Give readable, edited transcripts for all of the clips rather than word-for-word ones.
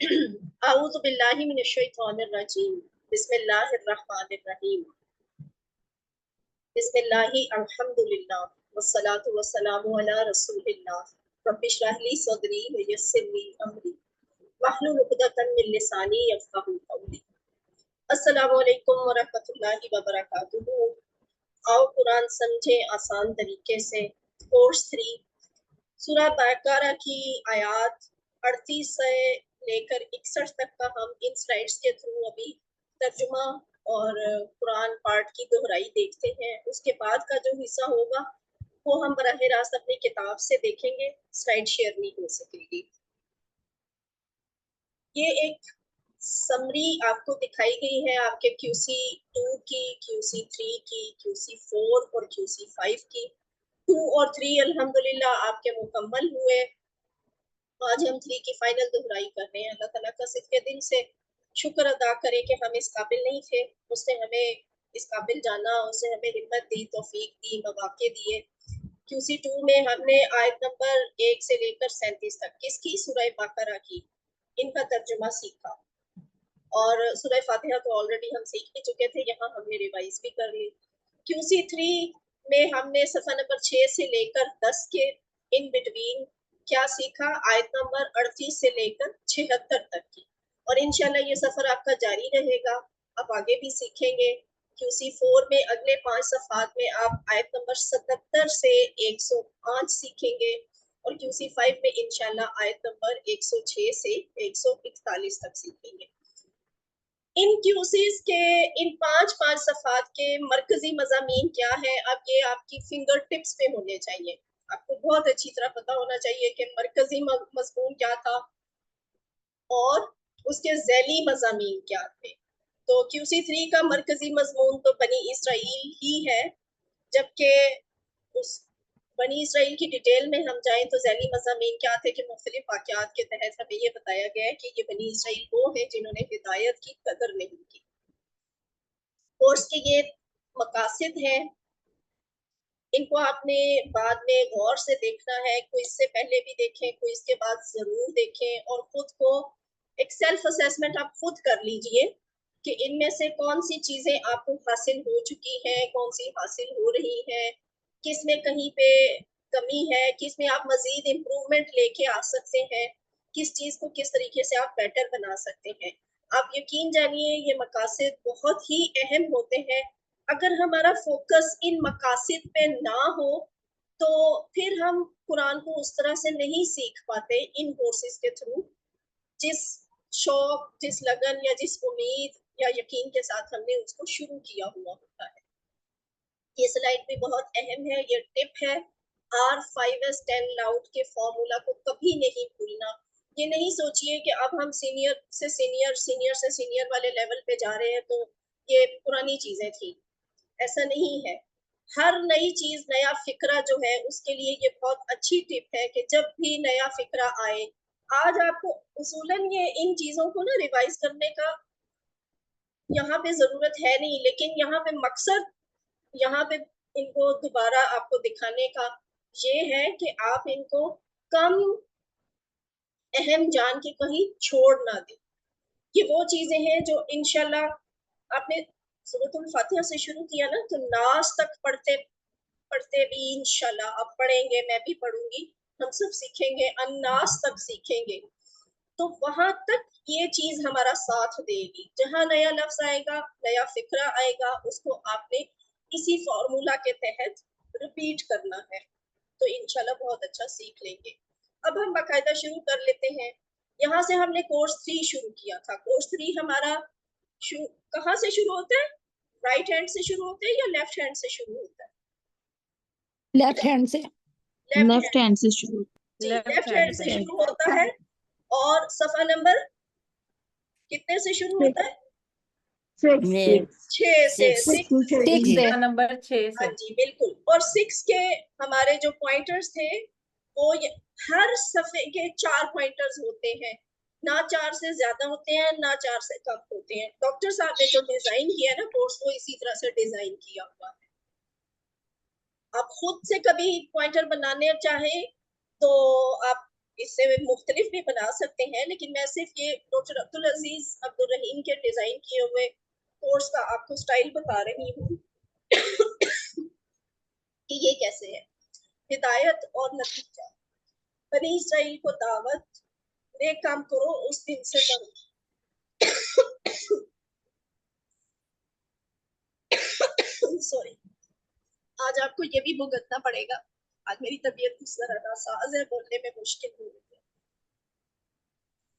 अऊज़ु बिल्लाहि मिनश शैतानिर रजीम बिस्मिल्लाहिर रहमानिर रहीम बिस्मिल्लाहि अल्हम्दुलिल्लाह वस्सलातु वस्सलामु अला रसूलिल्लाह रब्बिश रह ली सदरी व यस्सिर ली अमरी वहलुल उक़दतम मिन लिसानी यफ़क़हू क़ौली। अस्सलामु अलैकुम व रहमतुल्लाहि व बरकातुहू। आओ कुरान समझे आसान तरीके से। कोर्स 3 सूरह बकरा की आयत 38 से लेकर 61 तक का हम इन स्लाइड्स के थ्रू अभी तर्जुमा और कुरान पार्ट की दोहराई देखते हैं। उसके बाद का जो हिस्सा होगा वो हम बराह रास्त अपनी किताब से देखेंगे, स्लाइड शेयर नहीं हो सकेगी। ये एक समरी आपको दिखाई गई है आपके QC2 की, QC3 की, QC4 और QC5 की। 2 और 3 अल्हम्दुलिल्लाह आपके मुकम्मल हुए। आज हम 3 की फाइनल दोहराई कर रहे हैं। अल्लाह ताला का सिद्के दिल से शुक्र अदा करें कि हम इस काबिल नहीं थे, उसने हमें इस काबिल जाना, उसने हमें हिम्मत दी, तौफीक दी, मौके दिए। QC2 में हमने आयत नंबर 1 से लेकर 37 तक किसकी, सूरह बकरा की, इनका तर्जुमा सीखा। और सूरह फातिहा तो ऑलरेडी हम सीख ही चुके थे, यहाँ हमने रिवाइज भी कर ली। QC3 में हमने सफ़ा नंबर 6 से लेकर 10 के इन बिटवीन क्या सीखा, आयत नंबर 38 से लेकर 76 तक की। और इंशाल्लाह ये सफ़र आपका जारी रहेगा, आप आगे भी सीखेंगे। QC4 में अगले 5 सफ़ात में आप आयत नंबर 77 से 105 सीखेंगे और QC5 में इंशाल्लाह आयत नंबर 106 से 141 तक सीखेंगे। इन QCs के इन 5 सफ़ात के मरकजी मज़ामीन क्या है, अब ये आपकी फिंगर टिप्स पे होने चाहिए। आपको बहुत अच्छी तरह पता होना चाहिए कि मरकजी मज़मून क्या था और उसके ज़ैली मज़ामीन क्या थे। तो QC3 का मरकजी मज़मून तो बनी इसराइल ही है, जबकि उस बनी इसराइल की डिटेल में हम जाएं तो ज़ैली मज़ामीन क्या थे कि मुख्तलिफ वाक़यात के तहत हमें ये बताया गया है कि ये बनी इसराइल वो है जिन्होंने हिदायत की कदर नहीं की। कोर्स के ये मकासद हैं, इनको आपने बाद में गौर से देखना है, कोई इससे पहले भी देखें, कोई इसके बाद ज़रूर देखें और ख़ुद को एक सेल्फ असेसमेंट आप खुद कर लीजिए कि इनमें से कौन सी चीज़ें आपको हासिल हो चुकी हैं, कौन सी हासिल हो रही हैं, किस में कहीं पे कमी है, किस में आप मज़ीद इम्प्रूवमेंट लेके आ सकते हैं, किस चीज़ को किस तरीके से आप बेटर बना सकते हैं। आप यकीन जानिए ये मकासद बहुत ही अहम होते हैं। अगर हमारा फोकस इन मकासद पे ना हो तो फिर हम कुरान को उस तरह से नहीं सीख पाते इन कोर्सेज के थ्रू, जिस शौक, जिस लगन या जिस उम्मीद या यकीन के साथ हमने उसको शुरू किया हुआ होता है। ये स्लाइड भी बहुत अहम है, ये टिप है। R5S10 लाउड के फॉर्मूला को कभी नहीं भूलना। ये नहीं सोचिए कि अब हम सीनियर से सीनियर वाले लेवल पे जा रहे हैं तो ये पुरानी चीजें थी, ऐसा नहीं है। हर नई चीज, नया फिक्रा जो है उसके लिए ये बहुत अच्छी टिप है कि जब भी नया फिक्रा आए, आज आपको उसूलन ये इन चीजों को ना रिवाइज करने का यहाँ पे जरूरत है नहीं, लेकिन यहाँ पे मकसद, यहाँ पे इनको दोबारा आपको दिखाने का ये है कि आप इनको कम अहम जान के कहीं छोड़ ना दें। ये वो चीजें हैं जो इंशाल्लाह आपने सूरतुल फातिहा से शुरू किया ना, तो नास तक पढ़ते पढ़ते भी इंशाल्लाह आप पढ़ेंगे, मैं भी पढ़ूंगी, हम सब सीखेंगे, अन्नास तक सीखेंगे, तो वहां तक ये चीज हमारा साथ देगी। जहां नया लफ्ज आएगा, नया फिक्रा आएगा, उसको आपने इसी फॉर्मूला के तहत रिपीट करना है, तो इंशाल्लाह बहुत अच्छा सीख लेंगे। अब हम बाकायदा शुरू कर लेते हैं। यहाँ से हमने कोर्स 3 शुरू किया था। कोर्स 3 हमारा कहाँ से शुरू होता है? राइट हैंड से शुरू होता है या लेफ्ट हैंड से शुरू होता है? लेफ्ट हैंड से। लेफ्ट हैंड से शुरू। जी, लेफ्ट हैंड से शुरू होता है। और सफा नंबर कितने से शुरू होता है? 6 से। 6 नंबर 6 से। हाँ जी बिल्कुल। और 6 के हमारे जो पॉइंटर्स थे वो हर सफे के 4 पॉइंटर्स होते हैं, ना 4 से ज्यादा होते हैं, ना 4 से कम होते हैं। डॉक्टर साहब ने जो डिजाइन किया है ना कोर्स, वो इसी तरह से डिजाइन किया हुआ है। आप खुद से कभी पॉइंटर बनाने चाहे तो आप اس سے مختلف بھی بنا سکتے ہیں، لیکن میں صرف یہ ڈاکٹر عبدالعزیز عبدالرحیم کے ڈیزائن کیے ہوئے کورس کا آپ کو سٹائل بتا رہی ہوں کہ یہ کیسے ہے۔ ہدایت اور نتیجہ، بنی اسرائیل کو دعوت، نیک کام کرو، اس دن سے ڈرو۔ سوری، آج آپ کو یہ بھی بھگتنا پڑے گا، آج میری طبیعت اس طرح ناساز ہے، بولنے میں مشکل ہو رہی ہے۔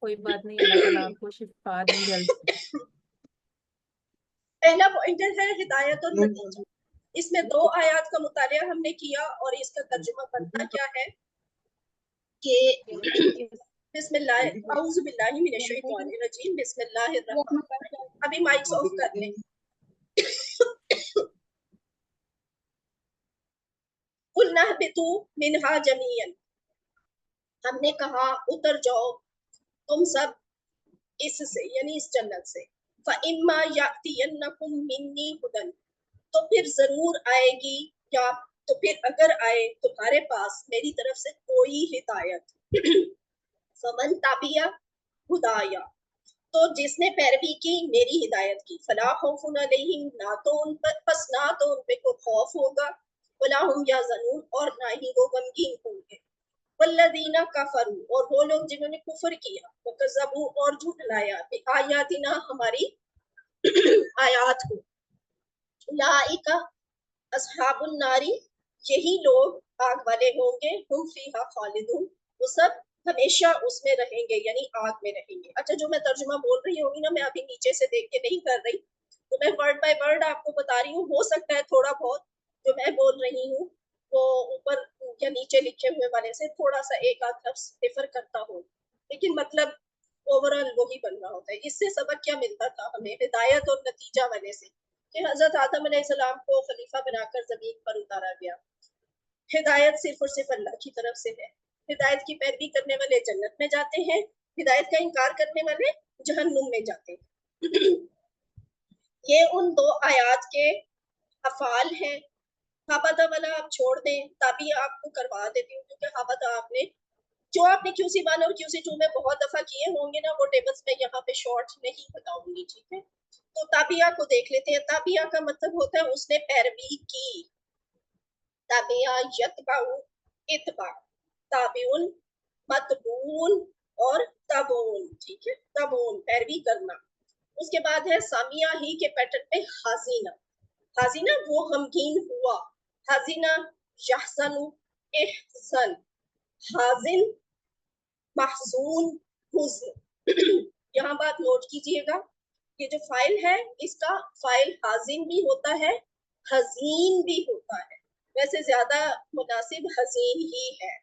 کوئی بات نہیں، اللہ تعالیٰ آپ کو شفا دیں جلد۔ پہلا پوائنٹر ہے ہدایت اور نتیجہ۔ اس میں 2 آیات کا مطالعہ ہم نے کیا اور اس کا ترجمہ بنتا کیا ہے کہ بسم اللہ، اعوذ باللہ من الشیطان الرجیم، بسم اللہ الرحمن الرحیم۔ ابھی مائکس آف کر لیں۔ قُلْنَا اهْبِطُوا مِنْهَا جَمِيعًا، ہم نے کہا اتر جاؤ تم سب اس سے، یعنی اس جنت سے۔ فَإِمَّا يَأْتِيَنَّكُم مِّنِّي هُدًى، تو پھر ضرور آئے گی، یا تو پھر اگر آئے تمہارے پاس میری طرف سے کوئی ہدایت۔ فَمَن تَبِعَ هُدَايَا، تو جس نے پیروی کی میری ہدایت کی، فَلَا خَوْفٌ عَلَيْهِمْ، نہ تو ان پر پس نہ تو ان پہ کوئی خوف ہوگا، وَلَا هُمْ يَحْزَنُونَ، اور نہ ہی وہ غمگین ہوں گے۔ والذین کفروا، اور وہ لوگ جنہوں نے کفر کیا، وکذبوا، اور جھٹلایا، بآیاتنا، ہماری آیات کو، اولئک اصحاب النار، یہی لوگ آگ والے ہوں گے، ہم فیہا خالدون، وہ سب ہمیشہ اس میں رہیں گے، یعنی آگ میں رہیں گے۔ اچھا، جو میں ترجمہ بول رہی ہوں گی نا، میں ابھی نیچے سے دیکھ کے نہیں کر رہی، تو میں ورڈ بائی ورڈ آپ کو بتا رہی ہوں، ہو سکتا ہے تھوڑا بہت جو میں بول رہی ہوں وہ اوپر یا نیچے لکھے ہوئے والے سے تھوڑا سا ایک آدھ لفظ ڈفر کرتا ہو، لیکن مطلب اوور آل وہی بن رہا ہوتا ہے۔ اس سے سبق کیا ملتا تھا ہمیں ہدایت اور نتیجہ والے سے، کہ حضرت آدم علیہ السلام کو خلیفہ بنا کر زمین پر اتارا گیا۔ ہدایت صرف اور صرف اللہ کی طرف سے ہے۔ ہدایت کی پیروی کرنے والے جنت میں جاتے ہیں، ہدایت کا انکار کرنے والے جہنم میں جاتے ہیں۔ یہ ان 2 آیات کے افعال ہیں۔ حبطہ والا آپ چھوڑ دیں، تابعہ آپ کو کروا دیتی ہوں، کیونکہ حبطہ آپ نے جو آپ نے QC1 اور QC2 میں بہت دفعہ کیے ہوں گے نا، وہ ٹیبلز میں یہاں پہ شارٹ نہیں بتاؤں گی، ٹھیک ہے؟ تو تابعہ کو دیکھ لیتے ہیں۔ تابعہ کا مطلب ہوتا ہے اس نے پیروی کی۔ تابعہ یتبع، اتباع، تابعون، متبوعون اور تبعون، ٹھیک ہے؟ تبعون، پیروی کرنا۔ اس کے بعد ہے سامیہ ہی کے پیٹرن پہ حازینہ۔ حازینہ وہ غمگین ہوا، حازینہ یحزن، احزن، حازن، محزون، حزن۔ یہاں بات نوٹ کیجئے گا، یہ جو فائل ہے اس کا فائل حازن بھی ہوتا ہے، حزین بھی ہوتا ہے، ویسے زیادہ مناسب حزین ہی ہے۔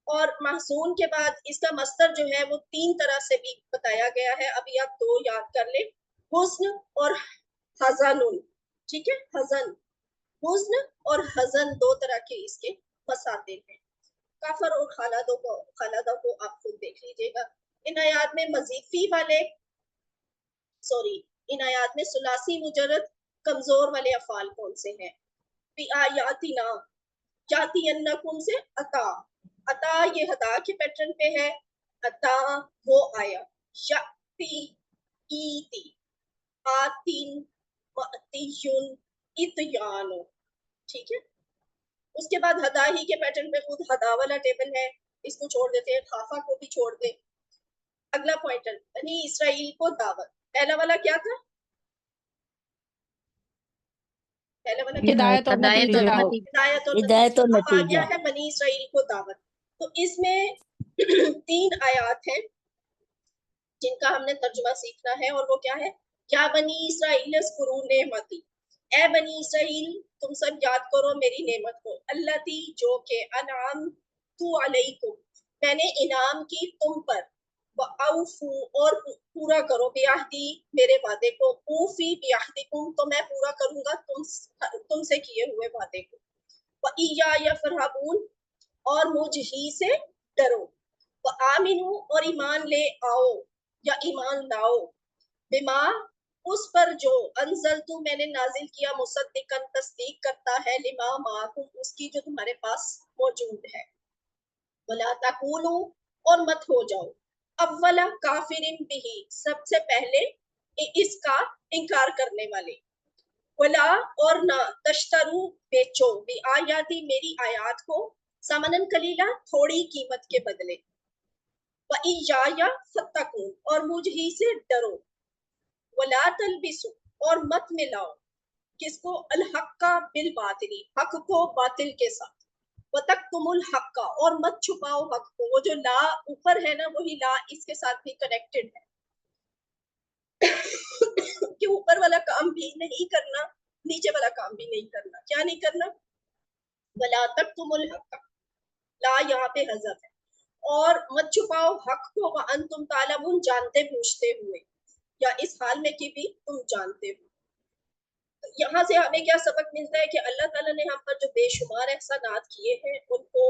اور محزون کے بعد اس کا مصدر جو ہے وہ 3 طرح سے بھی بتایا گیا ہے، ابھی آپ 2 یاد کر لیں، حزن اور حزن، ٹھیک ہے؟ حزن، حزن اور حزن 2 طرح کے اس کے مساطر ہیں۔ کافر اور خالدہ کو آپ خود دیکھ لیجئے گا۔ ان آیات میں مزید فی والے، ان آیات میں ثلاثی مجرد کمزور والے افعال کون سے ہیں؟ فی آیاتنا، یاتینکم سے عطا، عطا یہ ہدا کے پیٹرن پہ ہے، عطا وہ آیا، یاتی، ایتی، آتین، ماتیون، اتیان، ٹھیک ہے؟ اس کے بعد ہدا ہی کے پیٹرن پہ خود ہدا والا ٹیبل ہے، اس کو چھوڑ دیتے ہیں، خافا کو بھی چھوڑ دیں۔ اگلا پوائنٹر، بنی اسرائیل کو دعوت۔ پہلا والا کیا تھا؟ پہلا والا کیا تھا؟ ہدایت اور نتیجہ۔ ہدایت اور ہدایت اور اب آ گیا نتیجہ۔ ہے بنی اسرائیل کو دعوت۔ تو اس میں 3 آیات ہیں جن کا ہم نے ترجمہ سیکھنا ہے، اور وہ کیا ہے؟ یا بنی اسرائیل اذکروا نعمتی، اے بنی اسرائیل تم سب یاد کرو میری نعمت کو، التی جو کہ انعمت علیکم میں نے انعام کی تم پر، وَأَوْفُوا اور پورا کرو بعہدی میرے وعدے کو، اوفی بعہدکم تو میں پورا کروں گا تم سے کیے ہوئے وعدے کو، وَإِيَّايَ فَارْهَبُونَ اور مجھ ہی سے ڈرو، وَآمِنُوا اور ایمان لے آؤ یا ایمان لاؤ، بما اس پر جو انزلتو میں نے نازل کیا، مصدقاً تصدیق کرتا ہے، لما معکم اس کی جو تمہارے پاس موجود ہے، ولا تکونوا اور مت ہو جاؤ اولا کافرن بھی سب سے پہلے اس کا انکار کرنے والے، ولا اور نہ تشترو بیچو بھی آیاتی میری آیات کو سمنن کلیلہ تھوڑی قیمت کے بدلے، وَإِيَّايَ فَاتَّقُونِ اور مجھ ہی سے ڈرو، ولا تلبسو اور مت ملاؤ کس کو الحق کا بالباطلی حق کو باطل کے ساتھ، وَتَكْتُمُ الْحَقَّ اور مت چھپاؤ حق کو، وہ جو لا اوپر ہے نا وہی لا اس کے ساتھ بھی کنیکٹڈ ہے کہ اوپر والا کام بھی نہیں کرنا نیچے والا کام بھی نہیں کرنا، کیا نہیں کرنا؟ وَلَا تَكْتُمُ الْحَقَّ، لا یہاں پہ حذف ہے، اور مت چھپاؤ حق کو وَأَنْتُمْ تَعْلَمُونَ جانتے بوجھتے ہوئے، یا اس حال میں کہ بھی تم جانتے ہو۔ یہاں سے ہمیں کیا سبق ملتا ہے کہ اللہ تعالیٰ نے ہم پر جو بے شمار احسانات کیے ہیں ان کو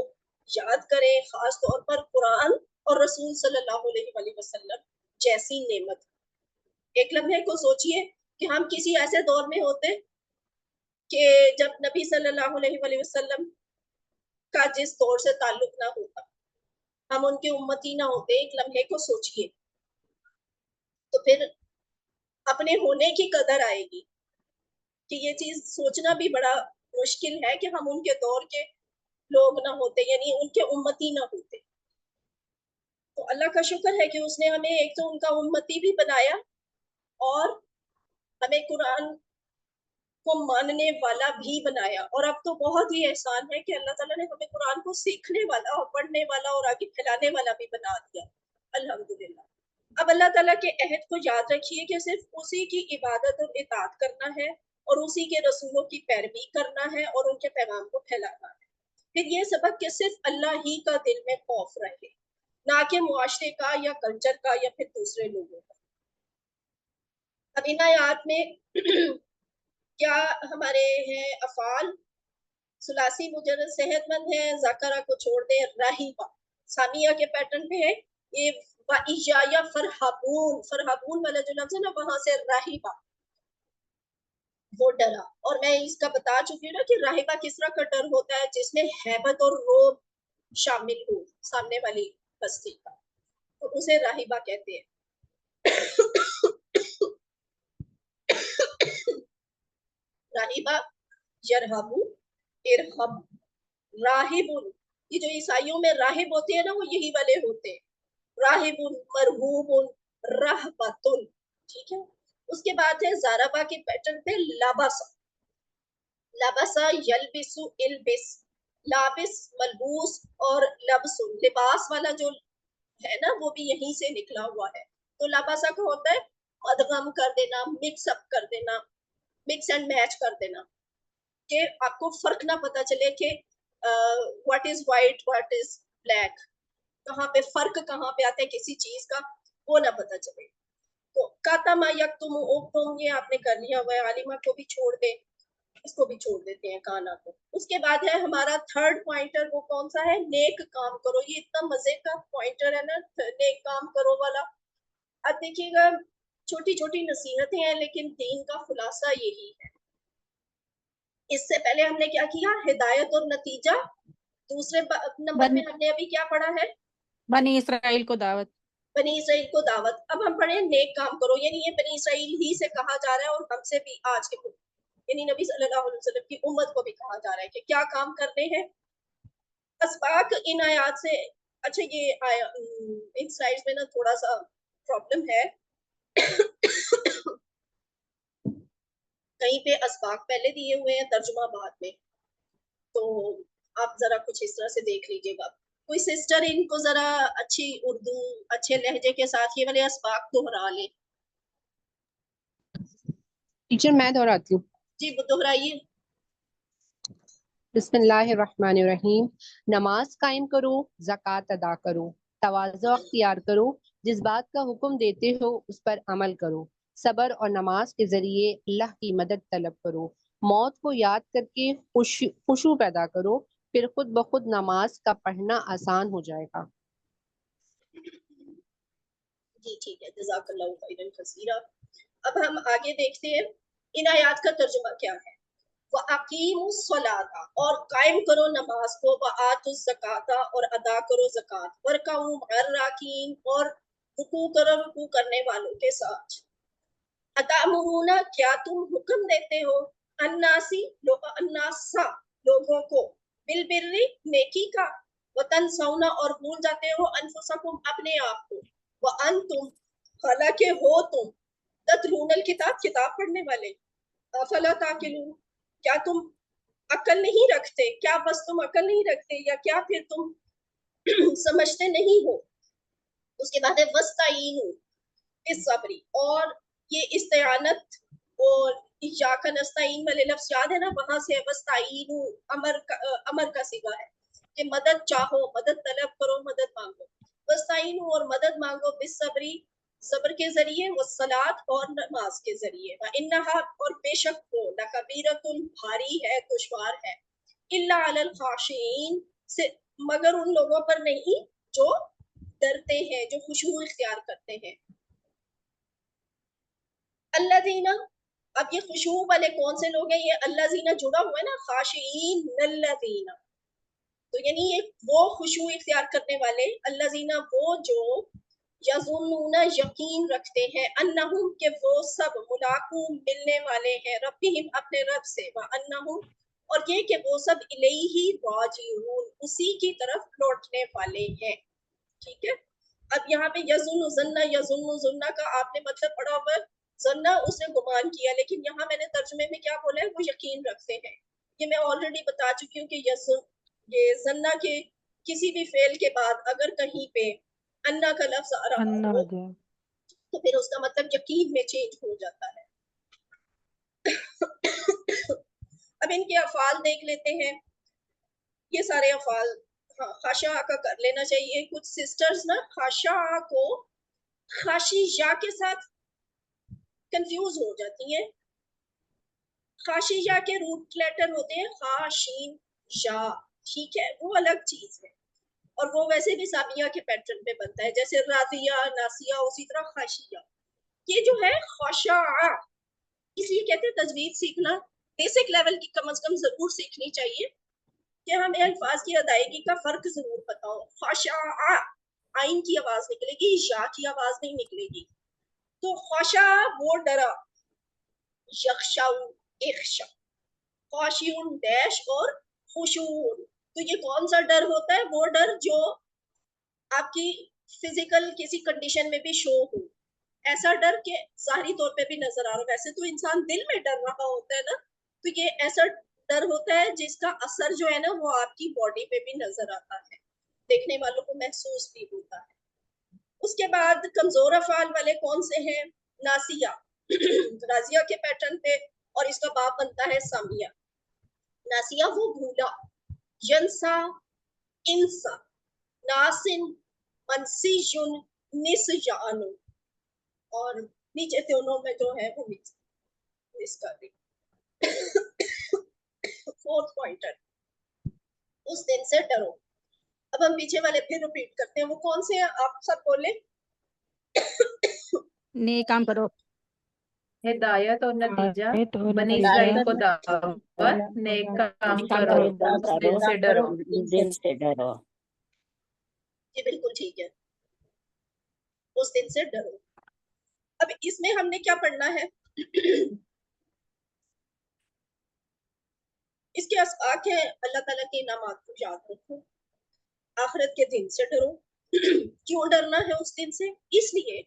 یاد کریں، خاص طور پر قرآن اور رسول صلی اللہ علیہ وآلہ وسلم جیسی نعمت۔ ایک لمحے کو سوچئے کہ ہم کسی ایسے دور میں ہوتے کہ جب نبی صلی اللہ علیہ وآلہ وسلم کا جس دور سے تعلق نہ ہوتا، ہم ان کے امتی نہ ہوتے، ایک لمحے کو سوچئے تو پھر اپنے ہونے کی قدر آئے گی کہ یہ چیز سوچنا بھی بڑا مشکل ہے کہ ہم ان کے دور کے لوگ نہ ہوتے، یعنی ان کے امتی نہ ہوتے۔ تو اللہ کا شکر ہے کہ اس نے ہمیں ایک تو ان کا امتی بھی بنایا اور ہمیں قرآن کو ماننے والا بھی بنایا، اور اب تو بہت ہی احسان ہے کہ اللہ تعالیٰ نے ہمیں قرآن کو سیکھنے والا اور پڑھنے والا اور آگے پھیلانے والا بھی بنا دیا، الحمدللہ۔ اب اللہ تعالیٰ کے عہد کو یاد رکھیے کہ صرف اسی کی عبادت اور اطاعت کرنا ہے اور اسی کے رسولوں کی پیروی کرنا ہے اور ان کے پیغام کو پھیلانا ہے۔ پھر یہ سبق کہ صرف اللہ ہی کا دل میں خوف رہے، نہ کہ معاشرے کا یا کلچر کا یا پھر دوسرے لوگوں کا۔ اب ان آیات میں کیا ہمارے ہیں افعال ثلاثی مجرد صحت مند ہے، ذکرہ کو چھوڑ دیں، راہیبہ ثانیہ کے پیٹرن پہ ہے، یہ وَإِيَّايَ فَارْهَبُونَ، فرحبون والا جو لفظ ہے نا وہاں سے راہیبہ وہ ڈرا، اور میں اس کا بتا چکی ہوں نا کہ راہبہ کس طرح کا ڈر ہوتا ہے جس میں ہیبت اور رعب شامل ہو سامنے والی ہستی کا، تو اسے راہبہ کہتے ہیں۔ راہبہ یرہبو ارہب راہب، یہ جو عیسائیوں میں راہب ہوتے ہیں نا وہ یہی والے ہوتے ہیں، راہب مرہوب رہبۃ، ٹھیک ہے۔ اس کے بعد ہے زاربا کے پیٹرن پہ لابسا، لابسا یلبس البس، لابس ملبوس اور لبس لباس والا جو ہے نا وہ بھی یہیں سے نکلا ہوا ہے۔ تو لابسا کا ہوتا ہے ادغم کر دینا، مکس اپ کر دینا، مکس اینڈ میچ کر دینا، کہ آپ کو فرق نہ پتا چلے کہ what is white what is black, کہاں پہ فرق کہاں پہ آتا ہے کسی چیز کا وہ نہ پتا چلے۔ تو کاتما یکتم اوکتم یہ آپ نے کر لیا ہوا ہے، عالمہ کو بھی چھوڑ دیں، اس کو بھی چھوڑ دیتے ہیں کانا کو۔ اس کے بعد ہے ہمارا تھرڈ پوائنٹر، وہ کون سا ہے؟ نیک کام کرو۔ یہ اتنا مزے کا پوائنٹر ہے نا نیک کام کرو والا۔ اب دیکھیے گا چھوٹی چھوٹی نصیحتیں ہیں لیکن دین کا خلاصہ یہی ہے۔ اس سے پہلے ہم نے کیا کیا؟ ہدایت اور نتیجہ۔ دوسرے نمبر میں ہم نے ابھی کیا پڑھا ہے؟ بنی اسرائیل کو دعوت، بنی اسرائیل کو دعوت۔ اب ہم پڑھیں نیک کام کرو، یعنی یہ بنی اسرائیل ہی سے کہا جا رہا ہے اور ہم سے بھی آج کے یعنی نبی صلی اللہ علیہ وسلم کی امت کو بھی کہا جا رہا ہے کہ کیا کام کرنے ہیں۔ اسباق ان آیات سے، اچھا یہ ان سلائیڈز میں نا تھوڑا سا پرابلم ہے، کہیں پہ اسباق پہلے دیے ہوئے ہیں ترجمہ بعد میں، تو آپ ذرا کچھ اس طرح سے دیکھ لیجیے گا۔ کوئی سسٹر ان کو ذرا اچھی اردو اچھے لہجے کے ساتھ یہ والے اسباق دہرا لیں۔ ٹیچر میں دہراتی ہوں۔ جی دہرائیے۔ بسم اللہ الرحمن الرحیم۔ نماز قائم کرو، زکوٰۃ ادا کرو، تواضع اختیار کرو، جس بات کا حکم دیتے ہو اس پر عمل کرو، صبر اور نماز کے ذریعے اللہ کی مدد طلب کرو، موت کو یاد کر کے خشوع پیدا کرو، پھر خود بخود نماز کا پڑھنا آسان ہو جائے گا۔ جی ٹھیک ہے، جزاک اللہ خیرا کثیرا۔ اب ہم آگے دیکھتے ہیں ان آیات کا ترجمہ کیا ہے۔ वअकीमुस सलाता, और कायम करो नमाज को, वआतुस ज़काता, और अदा करो ज़कात, वरकाऊ मअर राकीन, और रुकू करो रुकू करने वालों के साथ। अतामुरूना, क्या तुम हुक्म देते हो, अन्नासा लोगों को, बिलबिर्रि नेकी का, वतनसौना, और भूल जाते हो, अनफुसकुम अपने आप को, व अंतुम हालांकि हो तुम, ततलूनल किताब किताब पढ़ने वाले, अफला ताकिलून, क्या तुम अकल नहीं रखते, क्या बस तुम अकल नहीं रखते, या क्या फिर तुम समझते नहीं हो। उसके बाद है वस्ताईनु इस सबरी, और ये इस्तेआनत और इय्याका नस्ताईन वाले लफ्ज याद है ना, वहां से वस्ताईनु अमर का सिगा है कि मदद चाहो, मदद तलब करो, मदद मांगो। वस्ताईनु, और मदद मांगो, बिस सबरी सब्र के जरिए, वस्सलात, और नमाज के जरिए, व इन्नहा, और बेशक वो, लकबीरतुन भारी है, दुश्वार है, इल्ला अलल खाशिईन, से मगर उन लोगों पर नहीं जो डरते हैं, जो खुशू इख्तियार करते हैं। अल्लज़ीना, अब ये खुशू वाले कौन से लोग हैं, ये अल्लज़ीना जुड़ा हुआ है ना, खाशिईन नल्लज़ीना, तो यानी ये वो खुशू इख्तियार करने वाले, अल्लज़ीना वो जो, यज़ुन्नूना यकीन रखते हैं, अन्नहुम के वो सब, मुलाकू मिलने वाले हैं, रब्बिहिम अपने रब से, व अन्नहुम, और ये कि वो सब इलैहि राजिऊन, उसी की तरफ लौटने वाले हैं। ठीक है, अब यहाँ पे यज़ुन्नु ज़न्ना, यज़ुन्नु ज़ुन्ना का आपने मतलब पढ़ा हुआ है, ज़न्ना उसने गुमान किया, लेकिन यहाँ मैंने तर्जुमे में क्या बोला है, वो यकीन रखते हैं। ये मैं ऑलरेडी बता चुकी हूँ कि ये ज़न्ना के किसी भी फेल के बाद अगर कहीं पे अन्ना का लफ्ज आ रहा हो तो फिर उसका मतलब यकीन में चेंज हो जाता है। अब इनके अफाल देख लेते हैं, ये सारे अफाल, हाँ, खाशा का कर लेना चाहिए। कुछ सिस्टर्स ना खाशा को खाशिया के साथ कंफ्यूज हो जाती हैं। खाशिया के रूट लेटर होते हैं खाशीन या, ठीक है, वो अलग चीज है, और वो वैसे भी साबिया के पैटर्न पे बनता है, जैसे राजिया, नासिया, उसी तरह खाशिया। ये जो है खाशा, इसलिए कहते हैं तजवीज सीखना बेसिक लेवल की कम से कम जरूर सीखनी चाहिए कि हमें अल्फाज की अदायगी का फर्क जरूर पता हो। खाशा, आइन की आवाज निकलेगी, या की आवाज नहीं निकलेगी। तो खाशा वो डरा, यख्शाउ इख्शा, खाशिउन डैश, और खुशून, तो ये कौन सा डर होता है, वो डर जो आपकी फिजिकल किसी कंडीशन में भी शो हो, ऐसा डर के ज़ाहिरी तौर पे भी नजर आ रहा है। वैसे तो इंसान दिल में डर रहा होता है ना, तो ये ऐसा डर होता है जिसका असर जो है ना वो आपकी बॉडी पे भी नजर आता है, देखने वालों को महसूस भी होता है। उसके बाद कमजोर अफाल वाले कौन से हैं, नासिया, राजिया के पैटर्न पे, और इसका बाप बनता है सामिया। नासिया वो भूला, यंसा इंसा, नासिन, मनसीजुन, निसयानु, और नीचे दोनों में जो है वो मिस कर दी। फोर्थ पॉइंटर, उस दिन से डरो। अब हम पीछे वाले फिर रिपीट करते हैं, वो कौन से हैं, आप सब बोले। नेक काम करो, हिदायत और नतीजा, तो बनी नतीजा, इसराइल को दावत, नेक काम करो, उस दिन से डरो। दिन से डरो। ये बिल्कुल ठीक है, उस दिन से डरो। अब इसमें हमने क्या पढ़ना है, इसके असबाक है, अल्लाह ताला के इनामात को याद रखो, आखिरत के दिन से डरो। क्यों डरना है उस दिन से, इसलिए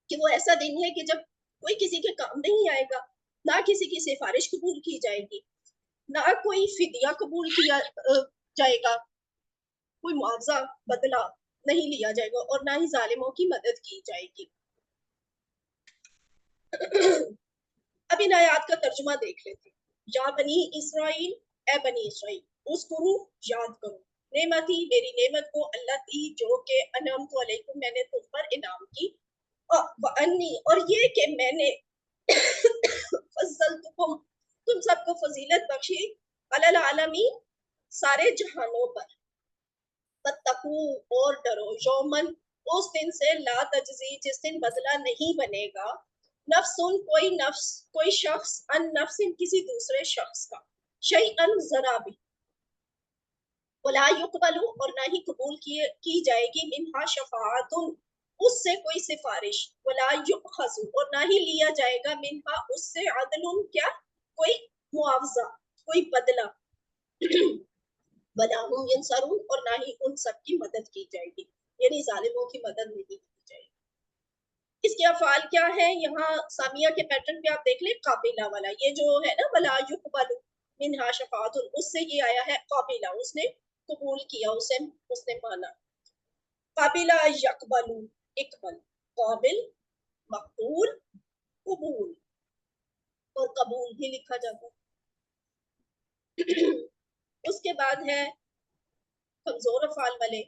कि वो ऐसा दिन है कि जब कोई किसी के काम नहीं आएगा, ना किसी की सिफारिश कबूल की जाएगी, ना कोई फिदिया कबूल किया जाएगा, कोई मुआवजा बदला नहीं लिया जाएगा, और ना ही जालिमों की मदद की जाएगी। अब इन आयात का तर्जुमा देख लेते हैं। या बनी इसराइल, ए बनी इसराइल, उस्कुरू याद करो, नेमती मेरी नेमत को, अल्लाह ती जो के अनअमतु अलैकुम मैंने तुम पर इनाम की, और ये कि मैंने फज़्ज़लतुकुम तुम सबको फजीलत बख्शी, अलल आलमीन सारे जहानों पर, वत्तकू और डरो, यौमन उस दिन से, ला तजज़ी जिस दिन बदला नहीं बनेगा, नफ्सुन कोई नफ्स, कोई शख्स, अन नफ्सिन किसी दूसरे शख्स का, शैअन जरा भी, वला युक़बलु और ना ही कबूल की जाएगी, मिनहा शफाअतुन उससे कोई सिफारिश, वला युख़ज़ु और ना ही लिया जाएगा, मिनहा उससे, अदलुन क्या, कोई मुआवजा, कोई बदला, वला हुम यंसरून और ना ही उन सब की मदद की जाएगी, यानी जालिमों की मदद नहीं की जाएगी। इसके अफाल क्या है, यहाँ सामिया के पैटर्न पे आप देख लें, काबिला वाला, ये जो है ना, वला युक़बलु मिनहा शफाअतुन, उससे ये आया है काबिला, उसने कबूल किया, उसने माना। काबिला यक़बलु, इक़बल, काबिल मकबूल, कबूल, और कबूल भी लिखा जाता है। उसके बाद है कमजोर अफाल वाले,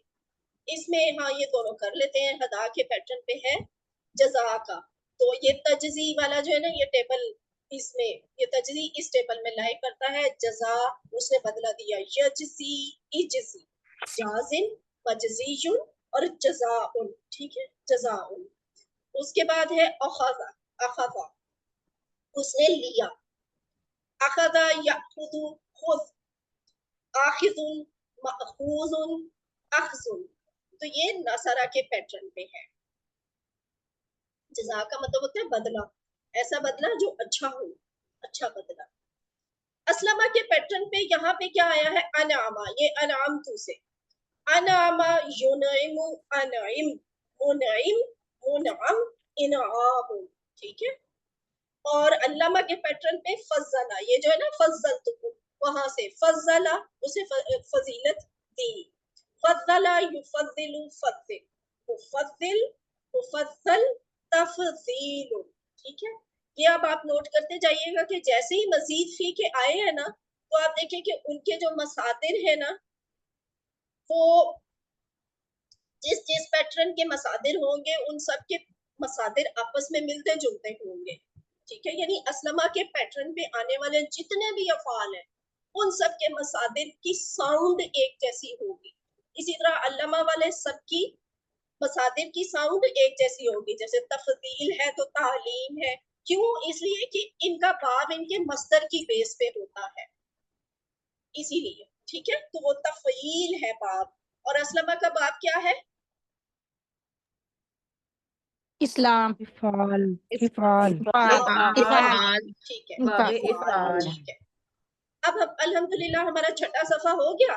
इसमें हाँ ये दोनों कर लेते हैं, हदा के पैटर्न पे है जजा का, तो ये तजजी वाला जो है ना, ये टेबल, इसमें ये तजजी इस टेबल में लाया करता है, जजा उसने बदला दिया, यजजी, इजजी, जाजिन, मजजीजुन और जजाउन, ठीक है, जजाउन। उसके बाद है अखज़ा, अखज़ा उसने लिया, अखज़ा यअखुज़ु, खुज़, आखिज़ुन, मअखूज़ुन, अखज़ुन, तो ये नसरा के पैटर्न पे है। जज़ा का मतलब होता है बदला, ऐसा बदला जो अच्छा हो, अच्छा बदला। असलमा के पैटर्न पे यहाँ पे क्या आया है, अनामा, ये अनाम तू से, अनामा युनइमु, अनइम, मुनइम, मुनअम, इनआम, ठीक है। और अल्लामा के पैटर्न पे फज़ला, ये जो है ना फज़ल तुम, वहां से फज़ला उसे फजीलत दी, फज़ला युफ़ज़िलु, फज़िल, मुफ़ज़िल, मुफ़ज़ल, तफ़ज़ील, ठीक है। ये अब आप नोट करते जाइएगा कि जैसे ही मजीद फी के आए हैं ना, तो आप देखें कि उनके जो मसादिर है ना, वो जिस जिस पैटर्न के मसादिर होंगे उन सब के मसादिर आपस में मिलते जुलते होंगे, ठीक है। यानी असलमा के पैटर्न पे आने वाले जितने भी अफाल हैं उन सब के मसादिर की साउंड एक जैसी होगी। इसी तरह अल्लामा वाले सब की मसादिर की साउंड एक जैसी होगी, जैसे तफदील है तो तालीम है, क्यों, इसलिए कि इनका बाब इनके मस्दर की बेस पे होता है, इसीलिए, ठीक है। तो वो तफईल है बाब, और असलमा का बाब क्या है, इस्लाम। इफ़ाल, इफ़ाल, इफ़ाल, ठीक है, बाबे इफ़ाल, इफ़ाल। ठीक है। अब हम अल्हम्दुलिल्लाह हमारा छठा सफा हो गया।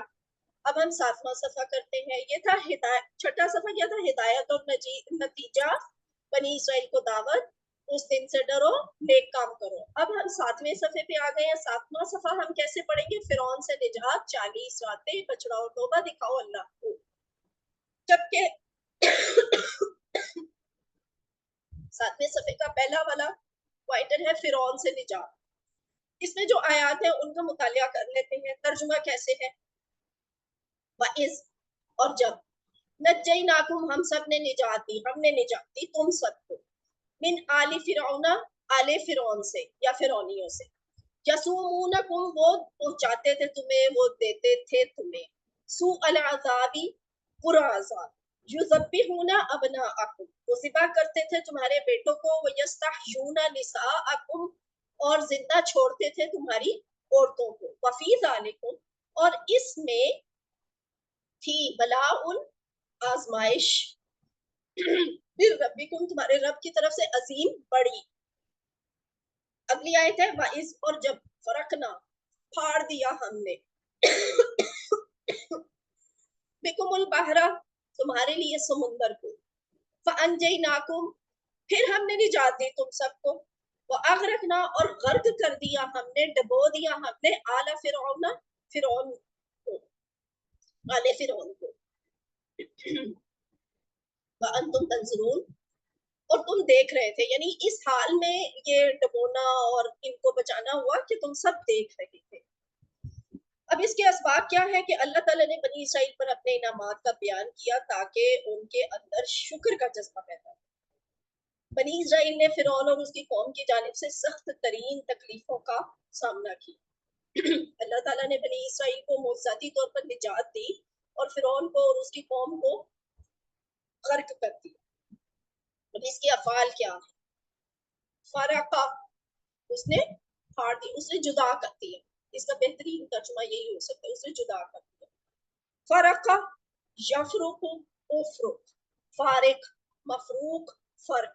अब हम सातवां सफा करते हैं। ये था हिदायत, छठा सफा क्या था, हिदायत और नतीजा, बनी इसराइल को दावत, उस दिन से डरो, नेक काम करो। अब हम सातवें सफे पे आ गए हैं। सातवां सफा हम कैसे पढ़ेंगे, फिरौन से निजात, 40 रातें, बछड़ा और तौबा, दिखाओ अल्लाह को। जबकि सातवें सफे का पहला वाला पॉइंटर है फिरौन से निजात। इसमें जो आयात है उनका मुतालिया कर लेते हैं। तर्जुमा कैसे है, वाइज, और जब, नज्जैनाकुम हम सब ने निजात दी, हमने निजात दी तुम सबको, मिन आली फिरौना, आले फिरौन से या फिरौनियों से, यसुमूनकुम वो पहुंचाते थे तुम्हें, वो देते थे तुम्हें, सू अल अज़ाबी, बुरा अज़ाब, युज़ब्बिहूना अबनाअकुम वो ज़िबा करते थे तुम्हारे बेटों को, व यस्तहयूना निसाअकुम और जिंदा छोड़ते थे तुम्हारी औरतों को, वफी ज़ालिकुम और इसमें थी बलाउन आजमाइश, फिर रब्बिकुम तुम्हारे रब की तरफ से अजीम बड़ी। अगली आयत है वाइज और जब, फरकना फाड़ दिया हमने, बिकुमुल बहरा तुम्हारे लिए समुंदर को, फअनजैनाकुम फिर हमने निजात दी तुम सबको, वो अगरकना और गर्क कर दिया हमने, डबो दिया हमने, आला फिरौना फिरौन को, आले फिरौन को, वअंतुम तंजुरून और तुम देख रहे थे। यानी इस हाल में ये डबोना और इनको बचाना हुआ कि तुम सब देख रहे थे। अब इसके असबाब क्या है कि अल्लाह ताला ने बनी इसराइल पर अपने इनामात का बयान किया ताकि उनके अंदर शुक्र का जज्बा पैदा हो। बनी इसराइल ने फिरौन और उसकी कौम की जानिब से सख्त तरीन तकलीफों का सामना किया। अल्लाह ताला ने बनी इसराइल को मौजूदी तौर पर निजात दी और फिरौन को और उसकी कौम को गर्क कर दिया। अब इसके अफाल क्या है, फरका उसने फाड़ दी, उसने जुदा कर दिया, इसका बेहतरीन तर्जुमा यही हो सकता है, उसने जुदा कर दिया। फरका यफरुकु उफरुक, फारिक मफरूक फर्क।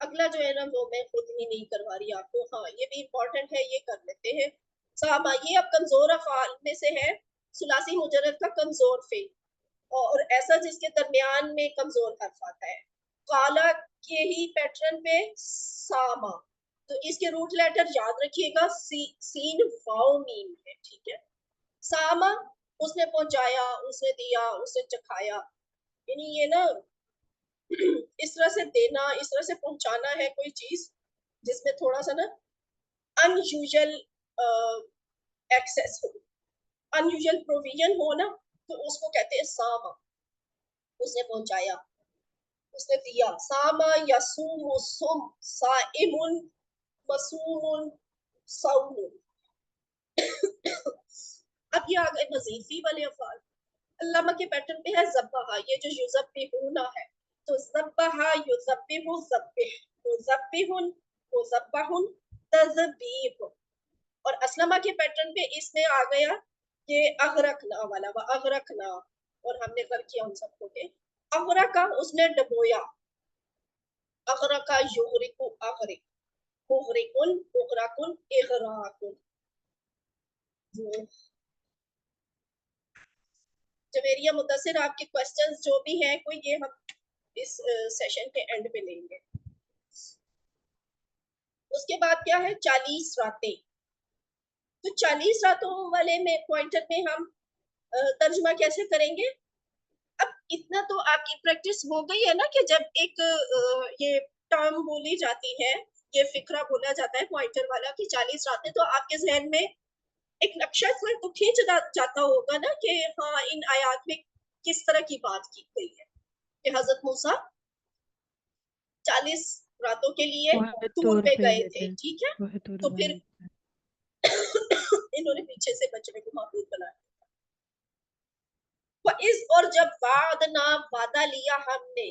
अगला जो है ना वो मैं खुद ही नहीं करवा रही आपको, हाँ ये भी इम्पोर्टेंट है, ये कर लेते हैं। सामा ये अब कमजोर अफाल में से है सुलासी मुजर्रद का कमजोर फेल, और ऐसा जिसके दरमियान में कमजोर हर्फ आता है। काला के ही पैटर्न पे सामा, तो इसके रूट लेटर याद रखिएगा, सीन वाओ मीम है, ठीक है। सामा उसने पहुंचाया, उसने दिया, उसने चखाया, यानी ये ना इस तरह से देना, इस तरह से पहुंचाना है कोई चीज जिसमें थोड़ा सा ना अनयूजुअल एक्सेस हो, अनयूजुअल प्रोविजन हो ना, तो उसको कहते हैं सामा। उसने पहुंचाया, उसने दिया। सामा यसूमु सुम, साइमुन मसूमुन सौमुन। अब ये आ गए मजीफी वाले अफाल। अल्लामा के पैटर्न पे है ज़ब्बहा, ये जो युज़ब्बिहुना है, तो ज़ब्बहा युज़ब्बिहु ज़ब्बिह, मुज़ब्बिहुन मुज़ब्बहुन तज़बीह। और असलमा के पैटर्न पे इसमें आ गया ये अगरकना वाला, व अगरकना, और हमने कर किया उन सबको के अगरका, उसने डबोया, अगरका युगरिकु अगरिक, मुगरिकुन मुगरकुन इगराकुन। जवेरिया मुदस्सिर आपके क्वेश्चंस जो भी हैं कोई, ये हम इस सेशन के एंड पे लेंगे। उसके बाद क्या है 40 रातें, तो 40 रातों वाले में पॉइंटर में हम तर्जुमा कैसे करेंगे। अब इतना तो आपकी प्रैक्टिस हो गई है ना कि जब एक ये टर्म बोली जाती है, ये फिक्रा बोला जाता है पॉइंटर वाला कि 40 रातें, तो आपके जहन में एक नक्शा तो खींच जाता होगा ना कि हाँ इन आयात में किस तरह की बात की गई है कि हजरत मूसा 40 रातों के लिए तूर पे गए थे, ठीक है। तो फिर इन्होंने पीछे से बचने को महफूज बनाया। और जब वादा लिया हमने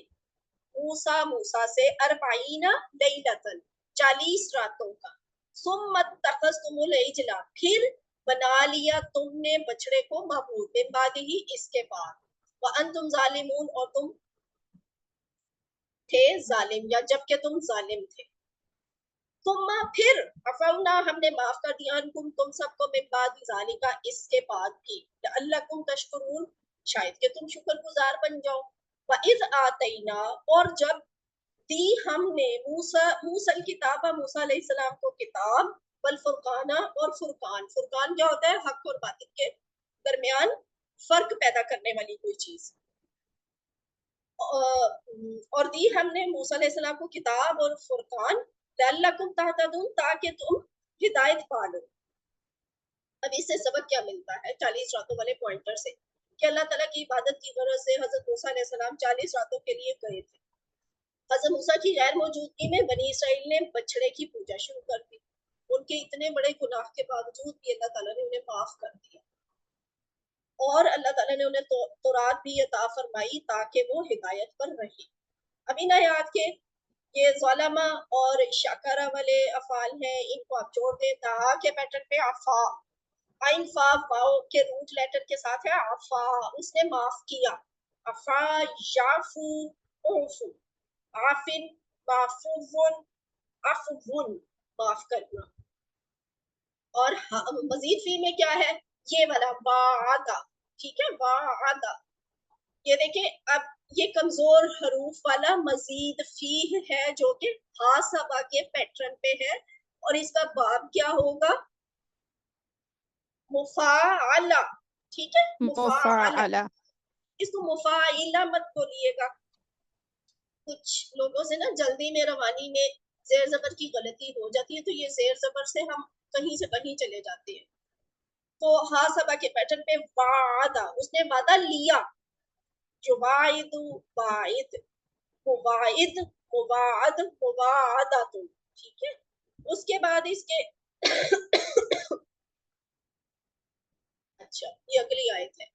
मूसा मूसा से अरबाईना लैलतन 40 रातों का, सुम्मत तखस्तुमुल इजला, फिर बना लिया तुमने बछड़े को महबूद, बिन बाद ही इसके बाद, व अंतुम जालिमून, और तुम थे जालिम, या जबकि तुम जालिम थे। तुम फिर अफौना, हमने माफ कर दिया, तुम सबको बिन बाद जालिका, इसके बाद भी, लअल्लकुम तशकुरून, शायद कि तुम शुक्रगुजार बन जाओ। व इज़ आतैना, और जब दी हमने मूसल किताबा, मूसा अलैहिस्सलाम को किताब, वल फुरकाना, और फुरकान, फुरकान क्या होता है, हक और बातिल के दरमियान फर्क पैदा करने वाली कोई चीज। और दी हमने मूसा अलैहिस्सलाम को किताब और फुरकान, लअल्लकुम तहतदून, ताकि तुम हिदायत पा लो। अब इससे सबक क्या मिलता है 40 रातों वाले पॉइंटर से, कि अल्लाह ताला की इबादत की गरज से हजरत मूसा अलैहिस्सलाम 40 रातों के लिए गए थे। हजरत मूसा की गैर मौजूदगी में बनी इसराइल ने बछड़े की पूजा शुरू कर दी। उनके इतने बड़े गुनाह के बावजूद भी अल्लाह ताला ने उन्हें माफ कर दिया, और अल्लाह ताला ने उन्हें तौरात भी अता फरमाई ताकि वो हिदायत पर रहे। अब इन आयात के ये ज़ालमा और शाकरा वाले अफाल हैं, इनको आप जोड़ दें ता के पैटर्न पे। अफा, आइन फा वाओ के रूट लेटर के साथ है अफा, उसने माफ किया। अफा याफू उफू, आफिन माफुवन अफवुन, माफ करना। और मजीद फी में क्या है, ये वाला वादा, ठीक है, वादा। ये देखें, अब ये कमजोर हरूफ वाला मजीद फी है जो कि हासबा के पैटर्न पे है, और इसका बाब क्या होगा, मुफाअला, ठीक है, मुफाअला। मुफाअला। इसको मुफाइला मत बोलिएगा, कुछ लोगों से ना जल्दी में रवानी में जेर जबर की गलती हो जाती है, तो ये जेर जबर से हम कहीं से कहीं चले जाते हैं। तो हासबा के पैटर्न पे वादा, उसने वादा लिया, जुवाइदु वाइद, मुवाइद मुवाद मुवादातुन, ठीक है। उसके बाद इसके अच्छा ये अगली आयत है,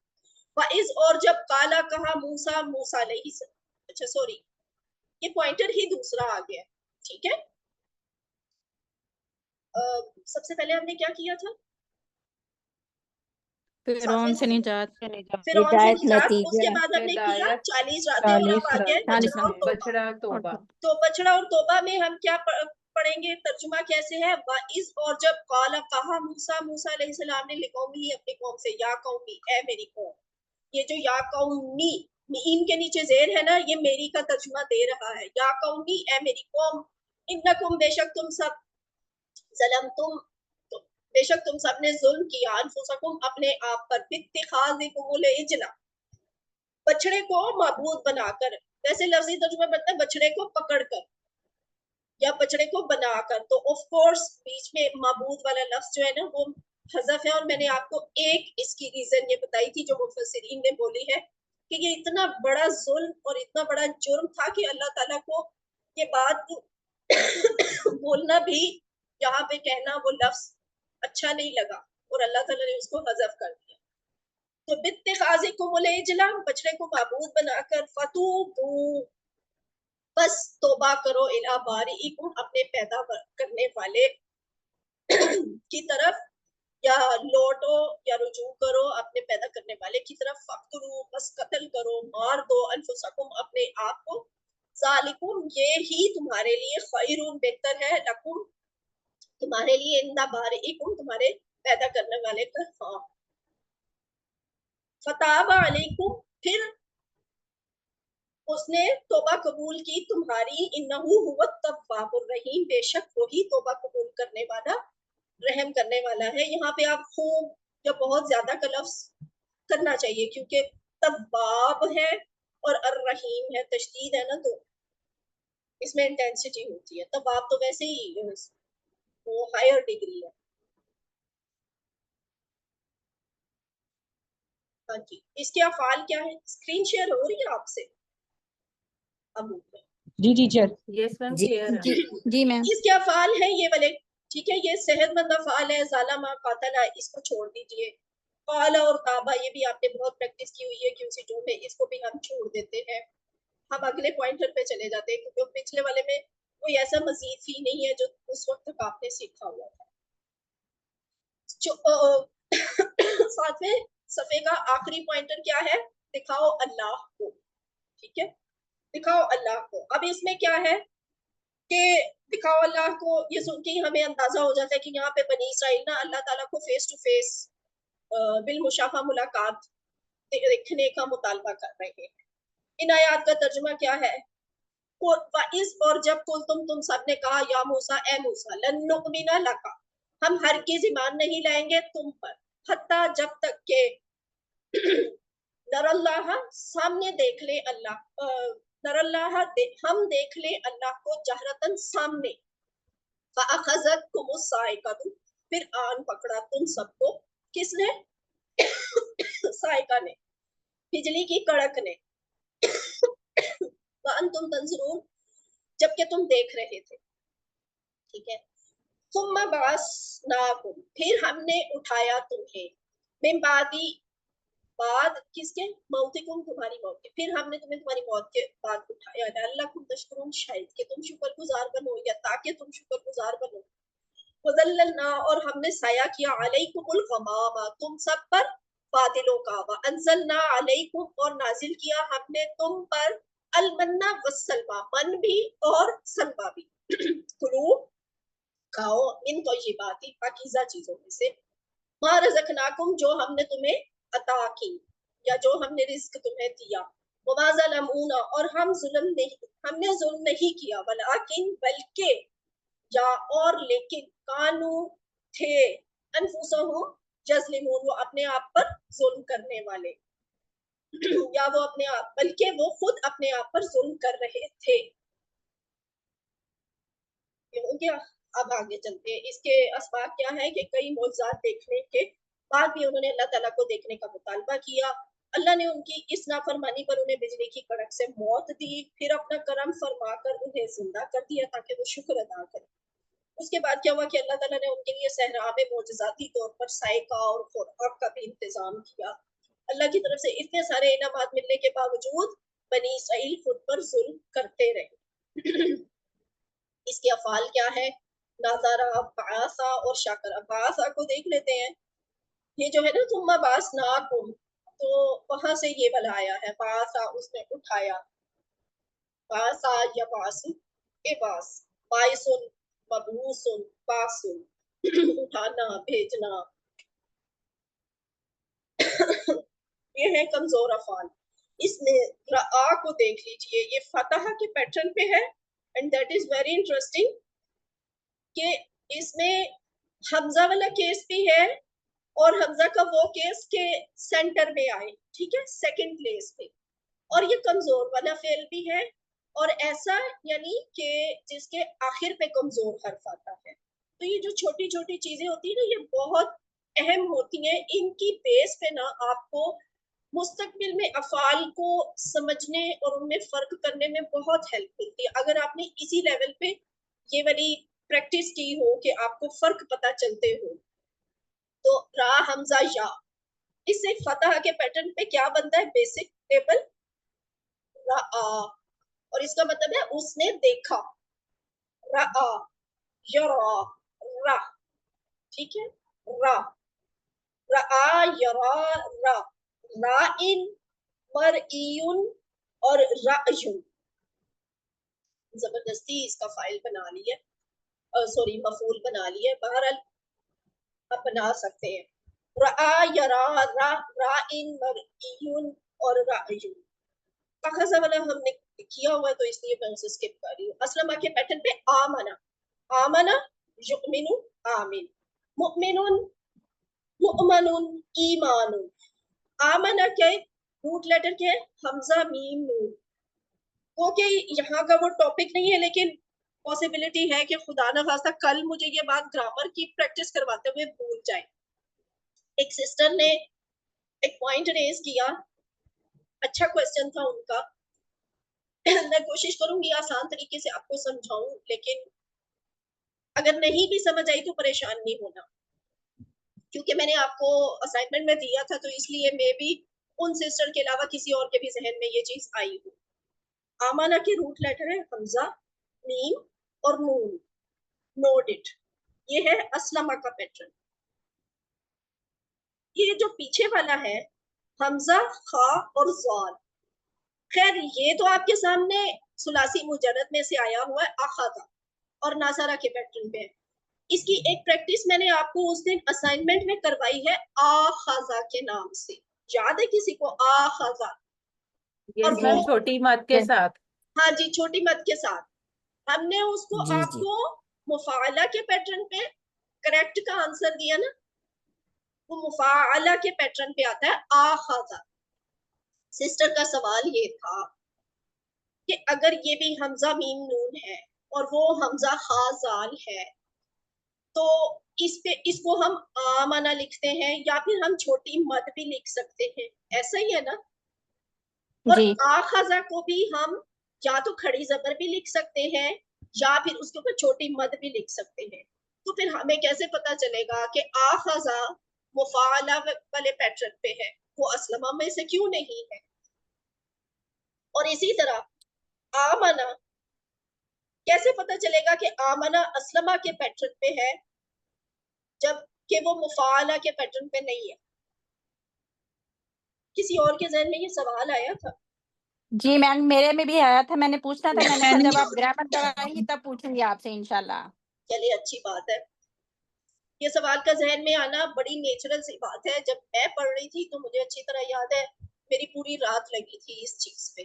वाइज, और जब काला कहा मूसा, मूसा अलैहि, अच्छा सॉरी ये पॉइंटर ही दूसरा आ गया, ٹھیک ہے. سب سے پہلے ہم نے کیا کیا تھا؟ فرعون سے نجات. فرعون سے ہدایت نجات. اس کے نتیجہ بعد ہم نے کیا ہدایت 40 راتیں اور اب 40 آگے راتیں. بچڑا اور توبہ. بچڑا توبہ. تو بچڑا اور توبہ میں ہم کیا پڑھیں گے؟ ترجمہ کیسے ہے؟ وَإِذْ اور جب قال کہا موسیٰ علیہ السلام نے لقومی اپنی قوم سے، یا قومی اے میری قوم. یہ جو یا قومی میم کے نیچے زیر ہے نا، یہ میری کا ترجمہ دے رہا ہے. یا قومی اے میری قوم، انکم بے شک تم سب، ظلمتم بے شک تم سب نے ظلم کیا، انفسکم اپنے آپ پر، باتخاذکم العجل بچڑے کو معبود بنا کر. ویسے لفظی ترجمہ بنتا ہے بچڑے کو پکڑ کر یا بچڑے کو بنا کر. تو آف کورس بیچ میں معبود والا لفظ جو ہے نا وہ حذف ہے. اور میں نے آپ کو ایک اس کی ریزن یہ بتائی تھی جو مفسرین نے بولی ہے کہ یہ اتنا بڑا ظلم اور اتنا بڑا جرم تھا کہ اللہ تعالیٰ کو یہ بات بولنا بھی، یہاں پہ کہنا وہ لفظ اچھا نہیں لگا اور اللہ تعالیٰ نے اس کو حذف کر دیا. تو باتخاذکم العجل بچڑے کو معبود بنا کر، فتوبوا بس توبہ کرو، الی بارئکم اپنے پیدا کرنے والے کی طرف، یا لوٹو یا رجوع کرو اپنے پیدا کرنے والے کی طرف. فقتلوا بس قتل کرو، مار دو، انفسکم اپنے آپ کو، ذالکم یہ ہی تمہارے لیے، خیر بہتر ہے، لکم تمہارے لیے، عند بارئکم تمہارے پیدا کرنے والے کا. ہاں فتاب علیکم پھر اس نے توبہ قبول کی تمہاری، انہو هو التواب الرحیم بے شک وہی توبہ قبول کرنے والا رحم کرنے والا ہے. یہاں پہ آپ خوب یا بہت زیادہ کا لفظ کرنا چاہیے کیونکہ تواب ہے اور الرحیم ہے، تشدید ہے نا، تو اس میں انٹینسٹی ہوتی ہے. تواب تو ویسے ہی وہ ہائر ڈگری ہے. ہاں جی، اس کے افعال کیا ہے؟ اسکرین شیئر ہو رہی ہے آپ سے؟ اب جی ٹیچر. یس میم جی کلیئر ہے. جی میم. اس کے افعال ہیں یہ والے، ٹھیک ہے. یہ صحت مند افعال ہے. ظالما قاتلا اس کو چھوڑ دیجئے. قال اور تابا یہ بھی آپ نے بہت پریکٹس کی ہوئی ہے QC2 میں، اس کو بھی ہم چھوڑ دیتے ہیں. ہم اگلے پوائنٹر پہ چلے جاتے ہیں کیونکہ پچھلے والے میں کوئی ایسا مزید فی نہیں ہے جو اس وقت تک آپ نے سیکھا ہوا تھا. ساتویں صفحے کا آخری پوائنٹر کیا ہے؟ دکھاؤ اللہ کو. ٹھیک ہے، دکھاؤ اللہ کو. اب اس میں کیا ہے کہ دکھاؤ اللہ کو، یہ سن کے ہمیں اندازہ ہو جاتا ہے کہ یہاں پہ بنی اسرائیل نا اللہ تعالیٰ کو فیس ٹو فیس بالمشافہ ملاقات دیکھنے کا مطالبہ کر رہے ہیں. ان آیات کا ترجمہ کیا ہے؟ وَإِذْ اور جب تم سب نے کہا یا موسیٰ اے موسیٰ لن نؤمن لک ہم ہرگز ایمان نہیں لائیں گے تم پر، حتیٰ جب تک کہ نر اللہ سامنے دیکھ لے اللہ، نر اللہ ہم دیکھ لے اللہ کو جہرتن سامنے. فَأَخَذَتْكُمُ الصَّاعِقَةُ پھر آن پکڑا تم سب کو. کس نے؟ صاعقہ نے، بجلی کی کڑک نے. وَأَنْتُمْ تَنْظُرُونَ جبکہ تم دیکھ رہے تھے. ٹھیک ہے. ثُمَّ بَعَثْنَاكُمْ پھر ہم نے اٹھایا تمہیں، من بعد کس کے؟ موتکم تمہاری موت کے. پھر ہم نے تمہیں تمہاری موت کے بعد اٹھایا. لعلکم تشکرون شاید کہ تم شکر گزار بنو، یا تاکہ تم شکر گزار بنو. وَظَلَّلْنَا اور ہم نے سایہ کیا علیکم الغمام تم سب پر بادلوں کا. وَأَنزَلْنَا علیکم اور نازل کیا ہم نے تم پر المنّ والسلویٰ من بھی اور سلویٰ بھی. کلو کھاؤ من طیبات پاکیزہ چیزوں میں سے، ما رزقناکم جو ہم نے تمہیں عطا کی یا جو ہم نے رزق تمہیں دیا. وما ظلمونا اور ہم نے ظلم نہیں کیا، ولکن بلکہ، یا اور لیکن، کانو تھے، انفسہم یظلمون وہ اپنے آپ پر ظلم کرنے والے، یا وہ اپنے آپ بلکہ وہ خود اپنے آپ پر ظلم کر رہے تھے. یہ ہو گیا. اب آگے چلتے ہیں. اس کے اسباب کیا ہے کہ کئی معجزات دیکھنے کے بعد بھی انہوں نے اللہ تعالیٰ کو دیکھنے کا مطالبہ کیا. اللہ نے ان کی اس نافرمانی پر انہیں بجلی کی کڑک سے موت دی، پھر اپنا کرم فرما کر انہیں زندہ کر دیا تاکہ وہ شکر ادا کریں. اس کے بعد کیا ہوا کہ اللہ تعالیٰ نے ان کے لیے صحرا میں معجزاتی طور پر سائقہ اور خوراک کا بھی انتظام کیا. اللہ کی طرف سے اتنے سارے انعامات ملنے کے باوجود بنی اسرائیل خود پر ظلم کرتے رہے. اس کے افعال کیا ہے؟ نظرہ، بعثا اور شکر. بعثا کو دیکھ لیتے ہیں. یہ جو ہے نا ثم بعثناکم، تو وہاں سے یہ والا آیا ہے بعثا، اس نے اٹھایا. بعثا یا بعث، باس، باعث، مبعوث، باس، اٹھانا، بھیجنا. یہ ہے کمزور افعال. اس میں رآ کو دیکھ لیجئے، یہ فتح کے پیٹرن پہ ہے. And that is very interesting کہ اس میں حمزہ والا کیس بھی ہے اور حمزہ کا وہ کیس کے سینٹر میں آئے، ٹھیک ہے، سیکنڈ پلیس پہ. اور یہ کمزور والا فعل بھی ہے، اور ایسا یعنی کہ جس کے آخر پہ کمزور حرف آتا ہے. تو یہ جو چھوٹی چھوٹی چیزیں ہوتی ہیں نا، یہ بہت اہم ہوتی ہیں. ان کی بیس پہ نا آپ کو مستقبل میں افعال کو سمجھنے اور ان میں فرق کرنے میں بہت ہیلپ ملتی ہے. اگر آپ نے اسی لیول پہ یہ والی پریکٹس کی ہو کہ آپ کو فرق پتہ چلتے ہو. تو را، حمزہ، یا، اس سے فتح کے پیٹرن پہ کیا بنتا ہے؟ بیسک ٹیبل را، اور اس کا مطلب ہے اس نے دیکھا. را، یرا، را، ٹھیک ہے. را، را، یرا، را، رائن، مرئیون اور رأیون. زبردستی اس کا فائل بنا لیے، سوری مفعول بنا لیے. بہرحال آپ بنا سکتے ہیں. را، یرا، را، رائن، مرئیون اور رأیون. تخذ والا ہم نے کیا ہوا ہے تو اس لیے میں اسے اسکپ کر رہی ہوں. اسلمہ کے پیٹرن پہ آمنا، آمنا، یؤمن، آمن، مؤمن، مؤمن، ایمان. آمنا کے روٹ لیٹر کیا ہے؟ حمزہ، میم، نون. کیونکہ یہاں کا وہ ٹاپک نہیں ہے، لیکن پاسبلٹی ہے کہ خدا نہ خواستہ کل مجھے یہ بات گرامر کی پریکٹس کرواتے ہوئے بھول جائے. ایک سسٹر نے ایک پوائنٹ ریز کیا، اچھا کوسچن تھا ان کا. میں کوشش کروں گی آسان طریقے سے آپ کو سمجھاؤں، لیکن اگر نہیں بھی سمجھ آئی تو پریشان نہیں ہونا، کیونکہ میں نے آپ کو اسائنمنٹ میں دیا تھا، تو اس لیے میں بھی ان سسٹر کے علاوہ کسی اور کے بھی ذہن میں یہ چیز آئی ہوں. آمانہ کے روٹ لیٹر ہے حمزہ، میم اور نون. Note it. یہ ہے اسلمہ کا پیٹرن. یہ جو پیچھے والا ہے حمزہ، خا اور زال، خیر یہ تو آپ کے سامنے ثلاثی مجرد میں سے آیا ہوا ہے اخذ اور ناصرہ کے پیٹرن پہ. اس کی ایک پریکٹس میں نے آپ کو اس دن اسائنمنٹ میں کروائی ہے آخذ کے نام سے. یاد ہے کسی کو آخذ؟ اور یس میم، چھوٹی مت کے ساتھ. ہاں جی، چھوٹی مت کے ساتھ. ہم نے اس کو آپ کو مفاعلہ کے پیٹرن پہ کریکٹ کا آنسر دیا نا، وہ مفاعلہ کے پیٹرن پہ آتا ہے آخذ. سسٹر کا سوال یہ تھا کہ اگر یہ بھی حمزہ میم نون ہے اور وہ حمزہ خا زال ہے، تو اس کو ہم آمنہ لکھتے ہیں یا پھر ہم چھوٹی مد بھی لکھ سکتے ہیں، ایسا ہی ہے نا؟ اور آخذہ کو بھی ہم یا تو کھڑی زبر بھی لکھ سکتے ہیں یا پھر اس کے اوپر چھوٹی مد بھی لکھ سکتے ہیں. تو پھر ہمیں کیسے پتا چلے گا کہ آخذہ مفاعلہ والے پیٹرن پہ ہے، وہ اسلمہ میں سے کیوں نہیں ہے؟ اور اسی طرح آمنہ کیسے پتا چلے گا کہ آمنہ اسلمہ کے پیٹرن پہ ہے جب کہ وہ مفاعلہ کے پیٹرن پہ نہیں ہے؟ کسی اور کے ذہن میں یہ سوال آیا تھا؟ جی میم، میرے میں بھی آیا تھا، میں نے پوچھنا تھا، میں نے کہا جب آپ گرامر کرائیں گی تب پوچھوں گی آپ سے انشاءاللہ. چلیے اچھی بات ہے. یہ سوال کا ذہن میں آنا بڑی نیچرل سی بات ہے. جب میں پڑھ رہی تھی تو مجھے اچھی طرح یاد ہے میری پوری رات لگی تھی اس چیز پہ.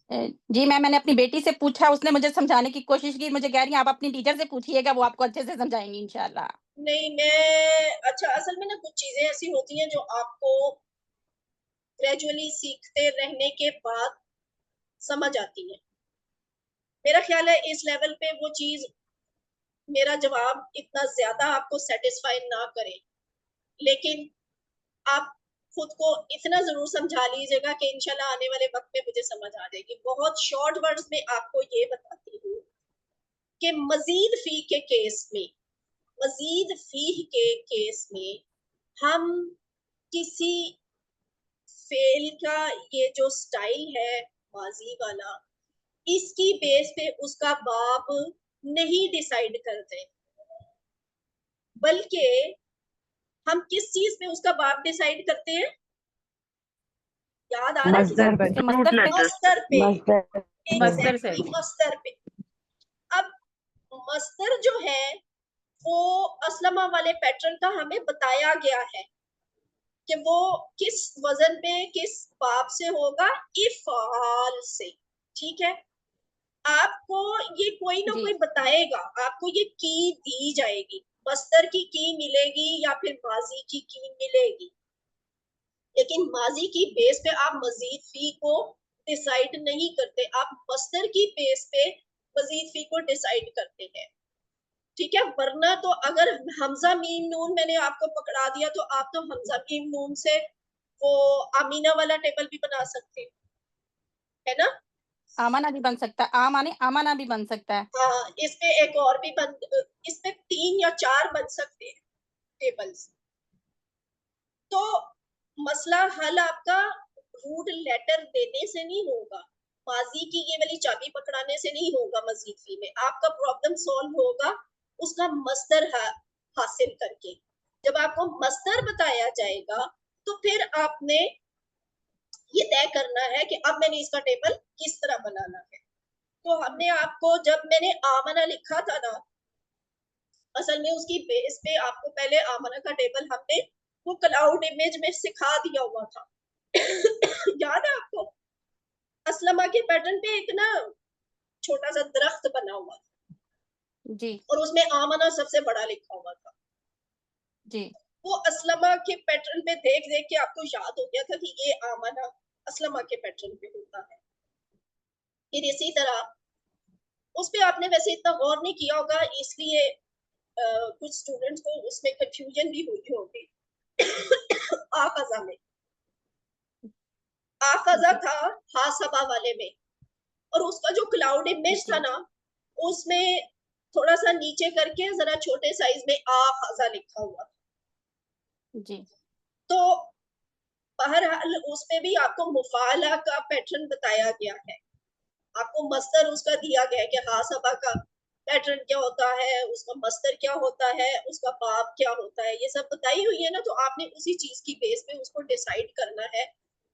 جی میم، میں نے اپنی بیٹی سے پوچھا، اس نے مجھے سمجھانے کی کوشش کی، مجھے کہہ رہی ہیں آپ اپنی ٹیچر سے پوچھیے گا، وہ آپ کو اچھے سے سمجھائیں گی انشاءاللہ. نہیں میں اچھا، اصل میں نا کچھ چیزیں ایسی ہوتی ہیں جو آپ کو گریجولی سیکھتے رہنے کے بعد سمجھ آتی ہیں. میرا خیال ہے اس لیول پہ وہ چیز میرا جواب اتنا زیادہ آپ کو سیٹسفائی نہ کرے، لیکن آپ خود کو اتنا ضرور سمجھا لیجیے گا کہ انشاءاللہ آنے والے وقت میں مجھے سمجھ آ جائے گی. بہت شارٹ ورڈز میں آپ کو یہ بتاتی ہوں کہ مزید فی کے کیس میں، مزید فی کے کیس میں ہم کسی فعل کا یہ جو سٹائل ہے ماضی والا، اس کی بیس پہ اس کا باب نہیں ڈیسائیڈ کرتے، بلکہ ہم کس چیز پہ اس کا باب ڈیسائیڈ کرتے ہیں؟ یاد آ رہا ہے مصدر اس کے مصدر پہ مصدر پہ، مصدر سے ایگزیکٹلی مصدر پہ. اب مصدر جو ہے وہ اسلمہ والے پیٹرن کا ہمیں بتایا گیا ہے کہ وہ کس وزن پہ کس باب سے ہوگا، افعال سے. ٹھیک ہے، آپ کو یہ کوئی نہ کوئی بتائے گا، آپ کو یہ کی دی جائے گی، مصدر کی ملے گی یا پھر ماضی کی ملے گی، لیکن ماضی کی بیس پہ آپ مزید فی کو ڈیسائیڈ نہیں کرتے، آپ مصدر کی بیس پہ مزید فی کو ڈیسائیڈ کرتے ہیں. ٹھیک ہے، ورنہ تو اگر حمزہ میم نون میں نے آپ کو پکڑا دیا تو آپ تو حمزہ میم نون سے وہ آمینہ والا ٹیبل بھی بنا سکتے ہے نا. آمانہ بھی بن سکتا ہے، آمانہ بھی بن سکتا ہے. ہاں، اس پہ ایک اور بھی اس پہ 3 یا 4 بن سکتے ہیں ٹیبلز. تو مسئلہ حل آپ کا روٹ لیٹر دینے سے نہیں ہوگا، ماضی کی یہ والی چابی پکڑانے سے نہیں ہوگا. مزید فی میں آپ کا پرابلم سولو ہوگا اس کا مصدر حاصل کر کے. جب آپ کو مصدر بتایا جائے گا تو پھر آپ نے یہ طے کرنا ہے کہ اب میں نے اس کا ٹیبل کس طرح بنانا ہے. تو ہم نے آپ کو جب میں نے آمنہ لکھا تھا نا، اصل میں اس کی بیس پہ آپ کو پہلے آمنہ کا ٹیبل ہم نے وہ کلاؤڈ امیج میں سکھا دیا ہوا تھا. یاد ہے آپ کو؟ اسلمہ کے پیٹرن پہ ایک نا چھوٹا سا درخت بنا ہوا تھا جی اور اس میں آمنہ سب سے بڑا لکھا ہوا تھا. جی وہ اسلمہ کے پیٹرن پہ دیکھ دیکھ کے آپ کو یاد ہو گیا تھا کہ یہ آمنہ اسلمہ کے پیٹرن پہ ہوتا ہے. پھر اسی طرح اس پہ آپ نے ویسے اتنا غور نہیں کیا ہوگا، اس لیے کچھ اسٹوڈنٹس کو اس میں کنفیوژن بھی ہوئی ہوگی. آخذہ میں آخذہ تھا حاسبہ والے میں، اور اس کا جو کلاؤڈ امیج تھا نا اس میں تھوڑا سا نیچے کر کے ذرا چھوٹے سائز میں آخذہ لکھا ہوا تھا. جی تو بہرحال اس پہ بھی آپ کو مفعلہ کا پیٹرن بتایا گیا ہے، آپ کو مصدر اس کا دیا گیا ہے کہ حاسبہ کا پیٹرن کیا ہوتا ہے، اس کا مصدر کیا ہوتا ہے، اس کا باب کیا ہوتا ہے، یہ سب بتائی ہوئی ہے نا. تو آپ نے اسی چیز کی بیس پہ اس کو ڈیسائیڈ کرنا ہے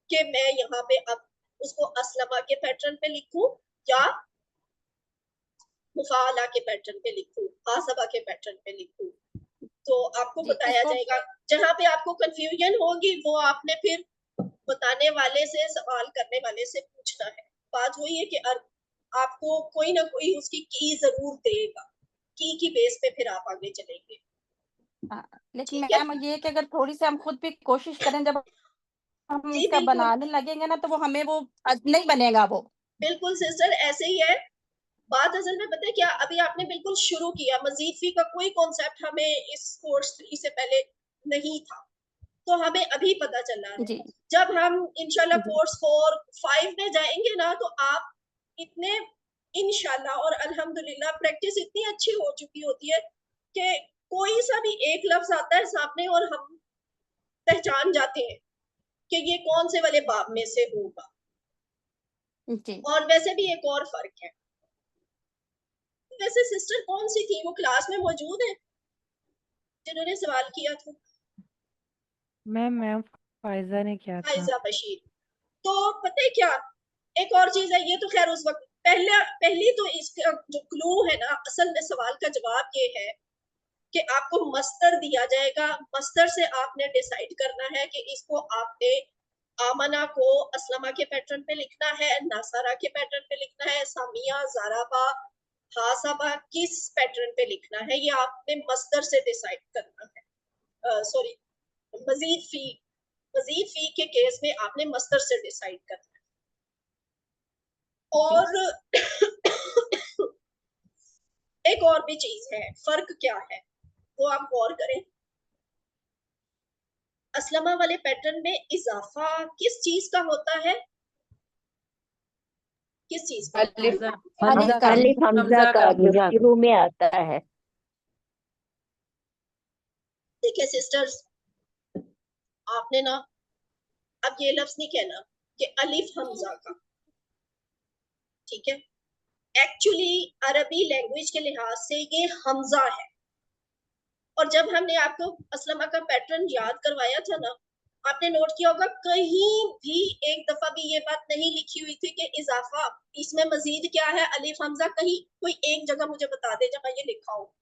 کہ میں یہاں پہ اب اس کو اسلمہ کے پیٹرن پہ لکھوں یا مفعلہ کے پیٹرن پہ لکھوں، حاسبہ کے پیٹرن پہ لکھوں. تو آپ کو جی بتایا جائے گا. جہاں پہ آپ کو کنفیوژن ہوگی وہ آپ نے پھر بتانے والے سے، سوال کرنے والے سے پوچھنا ہے. بات وہی ہے کہ آپ کو کوئی نہ کوئی اس کی ضرور دے گا، کی بیس پہ پھر آپ آگے چلیں گے. لیکن ٹھیک ہے میم یہ کہ اگر تھوڑی سی ہم خود بھی کوشش کریں، جب ہم جی اس کا بالکل بنانے لگیں گے نا تو وہ ہمیں وہ نہیں بنے گا وہ. بالکل سسٹر ایسے ہی ہے بات. اصل میں پتہ ہے کیا، ابھی آپ نے بالکل شروع کیا، مزید فی کا کوئی کانسیپٹ ہمیں اس کورس 3 سے پہلے نہیں تھا، تو ہمیں ابھی پتہ چلا ہے. جی جب ہم انشاءاللہ کورس 4 5 میں جائیں گے نا تو آپ اتنے انشاءاللہ اور الحمدللہ پریکٹس اتنی اچھی ہو چکی ہوتی ہے کہ کوئی سا بھی ایک لفظ آتا ہے سامنے اور ہم پہچان جاتے ہیں کہ یہ کون سے والے باب میں سے ہوگا. جی اور ویسے بھی ایک اور فرق ہے، ویسے سسٹر کون سی تھی وہ کلاس میں موجود ہے جنہوں نے سوال کیا تھا؟ میم فائزہ نے کیا تھا. فائزہ بشیر. تو پتہ ہے کیا ایک اور چیز ہے، یہ تو خیر اس وقت پہلی تو اس کا جو کلو ہے نا، اصل میں سوال کا جواب یہ ہے کہ آپ کو مصدر دیا جائے گا، مصدر سے آپ نے ڈیسائیڈ کرنا ہے کہ اس کو آپ نے آمنہ کو اسلمہ کے پیٹرن پہ لکھنا ہے، ناصرہ کے پیٹرن پہ لکھنا ہے، سامیہ، زارابہ، حاسبہ کس پیٹرن پہ لکھنا ہے، یہ آپ نے مصدر سے ڈیسائیڈ کرنا ہے. سوری، مزید فی کے کیس میں آپ نے مصدر سے ڈیسائیڈ کرنا ہے. اور ایک اور بھی چیز ہے، فرق کیا ہے وہ آپ غور کریں. اسلمہ والے پیٹرن میں اضافہ کس چیز کا ہوتا ہے، کس چیز کا؟ حمزہ کا. الف حمزہ کا جو شروع میں آتا ہے. دیکھیں سسٹرز، آپ نے نا اب یہ لفظ نہیں کہنا کہ الف حمزہ کا، ٹھیک ہے، एक्चुअली अरबी लैंग्वेज के लिहाज से ये हमजा है। और जब हमने आपको असलमा का पैटर्न याद करवाया था ना, आपने नोट किया होगा कहीं भी एक दफा भी ये बात नहीं लिखी हुई थी कि इजाफा, इसमें मजीद क्या है, अलिफ हमजा, कहीं कोई एक जगह मुझे बता दे जहाँ ये लिखा हो,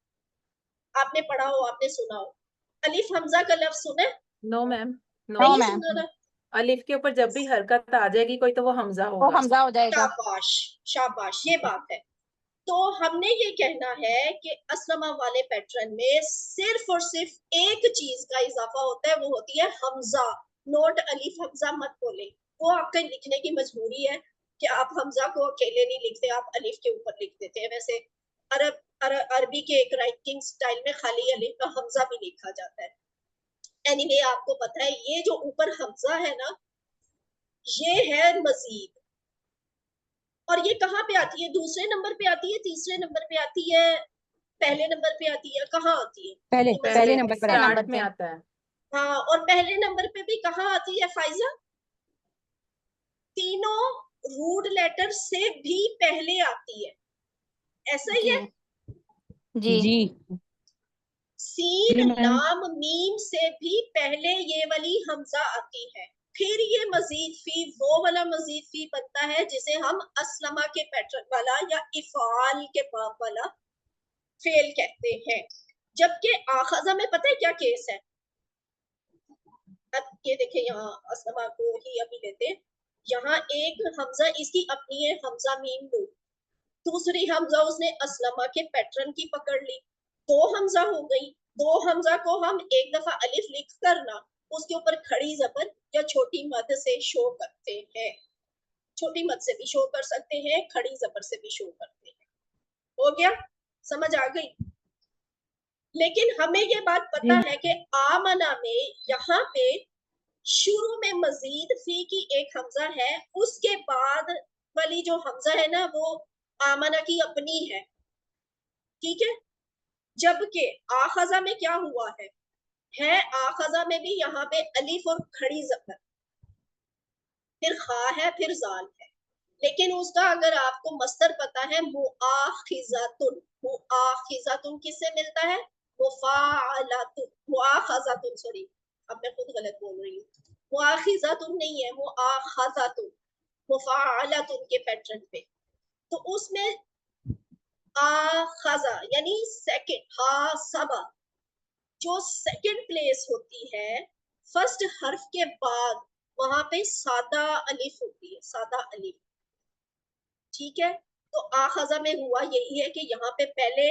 आपने पढ़ा हो, आपने सुना हो। अलिफ हमजा का लफ्ज सुना है? No ma'am, no. नो नहीं मैम, सुना ना? अलिफ के ऊपर जब भी हरकत आ जाएगी कोई तो वो हमजा वो होगा। हमजा हो जाएगा। शाबाश शाबाश, ये बात है। तो हमने ये कहना है कि असलमा वाले पैटर्न में सिर्फ और सिर्फ एक चीज का इजाफा होता है, वो होती है हमजा। नोट अलिफ हमजा मत बोले, वो आपके लिखने की मजबूरी है कि आप हमजा को अकेले नहीं लिखते, आप अलिफ के ऊपर लिख देते हैं। वैसे अरबी के एक राइटिंग स्टाइल में खाली अलिफ का हमजा भी लिखा जाता है। एनीवे आपको पता है ये जो ऊपर हमजा है ना, ये है मजीद। और ये कहाँ पे आती है? दूसरे नंबर पे आती है, तीसरे नंबर पे आती है, पहले नंबर पे आती है, कहाँ आती है? पहले नंबर पर पहले आता है। नंबर स्टार्ट में पे। आता है। हाँ, और पहले नंबर पे भी कहाँ आती है फाइजा? तीनों रूट लेटर से भी पहले आती है, ऐसा ही है। जी जी सीन जी मैम। लाम मीम से भी पहले ये वाली हमजा आती है। फिर ये मजीद फी वो वाला मजीद फी बनता है जिसे हम असलमा के पैटर्न वाला या इफाल के बाप वाला फेल कहते हैं। जबकि आखजा में पता है क्या केस है? अब ये देखें, यहाँ असलमा को ही अभी लेते हैं। यहाँ एक हमजा इसकी अपनी है, हमजा मीम नून। दूसरी हमजा उसने असलमा के पैटर्न की पकड़ ली, दो हमजा हो गई। दो हमजा को हम एक दफा अलिफ लिख कर ना उसके ऊपर खड़ी जबर या छोटी मद से शो करते हैं। छोटी मद से भी शो कर सकते हैं, खड़ी जबर से भी शो करते हैं। हो गया, समझ आ गई? लेकिन हमें ये बात पता है कि आमना में यहाँ पे शुरू में मजीद फी की एक हमजा है, उसके बाद वाली जो हमजा है ना वो आमना की अपनी है, ठीक है। जबकि आखजा में क्या हुआ है आखजा में भी यहाँ पे अलिफ और खड़ी जबर, फिर खा है, फिर जाल है। लेकिन उसका अगर आपको मस्तर पता है, मुआखिज़तुन, मुआखिज़तुन किससे मिलता है? मुफाअलतुन, मुआखज़तुन, सॉरी अब मैं खुद गलत बोल रही हूँ, मुआखिज़तुन नहीं है, मुआखज़तुन, मुफाअलतुन के पैटर्न पे। तो उसमें आखज़ा यानी सेकंड, हासबा जो सेकंड प्लेस होती है फर्स्ट हर्फ के बाद, वहां पे सादा अलिफ होती है, सादा अलिफ, ठीक है। तो आखजा में हुआ यही है कि यहाँ पे पहले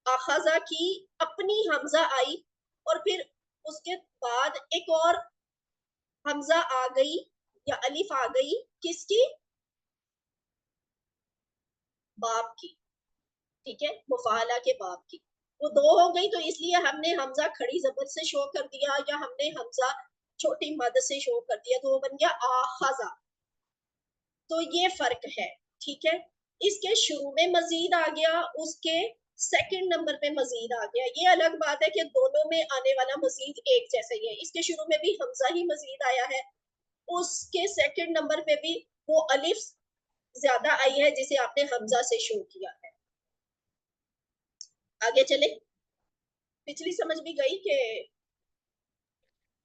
आखजा की अपनी हमजा आई और फिर उसके बाद एक और हमजा आ गई या अलिफ आ गई, किसकी? बाप की, ठीक है, मुफाला के बाप की। वो दो हो गई तो इसलिए हमने हमजा खड़ी जबर से शो कर दिया या हमने हमजा छोटी मद से शो कर दिया, तो वो बन गया आखजा। तो ये फर्क है, ठीक है। इसके शुरू में मजीद आ गया, उसके सेकंड नंबर पे मजीद आ गया। ये अलग बात है कि दोनों में आने वाला मजीद एक जैसा ही है। इसके शुरू में भी हमजा ही मजीद आया है, उसके सेकंड नंबर पे भी वो अलिफ ज्यादा आई है जिसे आपने हमजा से शो किया है। आगे चले, पिछली समझ भी गई कि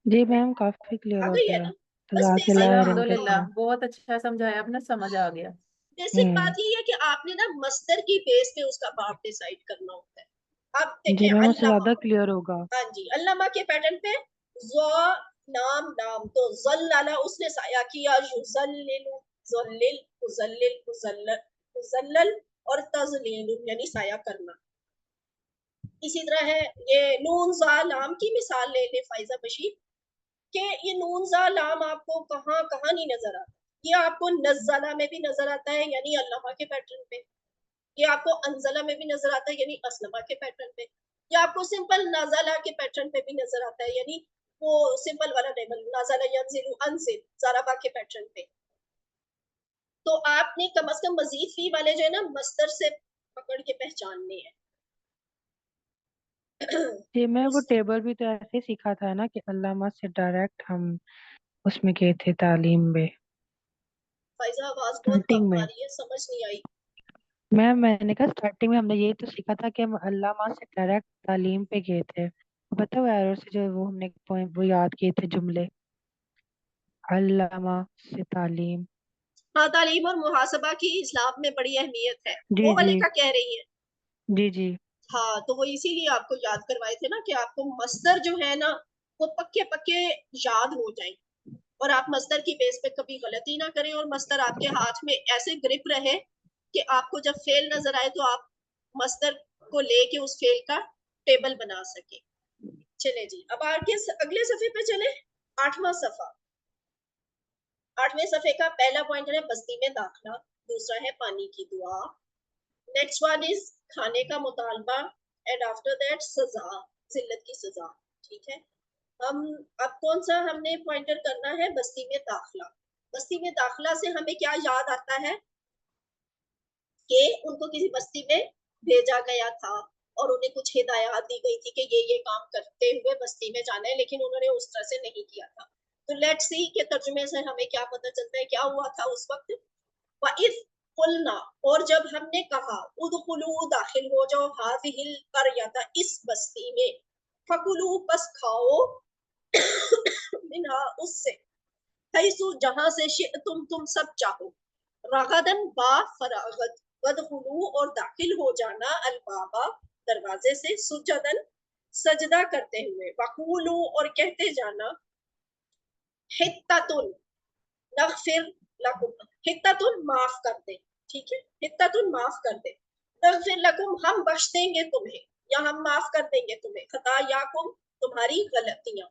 जी मैम, काफी क्लियर आ हो गई है गया। ना? बस अल्हम्दुलिल्लाह, बहुत अच्छा समझाया आपने, समझ आ गया। बेसिक बात ये है कि आपने ना मस्दर की बेस पे उसका बाप डिसाइड करना होता है। अब जी देखें मैम, उससे अल्लामा, ज्यादा क्लियर होगा। हाँ जी, अल्लामा के पैटर्न पे ज़ नाम नाम, तो ज़ल्लला उसने साया किया, युज़ल्लिलु ज़ल्लिल, मुज़ल्लिल मुज़ल्लल, मुज़ल्लल और तज़लील यानी साया करना। इसी तरह है ये नून ज़ा लाम की मिसाल ले ले फाइजा बशीर, कि ये नून ज़ा लाम आपको कहाँ कहाँ नहीं नजर आता। ये आपको नज़ला में भी नजर आता है यानी अल्लामा के पैटर्न पे, ये आपको अंजला में भी नजर आता है यानी असलमा के पैटर्न पे, या आपको सिंपल नाज़ला के पैटर्न पे भी नजर आता है यानी वो सिंपल वाला टेबल नाज़ला यंज़िलु अनज़िल ज़राबा के पैटर्न पे। तो आपने कम से कम मजीद फी वाले जो है ना मस्तर से पकड़ के पहचानने हैं। जी मैं वो टेबल भी तो ऐसे सीखा था ना कि अल्लामा से डायरेक्ट हम उसमें गए थे तालीम में, फाइजा आवाज बहुत स्टार्टिंग कम आ में। रही है, समझ नहीं आई। मैंने कहा स्टार्टिंग में हमने यही तो सीखा था कि हम अल्लामा से डायरेक्ट तालीम पे गए थे, पता है एरर से जो वो हमने पॉइंट वो याद किए थे जुमले, अल्लामा से तालीम। हाँ, तालीम और मुहासबा की इस्लाम में बड़ी अहमियत है, जी वो वाले जी का कह रही है। जी जी हाँ, तो वो इसीलिए आपको याद करवाए थे ना कि आपको मस्दर जो है ना वो पक्के पक्के याद हो जाए और आप मस्दर की बेस पे कभी गलती ना करें और मस्दर आपके हाथ में ऐसे ग्रिप रहे कि आपको जब फेल नजर आए तो आप मस्दर को लेके उस फेल का टेबल बना सके। चले जी, अब आगे अगले सफे पे चले। 8वां सफा। 8वें सफे का पहला पॉइंट है बस्ती में दाखला, दूसरा है पानी की दुआ, नेक्स्ट वन इज खाने का मुतालबा एंड आफ्टर दैट सजा, जिल्लत की सजा। ठीक है, हम अब कौन सा हमने पॉइंटर करना है? बस्ती में दाखला। बस्ती में दाखला से हमें क्या याद आता है कि उनको किसी बस्ती में भेजा गया था और उन्हें कुछ हिदायत दी गई थी कि ये काम करते हुए बस्ती में जाना है, लेकिन उन्होंने उस तरह से नहीं किया था। तो लेट्स सी के तर्जुमे से हमें क्या पता चलता है क्या हुआ था उस वक्त। वइज़ कुलना, और जब हमने कहा उदखुलू दाखिल हो जाओ हाज़िहिल क़रयता इस बस्ती में, फकुलू बस खाओ मिनहा उससे, हैसु जहां से तुम सब चाहो, रगदन बा फरागत, वदखुलू और दाखिल हो जाना अलबाबा दरवाजे से, सुजदन सजदा करते हुए, वकूलू और कहते जाना हित्ततुन नगफिर लकुम, हित्ततुन माफ कर दे। ठीक है, हित्ततुन माफ कर दे, नगफिर लकुम हम बख्श देंगे तुम्हें या हम माफ कर देंगे तुम्हें, खतायाकुम तुम्हारी गलतियां,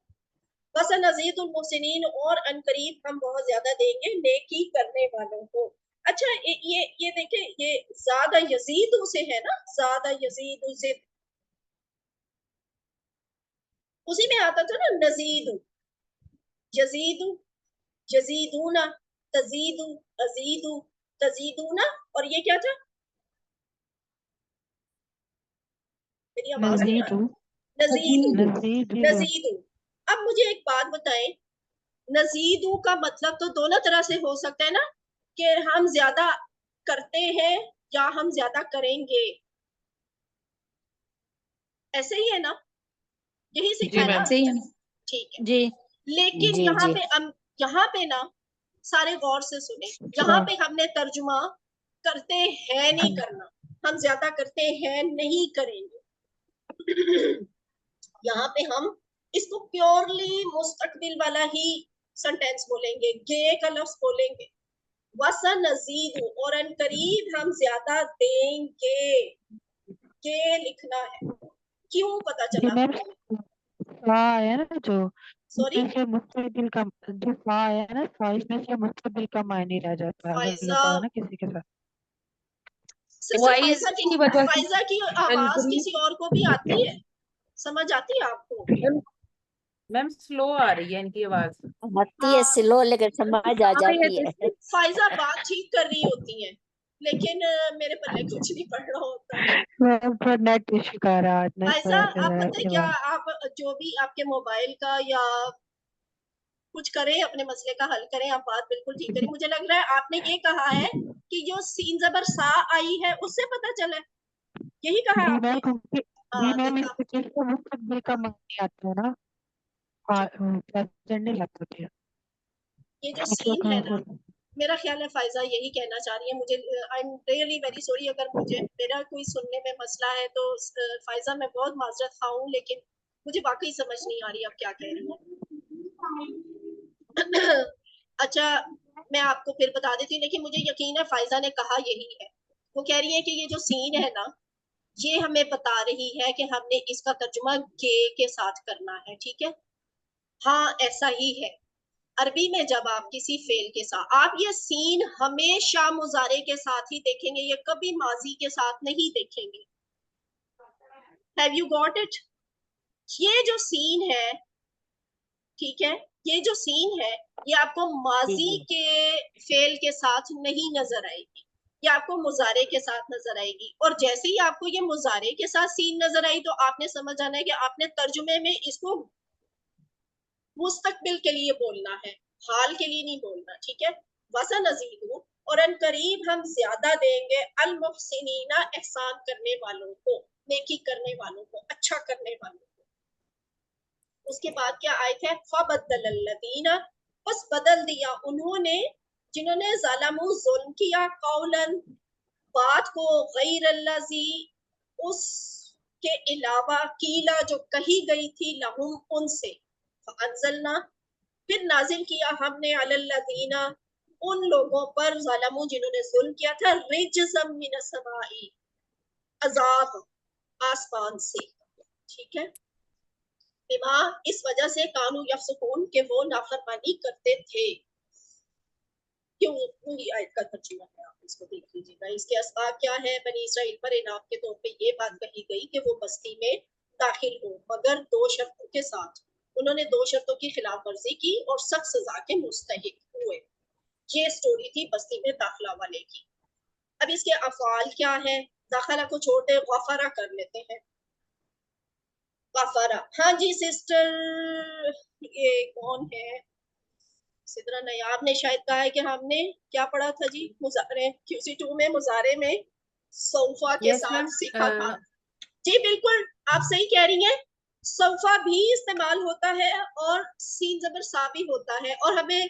वसन नज़ीदुल मुहसिनीन और अनकरीब हम बहुत ज्यादा देंगे नेकी करने वालों को। अच्छा, ये देखें, ये ज्यादा यजीदु से है ना, ज्यादा यजीदु से उसी में आता था ना नजीदु, यजीदु, यजीदूना, तजीदु, अजीदु, तजीदूना, और ये क्या था? मेरी आवाज नहीं आ नजीदु रही। नजीदु, नजीदु नजीदु। अब मुझे एक बात बताएं, नजीदु का मतलब तो दोनों तरह से हो सकता है ना, कि हम ज्यादा करते हैं या हम ज्यादा करेंगे, ऐसे ही है ना, यही सीखा है ना। सही है ठीक है, जी। लेकिन जी यहाँ जी पे यहाँ पे ना सारे गौर से सुने, यहाँ अच्छा पे हमने तर्जुमा करते हैं नहीं करना, हम ज्यादा करते हैं नहीं करेंगे। यहाँ पे हम इसको प्योरली मुस्तकबिल वाला ही सेंटेंस बोलेंगे, गे का लफ्ज बोलेंगे, वसन नजीद, और अनकरीब हम ज्यादा देंगे, के लिखना है। क्यों पता चला? फा है ना जो सॉरी इसमें से मुस्तकबिल का, जो फा है ना फा इसमें से मुस्तकबिल का मायने रह जाता है अगर फाइजा, लगा हो ना किसी के साथ। वाइज की वजह से फाइजा की आवाज अनकरीब। किसी और को भी आती है, समझ आती है आपको? मैम स्लो आ रही है इनकी आवाज। आती है स्लो लेकिन समझ आ जाती है। फाइजा बातचीत कर रही होती है लेकिन मेरे पल्ले कुछ नहीं पड़ रहा होता। मैं पर नेट इशू का रहा आज ना इस फाइजा, वजह से आप मैं पता है ये क्या, बात। आप जो भी आपके मोबाइल का या कुछ करें, अपने मसले का हल करें, आप बात बिल्कुल ठीक करें। मुझे लग रहा है आपने ये कहा है कि जो सीन जबर सा आई है उससे पता चला है, यही कहा जी आपने? मैम क्योंकि जी हाँ, तो मैम इसके चीज का मुस्तकबिल का मायने आता है ना, प्रेजेंट नहीं लगता थे। ये जो अच्छा सीन है ना, मेरा ख्याल है फाइजा यही कहना चाह रही है। मुझे I am really very sorry अगर मुझे मेरा कोई सुनने में मसला है तो फाइजा मैं बहुत माजरत खा हूँ, लेकिन मुझे वाकई समझ नहीं आ रही आप क्या कह रही है। अच्छा, मैं आपको फिर बता देती हूँ, लेकिन मुझे यकीन है फाइजा ने कहा यही है। वो कह रही है कि ये जो सीन है ना, ये हमें बता रही है कि हमने इसका तर्जुमा के साथ करना है। ठीक है, हाँ ऐसा ही है। अरबी में जब आप किसी फेल के साथ, आप ये सीन हमेशा मुजारे के साथ ही देखेंगे, ये कभी माजी के साथ नहीं देखेंगे। Have you got it? ये जो सीन है, ठीक है, ये जो सीन है ये आपको जी माजी जी के फेल के साथ नहीं नजर आएगी, ये आपको मुजारे के साथ नजर आएगी। और जैसे ही आपको ये मुजारे के साथ सीन नजर आई तो आपने समझ आना है कि आपने तर्जुमे में इसको मुस्तकबिल के लिए बोलना है, हाल के लिए नहीं बोलना। ठीक है, वसन नजीदु, اور ان قریب ہم زیادہ دیں گے المحسنینا احسان کرنے والوں کو، نیکی کرنے والوں کو، اچھا کرنے والوں کو۔ اس کے بعد کیا آیت ہے؟ فبدل الذین، بس بدل دیا انہوں نے جنہوں نے ظالموا ظلم کیا، قولن بات کو، غیر الذی اس کے علاوہ، کیلا جو کہی گئی تھی، لہم ان سے، فانزلنا پھر نازل کیا ہم نے علی الذین ان لوگوں پر، ظالموا جنہوں نے ظلم کیا تھا، رجزا من السماء عذاب آسمان سے، ٹھیک ہے، بما اس وجہ سے، کانوا یفسقون کہ وہ نافرمانی کرتے تھے۔ کیوں پوری آیت کا ترجمہ ہے، آپ اس کو دیکھ لیجیے گا۔ اس کے اسباب کیا ہے؟ بنی اسرائیل پر انعام کے طور پہ یہ بات کہی گئی کہ وہ بستی میں داخل ہو، مگر 2 شرطوں کے ساتھ۔ انہوں نے 2 شرطوں کی خلاف ورزی کی اور سخت سزا کے مستحق ہوئے۔ یہ سٹوری تھی بستی میں داخلہ والے کی۔ اب اس کے افعال کیا ہے؟ داخلہ کو چھوڑتے غفرہ کر لیتے ہیں۔ غفرہ، ہاں جی سسٹر، یہ کون ہے؟ سدرا نیاب نے شاید کہا ہے کہ ہم نے کیا پڑھا تھا جی؟ مضارع QC2 میں مضارع میں سوفا کے یس میم، ساتھ سیکھا تھا۔ جی بالکل آپ صحیح کہہ رہی ہیں، سوفا بھی استعمال ہوتا ہے اور سین زبر سا بھی ہوتا ہے، اور ہمیں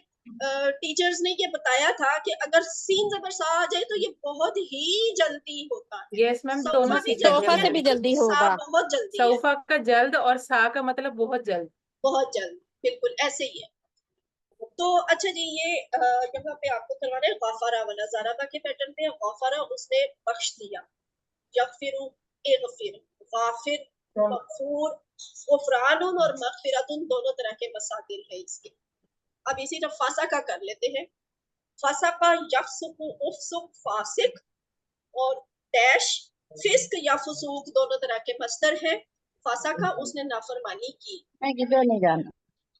ٹیچرز نے یہ بتایا تھا کہ اگر سین زبر سا آ جائے تو یہ بہت ہی جلدی ہوتا ہے۔ یس میم، صوفہ دونوں بھی سیکھا صوفہ جلدی سے ہے، بھی جلدی سا ہوگا۔ بہت جلدی ہے، صوفہ کا جلد اور سا کا مطلب بہت جلد۔ بہت جلد، بالکل ایسے ہی ہے۔ تو اچھا جی، یہ یہاں پہ آپ کو کروانا ہے غافرہ والا، زارابہ کے پیٹرن پہ غافرہ اس نے بخش دیا، یغفر اغفر، غافر مغفور، غفران اور مغفرت دونوں طرح کے مسادر ہیں اس کے۔ اب اسی طرح فاسقہ کر لیتے ہیں، فسقہ یفسق افسق فاسق، اور ڈیش فسق یا فسوق دونوں طرح کے مصدر ہیں۔ فاسقہ اس نے نافرمانی کی۔ میں کدھر نہیں جانا،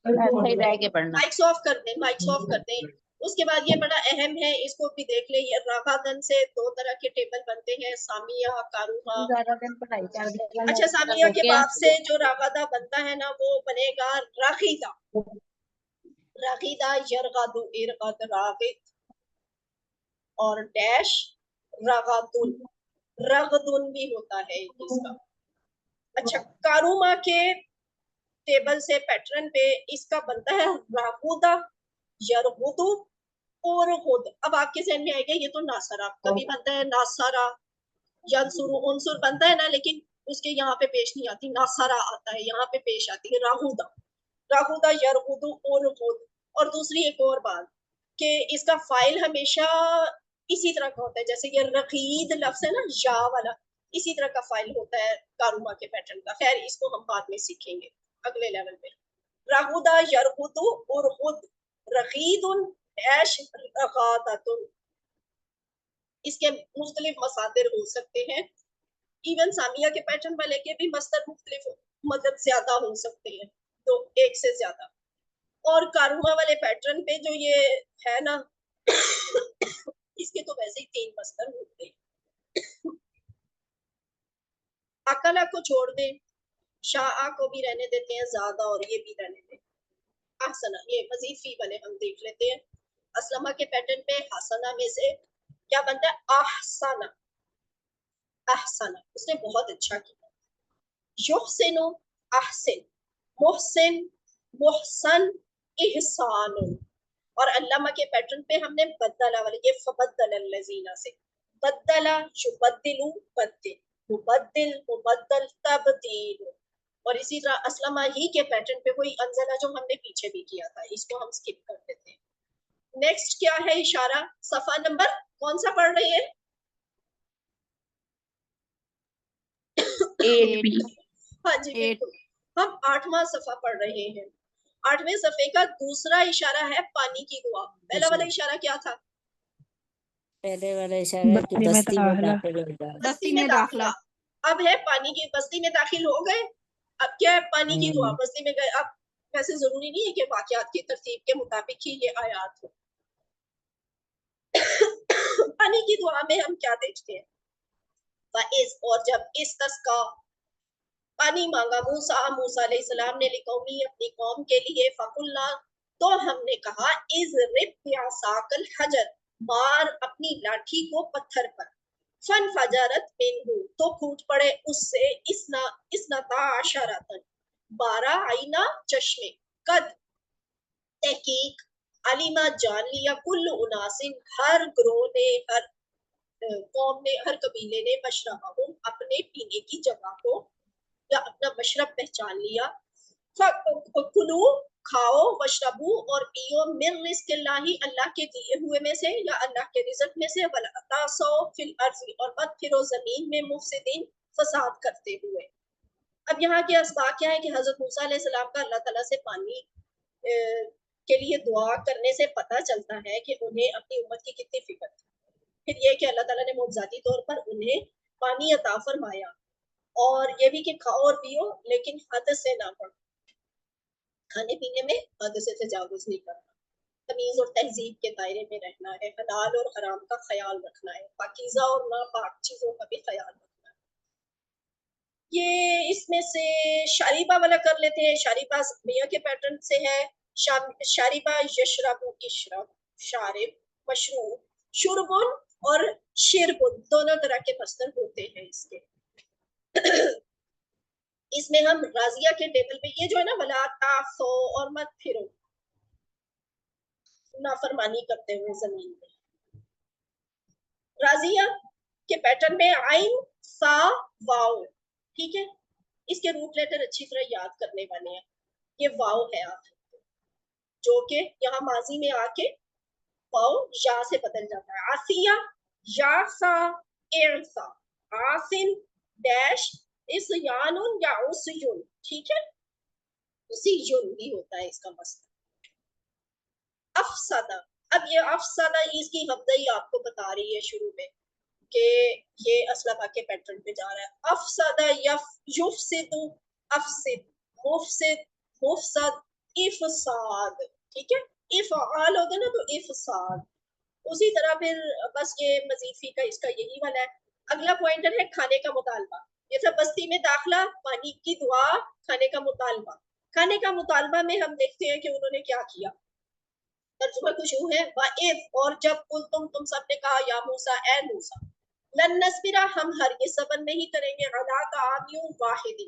میں صحیح رہ کے پڑھنا۔ مائکس آف کر دیں، مائکس آف کر دیں۔ اس کے بعد یہ بڑا اہم ہے، اس کو بھی دیکھ لیں، یہ راغدن سے 2 طرح کے ٹیبل بنتے ہیں، سامیہ، کاروہا۔ زیادہ دن پڑھائی کر دے اچھا، سامیہ کے باب سے جو راغدہ بنتا ہے نا، وہ بنے گا راغیدہ، راغیدہ، یرغد، ارغد، راغد، اور ڈیش رغدن، رغدن بھی ہوتا ہے اس کا۔ اچھا، کاروما کے ٹیبل سے پیٹرن پہ اس کا بنتا ہے راغودہ، یرغدو اور غد۔ اب آپ کے ذہن میں آئے گا یہ تو ناصرہ، کبھی بنتا ہے ناصرہ، ینصر، عنصر بنتا ہے نا، لیکن اس کے یہاں پہ پیش نہیں آتی، ناصرہ آتا ہے، یہاں پہ پیش آتی ہے راغودہ، راغودہ، یرغدو اور غد۔ اور دوسری ایک اور بات کہ اس کا فائل ہمیشہ اسی طرح کا ہوتا ہے، جیسے یہ رقید لفظ ہے نا، یا والا، اسی طرح کا فائل ہوتا ہے کاروما کے پیٹرن کا۔ خیر اس کو ہم بعد میں سیکھیں گے اگلے لیول پہ۔ راغودہ، یرغدو اور غد، رقید ایش رغادۃ، اس کے مختلف مصادر ہو سکتے ہیں۔ ایون سامیہ کے پیٹرن والے کے بھی مصدر مختلف، مطلب زیادہ ہو سکتے ہیں، تو ایک سے زیادہ۔ اور کاروما والے پیٹرن پہ جو یہ ہے نا، اس کے تو ویسے ہی 3 مصدر ہوتے ہیں۔ اکلا کو چھوڑ دیں، شاء کو بھی رہنے دیتے ہیں زیادہ، اور یہ بھی رہنے دیں۔ احسنہ، یہ مزید فی والے ہم دیکھ لیتے ہیں۔ اسلمہ کے پیٹرن پہ حسنہ میں سے کیا بنتا ہے؟ احسنہ، احسنہ، اس نے بہت اچھا کیا۔ یحسن، احسن، محسن، محسن، احسان۔ اور علامہ کے پیٹرن پہ ہم نے بدلہ والے، یہ فبدل الذین سے، بدلہ، یبدل، بدل، مبدل، مبدل، تبدیل۔ اور اسی طرح اسلمہ ہی کے پیٹرن پہ کوئی انزلہ جو ہم نے پیچھے بھی کیا تھا، اس کو ہم سکپ کر دیتے ہیں۔ نیکسٹ کیا ہے؟ اشارہ، صفحہ نمبر کون سا پڑھ رہے ہیں؟ 8 ہاں جی بالکل، ہم 8واں صفحہ پڑھ رہے ہیں۔ 8ویں صفحے کا دوسرا اشارہ ہے پانی کی دعا۔ پہلا والا اشارہ کیا تھا؟ پہلے والا اشارہ کہ بستی میں بستی میں داخلہ، داخل ہو جائے۔ بستی میں داخلہ۔ اب ہے پانی کی، بستی میں داخل ہو گئے، اب کیا ہے؟ پانی کی دعا، بستی میں گئے۔ اب ویسے ضروری نہیں ہے کہ واقعات کی ترتیب کے مطابق ہی یہ آیات ہو۔ پانی کی دعا میں ہم کیا دیکھتے ہیں؟ فَإِذْ، اور جب اسْتَسْقَىٰ پانی مانگا، موسیٰ علیہ السلام نے، لقومی اپنی قوم کے لیے، فَقُلْنَا تو ہم نے کہا، اضرب بعصاک الحجر، مار اپنی لاٹھی کو پتھر پر، فن فجرت منہ تو پھوٹ پڑے اس سے اسنتا عشرۃ 12 آئینہ چشمے، قد تحقیق علیما جان لیا کل اناسن ہر گروہ نے، ہر قوم نے، ہر قبیلے نے، مشربہم اپنے پینے کی جگہ کو یا اپنا مشرب پہچان لیا، کلو کھاؤ، وشربو اور پیو، من رزق اللہ اللہ کے دیے ہوئے میں سے یا اللہ کے رزق میں سے، ولا تعصوا فی الارض اور مت پھرو زمین میں مفسدین فساد کرتے ہوئے۔ اب یہاں کے اسباق کیا ہے کہ حضرت موسیٰ علیہ السلام کا اللہ تعالیٰ سے پانی کے لیے دعا کرنے سے پتہ چلتا ہے کہ انہیں اپنی امت کی کتنی فکر تھی۔ پھر یہ کہ اللہ تعالیٰ نے معجزاتی طور پر انہیں پانی عطا فرمایا، اور یہ بھی کہ کھاؤ اور پیو لیکن حد سے نہ بڑھو، کھانے پینے میں حد سے تجاوز نہیں کرنا، تمیز اور تہذیب کے دائرے میں رہنا ہے، حلال اور حرام کا خیال رکھنا ہے، پاکیزہ اور ناپاک چیزوں کا بھی خیال رکھنا ہے۔ یہ اس میں سے شاربہ والا کر لیتے ہیں۔ شاربہ میاں کے پیٹرن سے ہے، شاربہ یشرب، اشرب، شارب، مشروب، شربن اور شربن دونوں طرح کے مصدر ہوتے ہیں اس کے۔ اس میں ہم راضیہ کے ٹیبل پہ یہ جو ہے نا ولا تعصوا اور مت پھرو، نافرمانی کرتے ہوئے زمین میں، راضیہ کے پیٹرن میں عین سا واو، ٹھیک ہے، اس کے روٹ لیٹر اچھی طرح یاد کرنے والے ہیں۔ یہ واو ہے آخر جو کہ یہاں ماضی میں آ کے واو یا سے بدل جاتا ہے۔ آسیہ، یا سا، ارسا، آسن ڈیش اسیان یا اسیون، ٹھیک ہے، اسیون بھی ہوتا ہے اس کا مصدر۔ افسدہ، اب یہ افسدہ اس کی حمزہ آپ کو بتا رہی ہے شروع میں کہ یہ اسلمہ کے پیٹرن پہ جا رہا ہے۔ افسدہ یفسد، افسد، مفسد، مفسد، افساد، ٹھیک ہے، افعال ہوگا نا تو افساد۔ اسی طرح پھر بس یہ مزید فی کا اس کا یہی والا ہے۔ اگلا پوائنٹر ہے کھانے کا مطالبہ، یہ سب بستی میں داخلہ، پانی کی دعا، کھانے کا مطالبہ۔ کھانے کا مطالبہ میں ہم دیکھتے ہیں کہ انہوں نے کیا کیا، ترجمہ کچھ یوں ہے، وَإِذْ اور جب تم سب نے کہا یا موسیٰ، اے موسیٰ، لن نصبرا ہم ہرگز صبر نہیں کریں گے، علی طعام واحد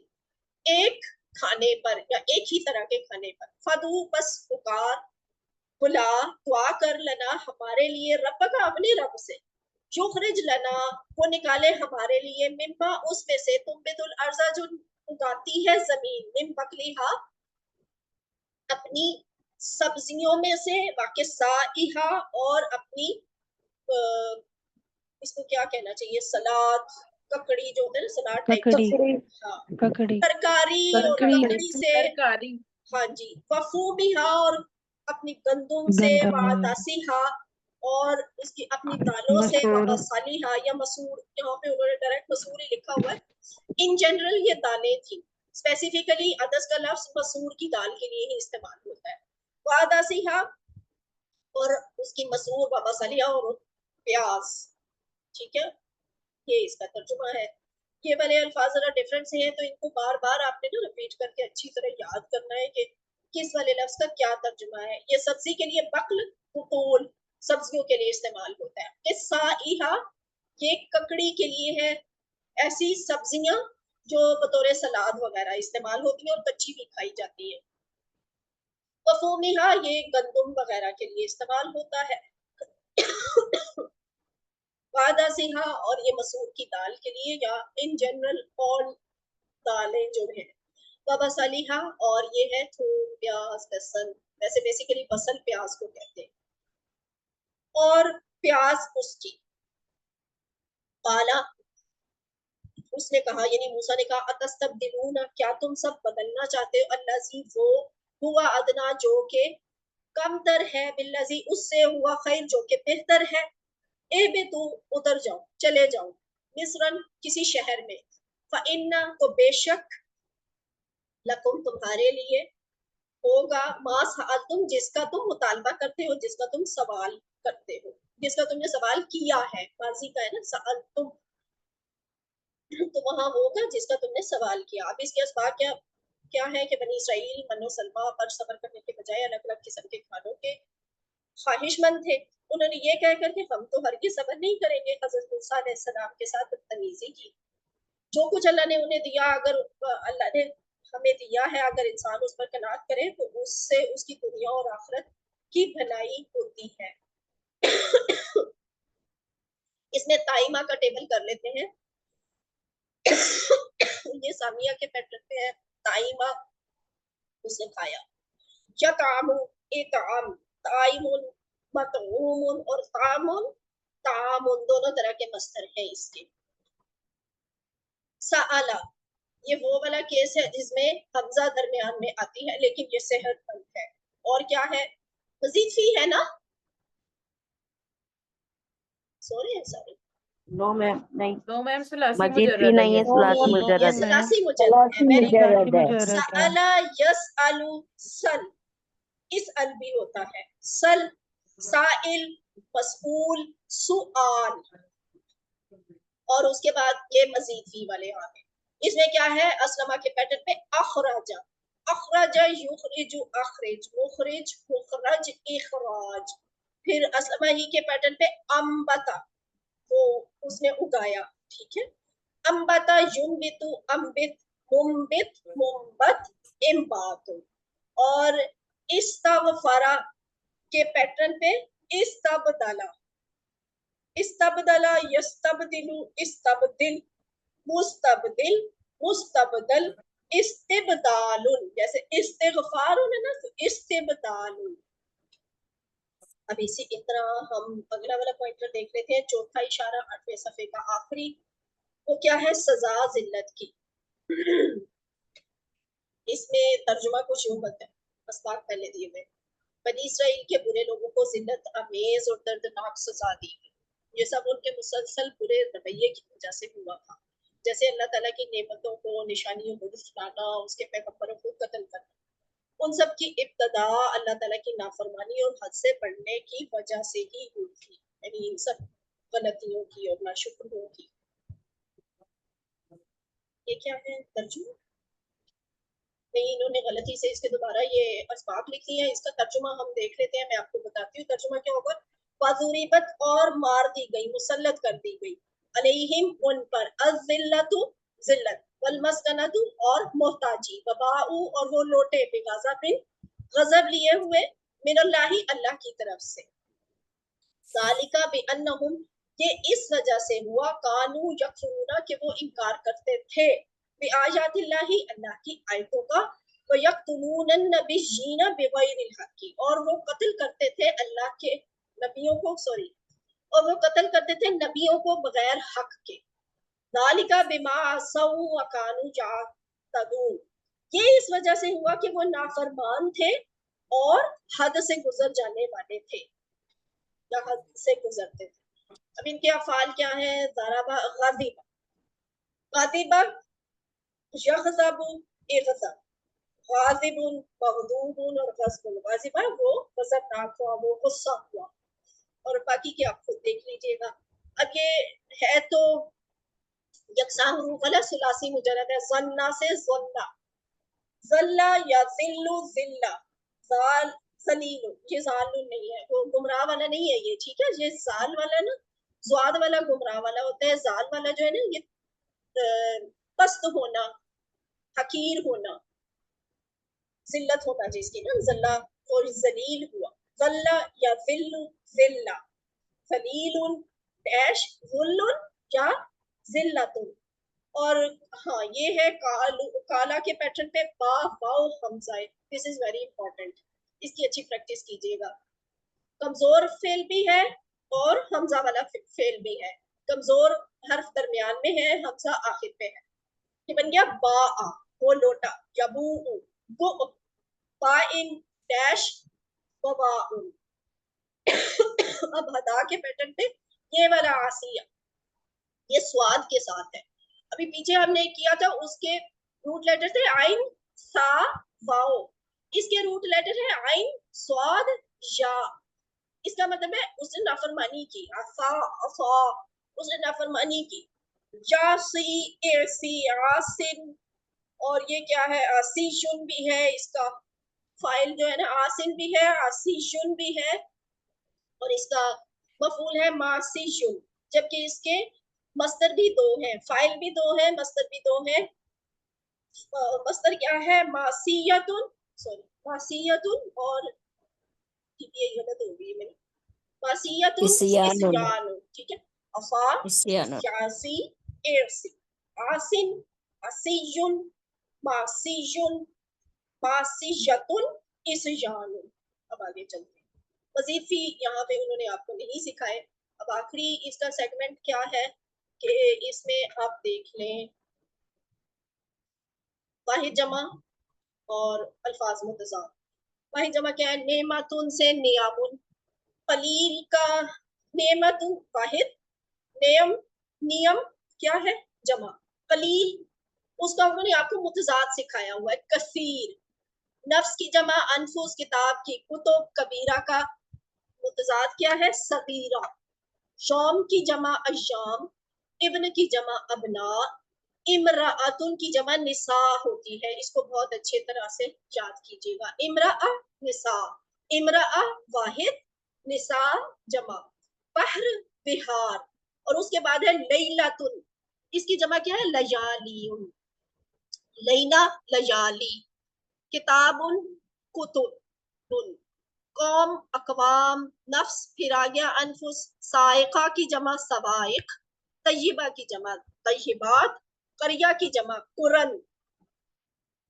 ایک کھانے پر یا ایک ہی طرح کے کھانے پر، فدعو بس پکار، بلا، دعا کر، لنا ہمارے لیے، رب کا اپنے رب سے، یخرج لنا وہ نکالے ہمارے لیے، مما اس میں سے، تنبت الارض جو اگاتی ہے زمین، من بقلھا اپنی سبزیوں میں سے، واقع سائحہ اور اپنی اس کو کیا کہنا چاہیے، سلاد، ککڑی جو ہوتا ہے نا سلاد ٹائپ، ککڑی، ہاں، ککڑی، ترکاری اور ککڑی، ککڑی سے، ترکاری، ہاں جی، وفومہا اور اپنی گندم سے، گندم، وعدسیہا اور اس کی اپنی دالوں سے، مسور، وبصلیہا یا مسور، یہاں پہ انہوں نے ڈائریکٹ مسور ہی لکھا ہوا ہے۔ ان جنرل یہ دالیں تھیں، اسپیسیفکلی عدس کا لفظ مسور کی دال کے لیے ہی استعمال ہوتا ہے۔ وعدسیہا اور اس کی مسور، وبصلیہا اور پیاز، ٹھیک ہے، یہ اس کا ترجمہ ہے۔ یہ والے الفاظ ذرا ڈفرینٹ سے ہیں تو ان کو بار بار آپ نے نا ریپیٹ کر کے اچھی طرح یاد کرنا ہے کہ کس والے لفظ کا کیا ترجمہ ہے۔ یہ سبزی کے لیے بقل، بقول سبزیوں کے لیے استعمال ہوتا ہے۔ کہ سائحہ یہ ککڑی کے لیے ہے، ایسی سبزیاں جو بطور سلاد وغیرہ استعمال ہوتی ہیں اور کچی بھی کھائی جاتی ہیں۔ وفومہا یہ گندم وغیرہ کے لیے استعمال ہوتا ہے۔ وعدسیہا اور یہ مسور کی دال کے لیے یا ان جنرل all دالیں جو ہیں۔ وبصلیہا اور یہ ہے تھوم، پیاز، لہسن، ویسے بیسیکلی بصل پیاز کو کہتے ہیں، اور پیاز اس کی۔ قالا اس نے کہا یعنی موسیٰ نے کہا اتستبدلون کیا تم سب بدلنا چاہتے ہو، الذی وہ، ہوا ادنا جو کہ کم تر ہے، بالذی اس سے، ہوا خیر جو کہ بہتر ہے، اے بے تو ادھر جاؤ، چلے جاؤ، مصرن کسی شہر میں، فَإِنَّ تو بے شک، لکم تمہارے لیے ہوگا، ما سألتم جس کا تم مطالبہ کرتے ہو، جس کا تم سوال کرتے ہو، جس کا تم نے سوال کیا ہے، ماضی کا ہے نا سألتم، تو وہاں ہوگا جس کا تم نے سوال کیا۔ اب اس کے اسباق کیا ہے کہ بنی اسرائیل من و سلمہ پر صبر کرنے کے بجائے الگ الگ قسم کے کھانوں کے ख्वाहिशमंद थे, उन्होंने ये कह कर के हम तो हरगिज़ सब्र नहीं करेंगे, हज़रत मूसा अलैहिस्सलाम के साथ बदतमीजी की। जो कुछ अल्लाह ने उन्हें दिया, अगर अल्लाह ने हमें दिया है, अगर इंसान उस पर कनात करे तो उससे उसकी दुनिया और आखिरत की भलाई होती है। इसमें ताइमा का टेबल कर लेते हैं। ये सामिया के पैटर्न पे है। ताइमा, उसने खाया। यतामु, इताम, ताइमुन, मतऊमुन और तामुन, तामुन दोनों तरह के मस्तर हैं इसके। सआला, ये वो वाला केस है जिसमें हमजा दरमियान में आती है, लेकिन ये सेहतमंद है। और क्या है, मजीद फी है ना, सॉरी सॉरी, नो मैम, नहीं, नो मैम, सुलासी मजीद फी मुजर्रद है नहीं है, ये। सुलासी मुजर्रद है। सलासी मुजर्रद है, वेरी गुड। सलासी मुजर्रद है। सअला यसअलु सल, इसअल भी होता है, सल, साइल, मसऊल, सुआल, और उसके बाद ये मजीद फी वाले आ गए। इसमें क्या है, असलमा के पैटर्न पे अखराजा, अखराजा युखरिजु अखरिज, मुखरिज मुखरज इखराज। फिर असलमा ही के पैटर्न पे अम्बता, वो उसने उगाया, ठीक है। अम्बता युम्बितु अम्बित, मुम्बित मुम्बत, इम्बातु। और इस्तगफरा के पैटर्न पे इस्तबदला, इस्तबदला यस्तबदिलु, इस्तबदिल, मुस्तबदिल, मुस्तबदल, इस्तिबदालुन। जैसे इस्तिगफारुन है ना, तो इस्तिबदालुन। अब इसी की तरह हम अगला वाला पॉइंटर देख लेते हैं, चौथा इशारा 8वें सफ़े का आखिरी, वो क्या है, सजा जिल्लत की। इसमें तर्जुमा कुछ यूं बनता है, असबाब पहले दिए हुए। बनी इसराइल के बुरे लोगों को जिल्लत, अमेज और दर्दनाक सजा दी गई। ये सब उनके मुसलसल बुरे रवैये की वजह से हुआ था। जैसे अल्लाह ताला की नेमतों को, निशानियों को झुठलाना, उसके पैगंबरों को कत्ल करना, उन सब की इब्तदा अल्लाह ताला की नाफरमानी और हद से बढ़ने की वजह से ही हुई थी, यानी इन सब गलतियों की और नाशुक्रियों की। ये क्या है, तर्जुमा नहीं, इन्होंने गलती से इसके दोबारा ये असबाब लिख दिए हैं। इसका तर्जुमा हम देख लेते हैं, मैं आपको बताती हूँ तर्जुमा क्या होगा। वज़ुरिबत, और मार दी गई, मुसल्लत कर दी गई, अलैहिम, उन पर, अज़िल्लतु, जिल्लत, वल मस्कनतु, और मोहताजी, वबाउ, और वो लोटे, बिग़ज़बिन, गजब लिए हुए, मिनल्लाहि, अल्लाह की तरफ से। ज़ालिका बिअन्नहुम, ये इस वजह से हुआ, कानू यकफुरूना, कि वो इनकार करते थे, बिआयातिल्लाहि, अल्लाह की आयतों का, व यक़तुलूनन नबिय्यीना बिग़ैरिल हक़्क़ि, और वो कत्ल करते थे अल्लाह के नबियों को, और वो कत्ल करते थे नबियों को बगैर हक के। ज़ालिका बिमा असौ व कानू यअतदून, ये इस वजह से हुआ कि वो नाफरमान थे और हद से गुजर जाने वाले थे, या हद से गुजरते थे। अब इनके अफ़ाल क्या है, ज़राबा, ग़ाज़िबा, ग़ाज़िबा, यग़ज़बु, इग़ज़ब, ग़ाज़िबुन, मग़ज़ूबुन, और ग़ज़बुन। ग़ाज़िबा वो ग़ज़बनाक हुआ, वो गुस्सा हुआ, और बाकी के आप खुद देख लीजिएगा। अब ये है तो यकसां हरूफ वाला सुलासी मुजर्रद है, ज़न्ना से ज़न्ना, ज़ल्ला या ज़िल्लु, ज़िल्ला, ज़ाल, ज़लीलु, ये ज़ालुन नहीं है, वो गुमराह वाला नहीं है ये, ठीक है। ये ज़ाल वाला ना, ज़्वाद वाला गुमराह वाला होता है, ज़ाल वाला जो है ना, ये पस्त होना, हकीर होना, जिल्लत होना जिसकी ना, ज़ल्ला, और ज़लील हुआ, ज़ल्ला या ज़िल्लु, ज़िल्ला, ज़लीलुन डैश, ज़ुल्लुन या ज़िल्लतुन। और हाँ, ये है काला के पैटर्न पे बा, wow, Hamza, this is very important, इसकी अच्छी प्रैक्टिस कीजिएगा। कमजोर फेल भी है और हमजा वाला फेल भी है। कमजोर हर्फ दरमियान में है, हमजा आखिर पे है। ये बन गया बा आ, वो लोटा, यबू, गु, बाइन डैश, वबाउन। अब हदा के पैटर्न पे ये वाला आसिया, ये स्वाद के साथ है। अभी पीछे हमने किया था, उसके रूट लेटर थे आइन, सा, वाओ, इसके रूट लेटर है आइन, स्वाद, या। इसका मतलब है उसने नाफरमानी की, असा, असा, उसने नाफरमानी की। जासी, एसी, आसिन, और ये क्या है, आसीशुन भी है, इसका फाइल जो है ना, आसिन भी है, आसीशुन भी है, اور اس کا مفعول ہے ماسیون، جبکہ اس کے مصدر بھی دو ہیں، فاعل بھی دو ہے، مصدر بھی دو ہے. مصدر کیا ہے؟ ماسیتن، سوری ماسیتن، اور یہ غلط ہو گئی میری، ماسیتن اسیان اسیان، ٹھیک ہے. افا اسیان یاسی ارسی، آسن اسیون، ماسیون، ماسیتن اسیان. اب آگے چلتے ہیں. مزید فی یہاں پہ انہوں نے آپ کو نہیں سکھائے. اب آخری اس کا سیگمنٹ کیا ہے کہ اس میں آپ دیکھ لیں واحد جمع اور الفاظ متضاد. واحد جمع کیا ہے؟ نعمتن سے نیامن، قلیل کا نعمتن واحد، نعم نیم کیا ہے؟ جمع. قلیل اس کا انہوں نے آپ کو متضاد سکھایا ہوا ہے. کثیر نفس کی جمع، انفس کتاب کی، کتب کبیرہ کا متضاد کیا ہے؟ صغیرہ. شوم کی جمع ایام، ابن کی جمع ابنا، امرأتن کی جمع نساء ہوتی ہے. اس کو بہت اچھے طرح سے یاد کیجیے گا. امرأ نساء، امرأ واحد، نساء جمع. بحر بہار، اور اس کے بعد ہے لیلتن، اس کی جمع کیا ہے؟ لیالیون، لیلا لیالی. کتاب کتب، قوم اقوام، نفس پھر آ گیا انفس، سائقہ کی جمع سوائق، طیبہ کی جمع طیبات، قریہ کی جمع قرن،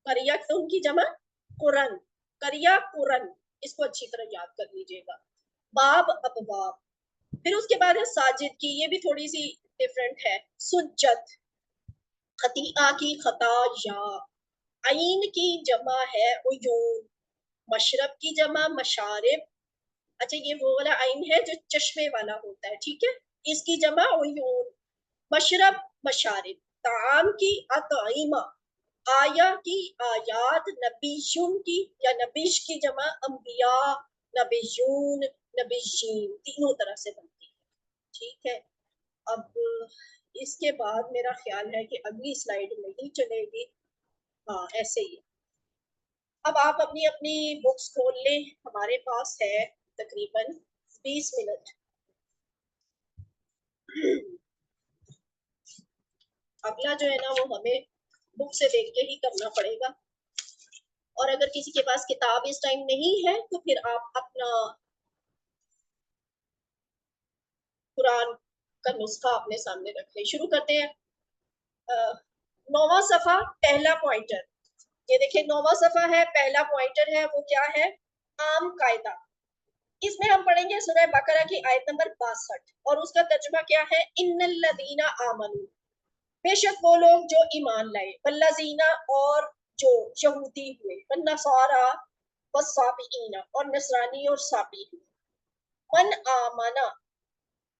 قریہ ان کی جمع قرن، قریہ قرن. اس کو اچھی طرح یاد کر لیجیے گا. باب ابواب. پھر اس کے بعد ہے ساجد کی، یہ بھی تھوڑی سی ڈفرینٹ ہے. سجد، خطیئہ کی خطا یا، عین کی جمع ہے عیون، مشرب کی جمع مشارب. اچھا یہ وہ والا عین ہے جو چشمے والا ہوتا ہے، ٹھیک ہے. اس کی جمع عیون، مشرب مشارب. طعام کی اطعمہ، آیا کی آیات، نبیشن کی یا نبیش کی جمع انبیاء، نبیون، نبیشین، تینوں طرح سے بنتی ہے. ٹھیک ہے. اب اس کے بعد میرا خیال ہے کہ اگلی سلائیڈ نہیں چلے گی، ہاں ایسے ہی. اب آپ اپنی اپنی بکس کھول لیں، ہمارے پاس ہے تقریباً 20 منٹ. اگلا جو ہے نا وہ ہمیں بک سے دیکھ کے ہی کرنا پڑے گا، اور اگر کسی کے پاس کتاب اس ٹائم نہیں ہے تو پھر آپ اپنا قرآن کا نسخہ اپنے سامنے رکھ لیں. شروع کرتے ہیں. 9واں صفحہ پہلا پوائنٹر، یہ دیکھیں 9واں صفحہ ہے، پہلا پوائنٹر ہے وہ کیا ہے؟ عام قاعدہ. اس میں ہم پڑھیں گے سورہ بقرہ کی آیت نمبر 62، اور اس کا ترجمہ کیا ہے؟ ان الذین آمنوا، بے شک وہ لوگ جو ایمان لائے، والذین اور جو یہودی ہوئے، والنصارى والصابئین اور نصرانی اور صابئی ہوئے. من آمنا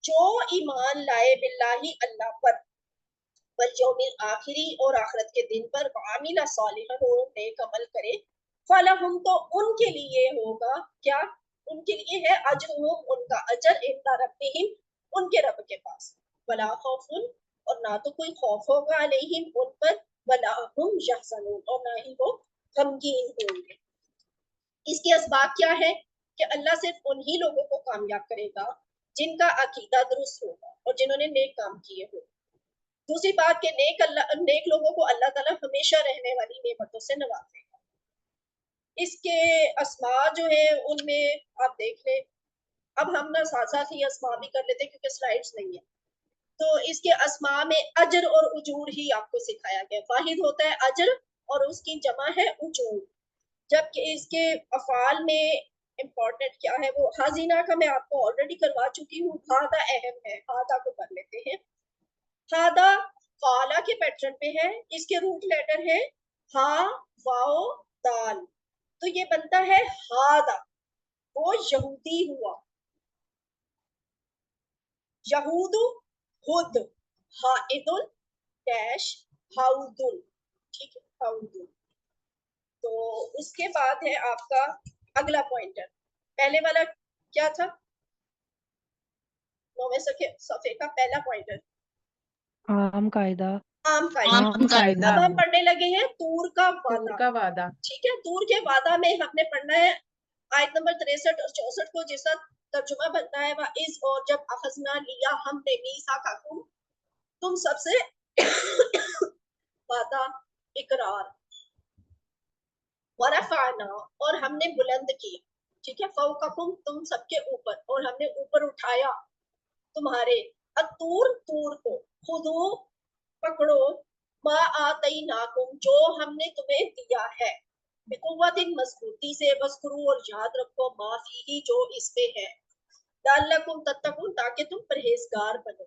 جو ایمان لائے، باللہ اللہ پر، والیوم الآخری اور آخرت کے دن پر، وعمل صالحا اور نیک عمل کرے، فلہم تو ان کے لیے ہوگا کیا؟ ان کے لیے ہے اجرہم ان کا اجر، عند ربہم ان کے رب کے پاس، ولا خوف اور نہ تو کوئی خوف ہوگا، علیہم ان پر، ولا ہم یحزنون اور نہ ہی وہ غمگین ہوں گے. اس کے اسباب کیا ہے؟ کہ اللہ صرف انہی لوگوں کو کامیاب کرے گا جن کا عقیدہ درست ہوگا اور جنہوں نے نیک کام کیے ہو. دوسری بات کہ نیک لوگوں کو اللہ تعالیٰ ہمیشہ رہنے والی نعمتوں سے نوازے گا. اس کے اسماء جو ہیں ان میں آپ دیکھ لیں. اب ہم نا ساتھ ساتھ ہی اسماء بھی کر لیتے کیونکہ سلائیڈز نہیں ہیں. تو اس کے اسماء میں اجر اور اجور ہی آپ کو سکھایا گیا. واحد ہوتا ہے اجر اور اس کی جمع ہے اجور، جبکہ اس کے افعال میں امپورٹنٹ کیا ہے؟ وہ حاضینہ کا میں آپ کو آلریڈی کروا چکی ہوں. ہادہ اہم ہے، ہادہ کو کر لیتے ہیں. ہادہ قالا کے پیٹرن پہ ہے، اس کے روٹ لیٹر ہے ہا واو دال، تو یہ بنتا ہے ہادہ. وہ یہودی ہوا، یہود ہد، ہائدن ڈیش ہاؤدن، ٹھیک ہے ہاؤدن. تو اس کے بعد ہے آپ کا اگلا پوائنٹر. پہلے والا کیا تھا؟ 9ویں صفحے کا پہلا پوائنٹر عام قاعدہ. عام قاعدہ. عام قاعدہ. اب ہم پڑھنے لگے ہیں طور کا طور وعدہ. کا وعدہ. ٹھیک ہے. طور کے وعدہ میں ہم نے پڑھنا ہے آیت نمبر 63 اور 64 کو، جس وقت तर्जुमा बनता है वाइज, और जब अखजना लिया हमने मीसाकाकुम तुम सबसे वादा इकरार, वरफाना और हमने बुलंद किया, ठीक है, फौककुम तुम सबके ऊपर, और हमने ऊपर उठाया तुम्हारे, अतूर तूर को, खुदू पकड़ो, मा आतईनाकुम जो हमने तुम्हें दिया है, बिकुव्वतिन मजबूती से, वज़कुरू और याद रखो, माफी ही जो इसमें है, लअल्लकुम तत्तकून ताकि तुम परहेजगार बनो,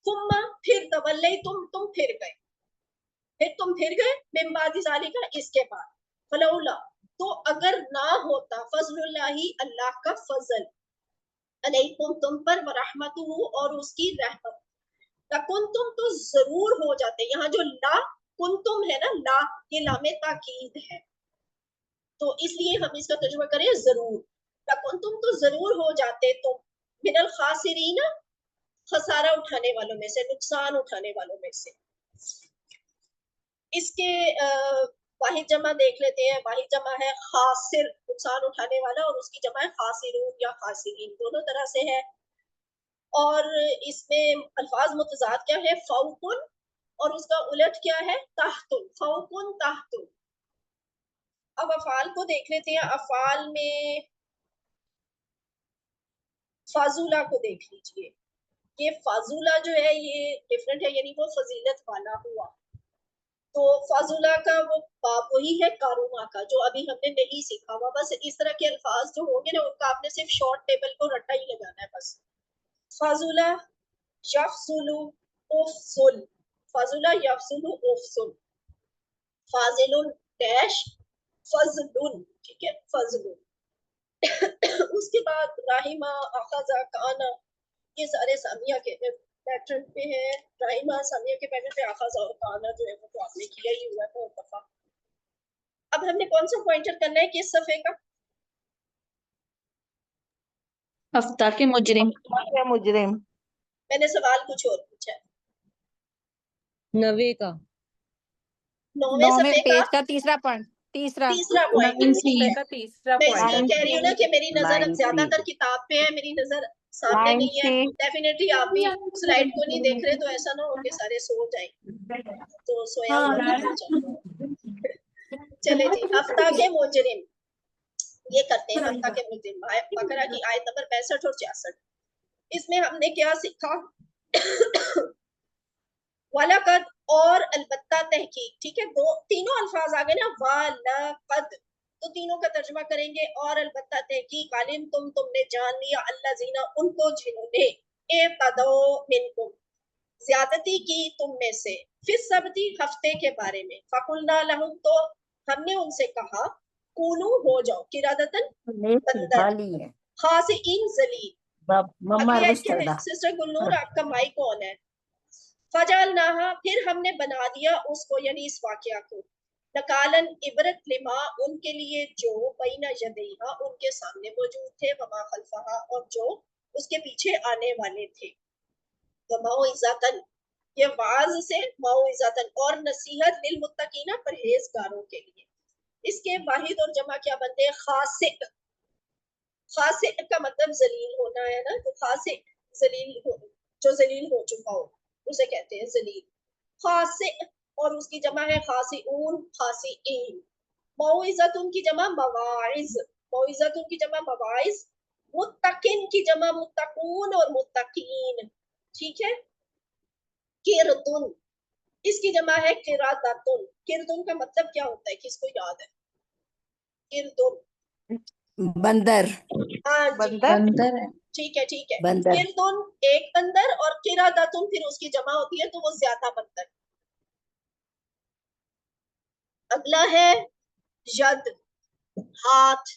सुम्मा फिर तवल्लै तुम फिर गए, मिन बादि ज़ालिका इसके बाद, फलौला तो अगर ना होता, फज़लुल्लाहि अल्लाह का फजल, अलैकुम तुम पर, व रहमतुहु और उसकी रहमत, लकुंतुम तो जरूर हो जाते, यहाँ जो ला कुंतुम है ना, ला ये लामे ताकीद है, तो इसलिए हम इसका तर्जुमा करें जरूर, लकुंतुम तो जरूर हो जाते तुम, मिनल खासिरीन खसारा उठाने वालों में से, नुकसान उठाने वालों में से। इसके वाहिद जमा देख लेते हैं, वाहिद जमा है खासिर, नुकसान उठाने वाला, और उसकी जमा है खासिरून या खासिरीन, दोनों तरह से है, और इसमें अल्फाज मुतजाद क्या है, फौकुन, और उसका उलट क्या है, ताहतुन, फौकुन ताहतुन। अब अफाल को देख लेते हैं, अफाल में फाजुला को देख लीजिए, ये फाजुला जो है ये डिफरेंट है, यानी वो फजीलत वाला हुआ, तो फाजुला का वो बाप वही है कारुमा का, जो अभी हमने नहीं सीखा हुआ, बस इस तरह के अल्फाज जो होंगे ना उनका आपने सिर्फ शॉर्ट टेबल को रट्टा ही लगाना है बस। फाजुला यफजुलु उफजुल, फाजुला यफजुलु उफजुल, फाजिलुन डैश फजलुन, ठीक है, फजलुन। उसके बाद राहिमा, अखजा, काना, ये सारे सामिया के पैटर्न पे है, राहिमा सामिया के पैटर्न पे, अखजा और काना जो है वो तो आपने किया ही हुआ है बहुत दफा। अब हमने कौन सा पॉइंटर करना है किस सफे का, हफ्ता के मुजरिम। मुजरिम। मैंने सवाल कुछ और पूछा है, 90 का, 9वें 9वें सफे का पेज का तीसरा पॉइंट, तीसरा पॉइंट। सफे का तीसरा मैं इसलिए पॉइंट। कह रही हूँ ना कि मेरी नजर 9C ज्यादातर किताब पे है, मेरी नजर सामने नहीं है, 9C डेफिनेटली आप भी स्लाइड को नहीं देख रहे, तो ऐसा ना हो कि सारे सो जाए, तो सोया हुआ नहीं चाहिए। चले जी, हफ्ता के मुजरिम, ये करते हैं हफ्ता के मुजरिम, बकरा की आयत नंबर 65 और 66। इसमें हमने क्या सीखा, वलकद और अलबत्ता तहकीक, ठीक है, दो तीनों अल्फाज आ गए ना, वलकद, तो तीनों का तर्जुमा करेंगे, और अलबत्ता तहकीक, आलिम तुमने जान लिया, अल्लाज़ीना उनको जिन्होंने, इर्तदो मिनकुम ज्यादती की तुम में से, फिर सबती हफ्ते के बारे में, फकुलना लहुम तो हमने उनसे कहा, कूनू हो जाओ, किरादतन बंदर, खासिइन जलील। मम्मा अगली आयत रुश क्या है, करदा सिस्टर गुलनूर आपका माइक ऑन है, फजलनाहा फिर हमने बना दिया उसको, यानी इस वाकया को, नकालन इबरत लिमा उनके लिए जो बैना यदैहा उनके सामने मौजूद थे, वमा खल्फहा और जो उसके पीछे आने वाले थे, वमौइज़तन ये वाज से, मौइज़तन और नसीहत, लिल मुत्तकीना परहेजगारों के लिए। इसके वाहिद और जमा क्या बनते हैं, खासिक, खासिक का मतलब जलील होना है ना, तो खासिक जलील हो, जो जलील हो चुका हो उसे कहते हैं जलील, खासिक, और उसकी जमा है खासिऊन, खासिईन। मौइज़तुन की जमा मवाइज, मौइज़तुन की जमा मवाइज, मुत्तकिन की जमा मुत्तकून और मुत्तकीन, ठीक है। किरतुन इसकी जमा है किरातुन, किरतुन का मतलब क्या होता है, किसको याद है, किरतुन बंदर हाँ जी, बंदर ठीक है ठीक है, बंदर किरतुन एक बंदर, और किरातुन फिर उसकी जमा होती है तो वो ज्यादा बंदर। अगला है यद, हाथ,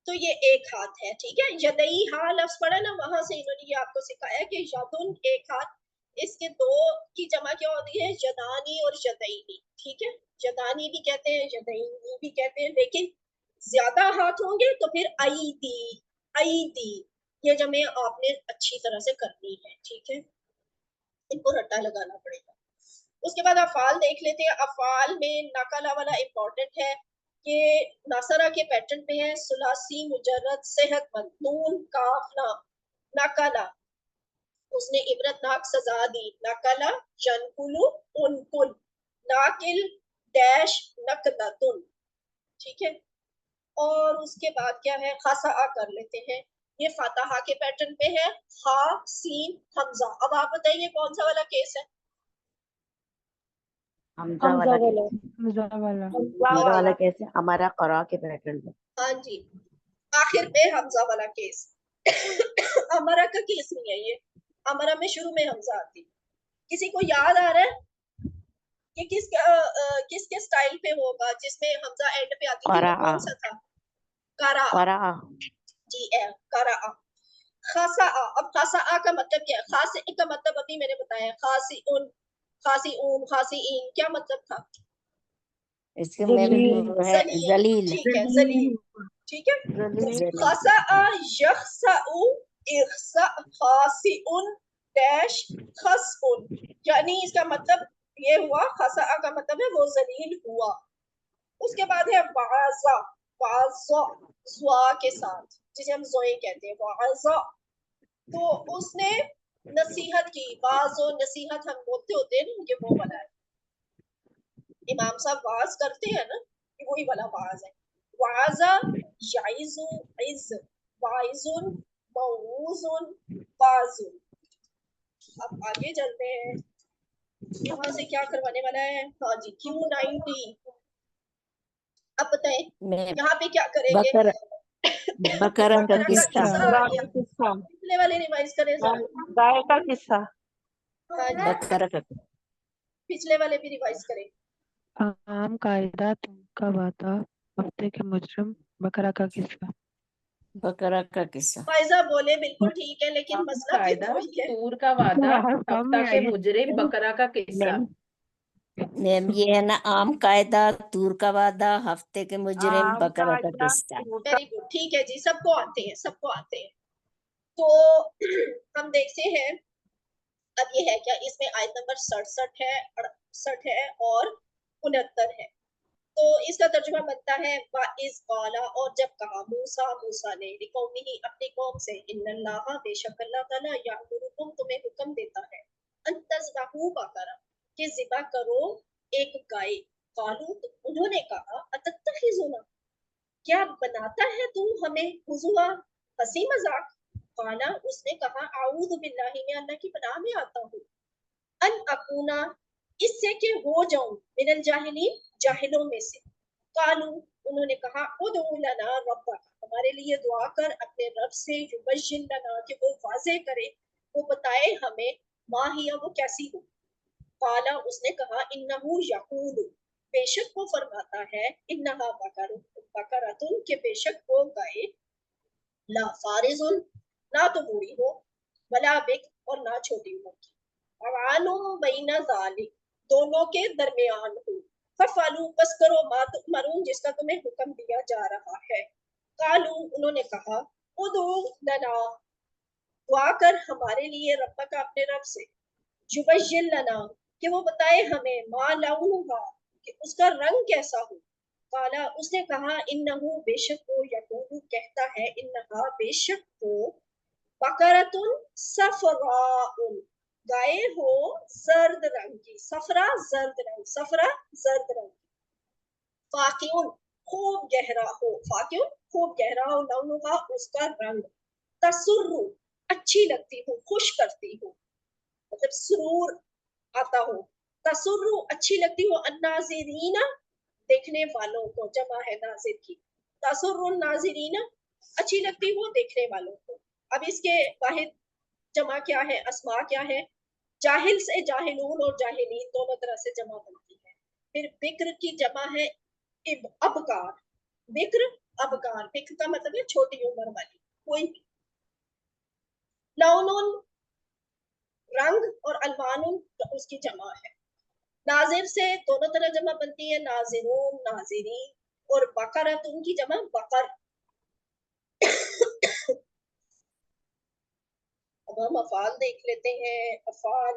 तो ये एक हाथ है, ठीक है, यदई हा लफ्ज पढ़ा ना, वहां से इन्होंने ये आपको सिखाया कि यदुन एक हाथ, इसके दो की जमा क्या होती है, यदानी और यदैनी, ठीक है, यदानी भी कहते हैं, यदैनी भी कहते हैं, लेकिन ज्यादा हाथ होंगे तो फिर आईदी, आईदी, ये जमे आपने अच्छी तरह से करनी है, ठीक है, इनको रट्टा लगाना पड़ेगा। उसके बाद अफाल देख लेते हैं, अफाल में नकला वाला इम्पोर्टेंट है, یہ ناصرہ کے پیٹرن پہ ہے. سلاسی مجرد صحت مند نون کاف لام. نقلا اس نے عبرتناک سزا دی. نقلا ینقلو انقل. ناقل ڈیش نقلتن. ٹھیک ہے. اور اس کے بعد کیا ہے؟ خاصا کر لیتے ہیں. یہ فاتحہ کے پیٹرن پہ ہے. ہا سین حمزہ. اب آپ بتائیے کون سا والا کیس ہے؟ حمزہ والا حمزہ والا حمزہ والا کیسے ہمارا قرا کے پیٹرن میں. ہاں جی آخر پہ حمزہ والا کیس. امرا کا کیس نہیں ہے یہ. امرا میں شروع میں حمزہ آتی. کسی کو یاد آ رہا ہے یہ کس کے سٹائل پہ ہوگا جس میں حمزہ اینڈ پہ آتی تھی؟ وہ کون سا تھا؟ قرا. قرا جی قرا. خاصا. اب خاصا کا مطلب کیا ہے؟ خاص کا مطلب ابھی میں نے بتایا. خاصی ان خاصی اون خاصی این کیا مطلب تھا؟ اس کے میں ذلیل. ٹھیک ہے ذلیل. ٹھیک ہے. خاصا یخسا اخسا خاصی ان ڈیش خسن. یعنی اس کا مطلب یہ ہوا خاصا کا مطلب ہے وہ ذلیل ہوا. اس کے بعد ہے وعظا. وعظا زوا کے ساتھ جسے ہم زوئے کہتے ہیں. وعظا تو اس نے نصیحت کی. واعظ و نصیحت ہم بولتے ہوتے ہیں نا کہ وہ والا ہے. امام صاحب واعظ کرتے ہیں نا کہ وہی والا واعظ ہے. وعظا یعظ عز. واعظ موعوظ واعظ. اب آگے چلتے ہیں. یہاں سے کیا کروانے والا ہے؟ ہاں جی Q90. اب بتائیں یہاں پہ کیا کریں گے؟ بقرہ کا قصہ. پچھلے والے ریوائز کریں ذرا. گائے کا قصہ. ہاں جی بقرہ کا پچھلے والے بھی ریوائز کریں. عام قاعدہ تم کا وعدہ ہفتے کے مجرم بقرہ کا قصہ. بقرہ کا قصہ. فائزہ بولے بالکل ٹھیک ہے لیکن مسئلہ پھر قاعدہ وہی ہے. طور کا وعدہ ہفتہ کے مجرم بقرہ کا قصہ. میم یہ ہے نا عام قاعدہ طور کا وعدہ ہفتے کے مجرم بقرہ کا قصہ. Very good. ٹھیک ہے جی سب کو آتے ہیں سب کو آتے ہیں. تو ہم دیکھتے ہیں اب یہ ہے کیا اس میں آیت نمبر 67 ہے 68 ہے اور 69 ہے. تو اس کا ترجمہ بنتا ہے وَإِذْ قَالَ اور جب کہا موسیٰ نے لِقَوْمِهِ اپنی قوم سے ان اللہ بے شک اللہ تعالیٰ یأمرکم تمہیں حکم دیتا ہے ان تذبحوا بقرہ کہ ذبح کرو ایک گائے. قالوا انہوں نے کہا اتتخذنا کیا بناتا ہے تو ہمیں ہزوا ہنسی مذاق. قالا اس نے کہا اعوذ باللہ میں اللہ کی پناہ میں آتا ہوں ان اکونا اس سے کہ ہو جاؤں من الجاہلین جاہلوں میں سے. قالو انہوں نے کہا ادعو لنا ربک ہمارے لیے دعا کر اپنے رب سے یبین لنا کہ وہ واضح کرے وہ بتائے ہمیں ما ہی وہ کیسی ہو. قالا اس نے کہا انہو یقول بے شک وہ فرماتا ہے انہا بقرۃ کہ بے شک وہ گائے لا فارض نہ تو بوڑھی ہو ولا بک اور نہ چھوٹی ہوگی. عوانم بین ذالک دونوں کے درمیان ہو. ففعلوا پس کرو ما تؤمرون جس کا تمہیں حکم دیا جا رہا ہے. قالوا انہوں نے کہا ادعو لنا دعا کر ہمارے لیے رب کا اپنے رب سے یبین لنا کہ وہ بتائے ہمیں ما لونھا کہ اس کا رنگ کیسا ہو. قالا اس نے کہا انہو بے شک وہ یقول کہتا ہے انہا بے شک وہ بقرۃ صفراء گائے ہو زرد رنگ کی. صفرا زرد رنگ. صفرا زرد رنگ. فاقع خوب گہرا ہو. فاقع خوب گہرا ہو. لونھا اس کا رنگ. تسر اچھی لگتی ہو خوش کرتی ہو مطلب سرور آتا ہو. تسر اچھی لگتی ہو. الناظرین دیکھنے والوں کو جمع ہے ناظر کی. تسر الناظرین اچھی لگتی ہو دیکھنے والوں کو. اب اس کے واحد جمع کیا ہے اسماء کیا ہے. جاہل سے جاہلون اور جاہلین دونوں طرح سے جمع بنتی ہے. پھر بکر کی جمع ہے ابکار. بکر ابکار. بکر کا مطلب ہے چھوٹی عمر والی کوئی. لونون رنگ اور الوانون اس کی جمع ہے. ناظر سے دونوں طرح جمع بنتی ہے ناظرون ناظرین اور بقرۃ ان کی جمع بقر. اب ہم افعال دیکھ لیتے ہیں. افعال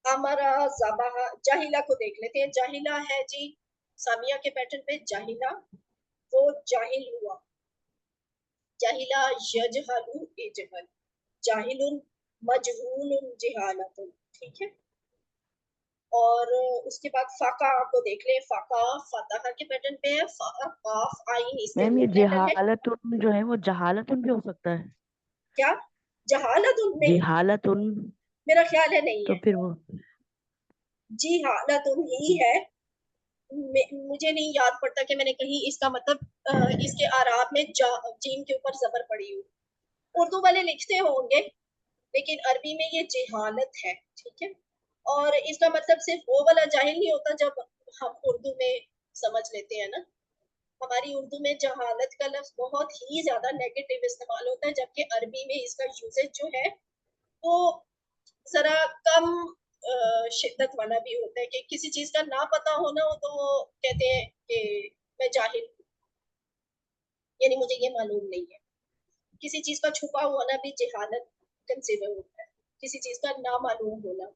امرا ذبح. جاہلہ کو دیکھ لیتے ہیں. جاہلہ ہے جی سامیہ کے پیٹرن پہ جاہلہ وہ جاہل ہوا. جاہلا یجہلو اجہل، جاہل مجہول جہالت. ٹھیک ہے. اور اس کے بعد فاقہ کو دیکھ لیں. فاقہ فتح کے پیٹرن پہ ہے. قاف آئین اس میں میم یہ روٹ لیٹر ہے. جہالت جو ہے وہ جہالت بھی ہو سکتا ہے. کیا جہالت نہیں، جہالت میرا خیال ہے نہیں تو ہے. پھر وہ جی حالت ہی ہے. مجھے نہیں یاد پڑتا کہ میں نے کہیں اس کا مطلب اس کے اعراب میں جیم کے اوپر زبر پڑی ہو. اردو والے لکھتے ہوں گے لیکن عربی میں یہ جہالت ہے. ٹھیک ہے. اور اس کا مطلب صرف وہ والا جاہل نہیں ہوتا جب ہم اردو میں سمجھ لیتے ہیں نا. ہماری اردو میں جہالت کا لفظ بہت ہی زیادہ نیگیٹو استعمال ہوتا ہے، جبکہ عربی میں اس کا یوزیج جو ہے وہ ذرا کم شدت والا بھی ہوتا ہے. کہ کسی چیز کا نہ پتا ہونا ہو تو وہ کہتے ہیں کہ میں جاہل ہوں، یعنی مجھے یہ معلوم نہیں ہے. کسی چیز کا چھپا ہونا بھی جہالت کنسیڈر ہوتا ہے، کسی چیز کا نہ معلوم ہونا.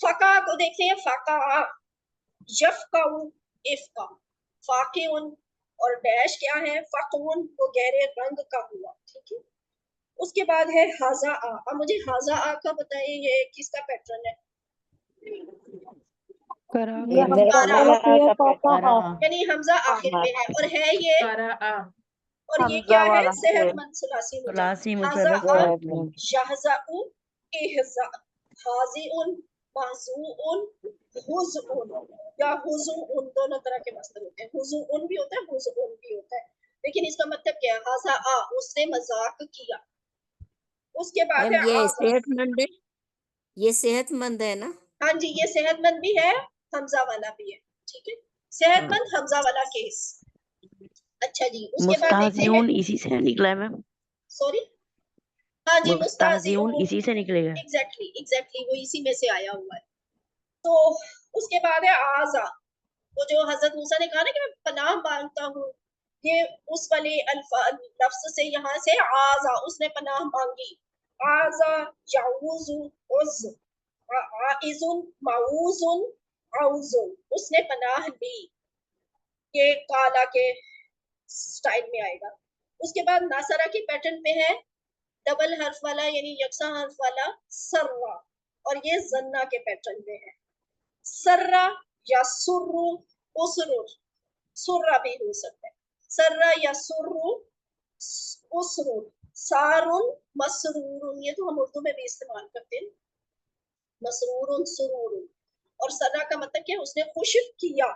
فقہ کو دیکھتے ہیں. فقہ یفقہ افقہ، فاقعن اور ڈیش کیا ہے؟ فقون، وہ گہرے رنگ کا ہوا. ٹھیک ہے. اس کے بعد ہے حاضا آ. اب مجھے حاضا آ کا بتائیے یہ کس کا پیٹرن ہے؟ کرا یہ میرے کارا، میرا یعنی حمزہ آخر پہ ہے. اور ہے یہ، کارا آ اور یہ کیا ہے؟ صحت مند ثلاثی مجرد. ثلاثی حاضا مشرف آ، صحت مند. یحزع، احزع، حاضع، محزوع، حزع یا حزع، دونوں طرح کے مصدر ہوتے ہیں. حزع بھی ہوتا ہے، حزع بھی ہوتا ہے. لیکن اس کا مطلب کیا ہے؟ حاضا آ، اس نے مذاق کیا. اس کے بعد ہے یہ آزا. صحت مند ہے، یہ صحت مند ہے نا. ہاں جی، یہ صحت مند بھی ہے، حمزہ والا بھی ہے. ٹھیک ہے. صحت مند حمزہ والا کیس. اچھا جی. اس کے بعد دیکھتے ہیں، مستہزئون اسی سے نکلا ہے میم. سوری، ہاں جی، مستہزئون اسی سے نکلے گا. ایگزیکٹلی وہ اسی میں سے آیا ہوا ہے. تو اس کے بعد ہے آزا، وہ جو حضرت موسیٰ نے کہا نا کہ میں پناہ مانگتا ہوں، یہ اس والے لفظ سے یہاں سے آزا، اس نے پناہ مانگی. آزا یعوذ، عز، عائذ، معوذ، عوذ، اس نے پناہ لی. یہ کالا کے سٹائل میں آئے گا. اس کے بعد ناصرہ کی پیٹرن پہ ہے ڈبل حرف والا یعنی یکساں حرف والا سرا، اور یہ زنا کے پیٹرن پہ ہے. سرا یا سرو، اسرر، سرا بھی ہو سکتا ہے. سرا یا سرو، اسرر، سارن، مسرور، یہ تو ہم اردو میں بھی استعمال کرتے ہیں، مسرور، سرور. اور سرا کا مطلب کیا؟ اس نے خوش کیا.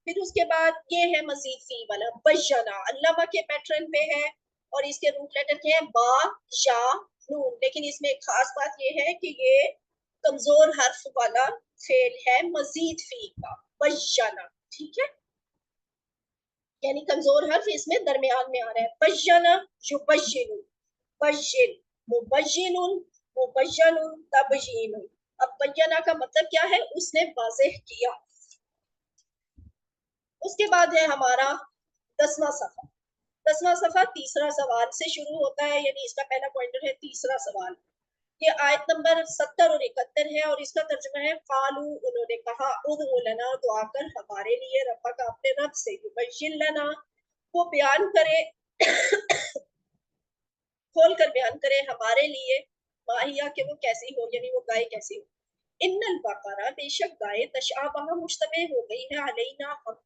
پھر اس کے بعد یہ ہے مزید فی والا بینا، علامہ کے پیٹرن پہ ہے، اور اس کے روٹ لیٹر کیا ہے؟ با، یا، نون. لیکن اس میں ایک خاص بات یہ ہے کہ یہ کمزور حرف والا فعل ہے مزید فی کا، بینا. ٹھیک ہے. یعنی کمزور حرف اس میں درمیان میں آ رہا ہے. بینا یبین، بین، مبین، مبین، تبیین. اب بینا کا مطلب کیا ہے؟ اس نے واضح کیا. اس کے بعد ہے ہمارا 10واں صفحہ. 10واں صفحہ تیسرا سوال سے شروع ہوتا ہے، یعنی اس کا پہلا پوائنٹر ہے تیسرا سوال. یہ آیت نمبر 70 اور 71 ہے، اور اس کا ترجمہ ہے قالو، انہوں نے کہا، ادعو لنا، دعا کر ہمارے لیے، ربا کا، اپنے رب سے، یبین لنا، وہ بیان کرے، کھول کر بیان کرے ہمارے لیے، ماہیا کہ وہ کیسی ہو، یعنی وہ گائے کیسی ہو. ان البقرہ، بے شک گائے، تشابہ مشتبہ ہو گئی ہے، علینا ہم،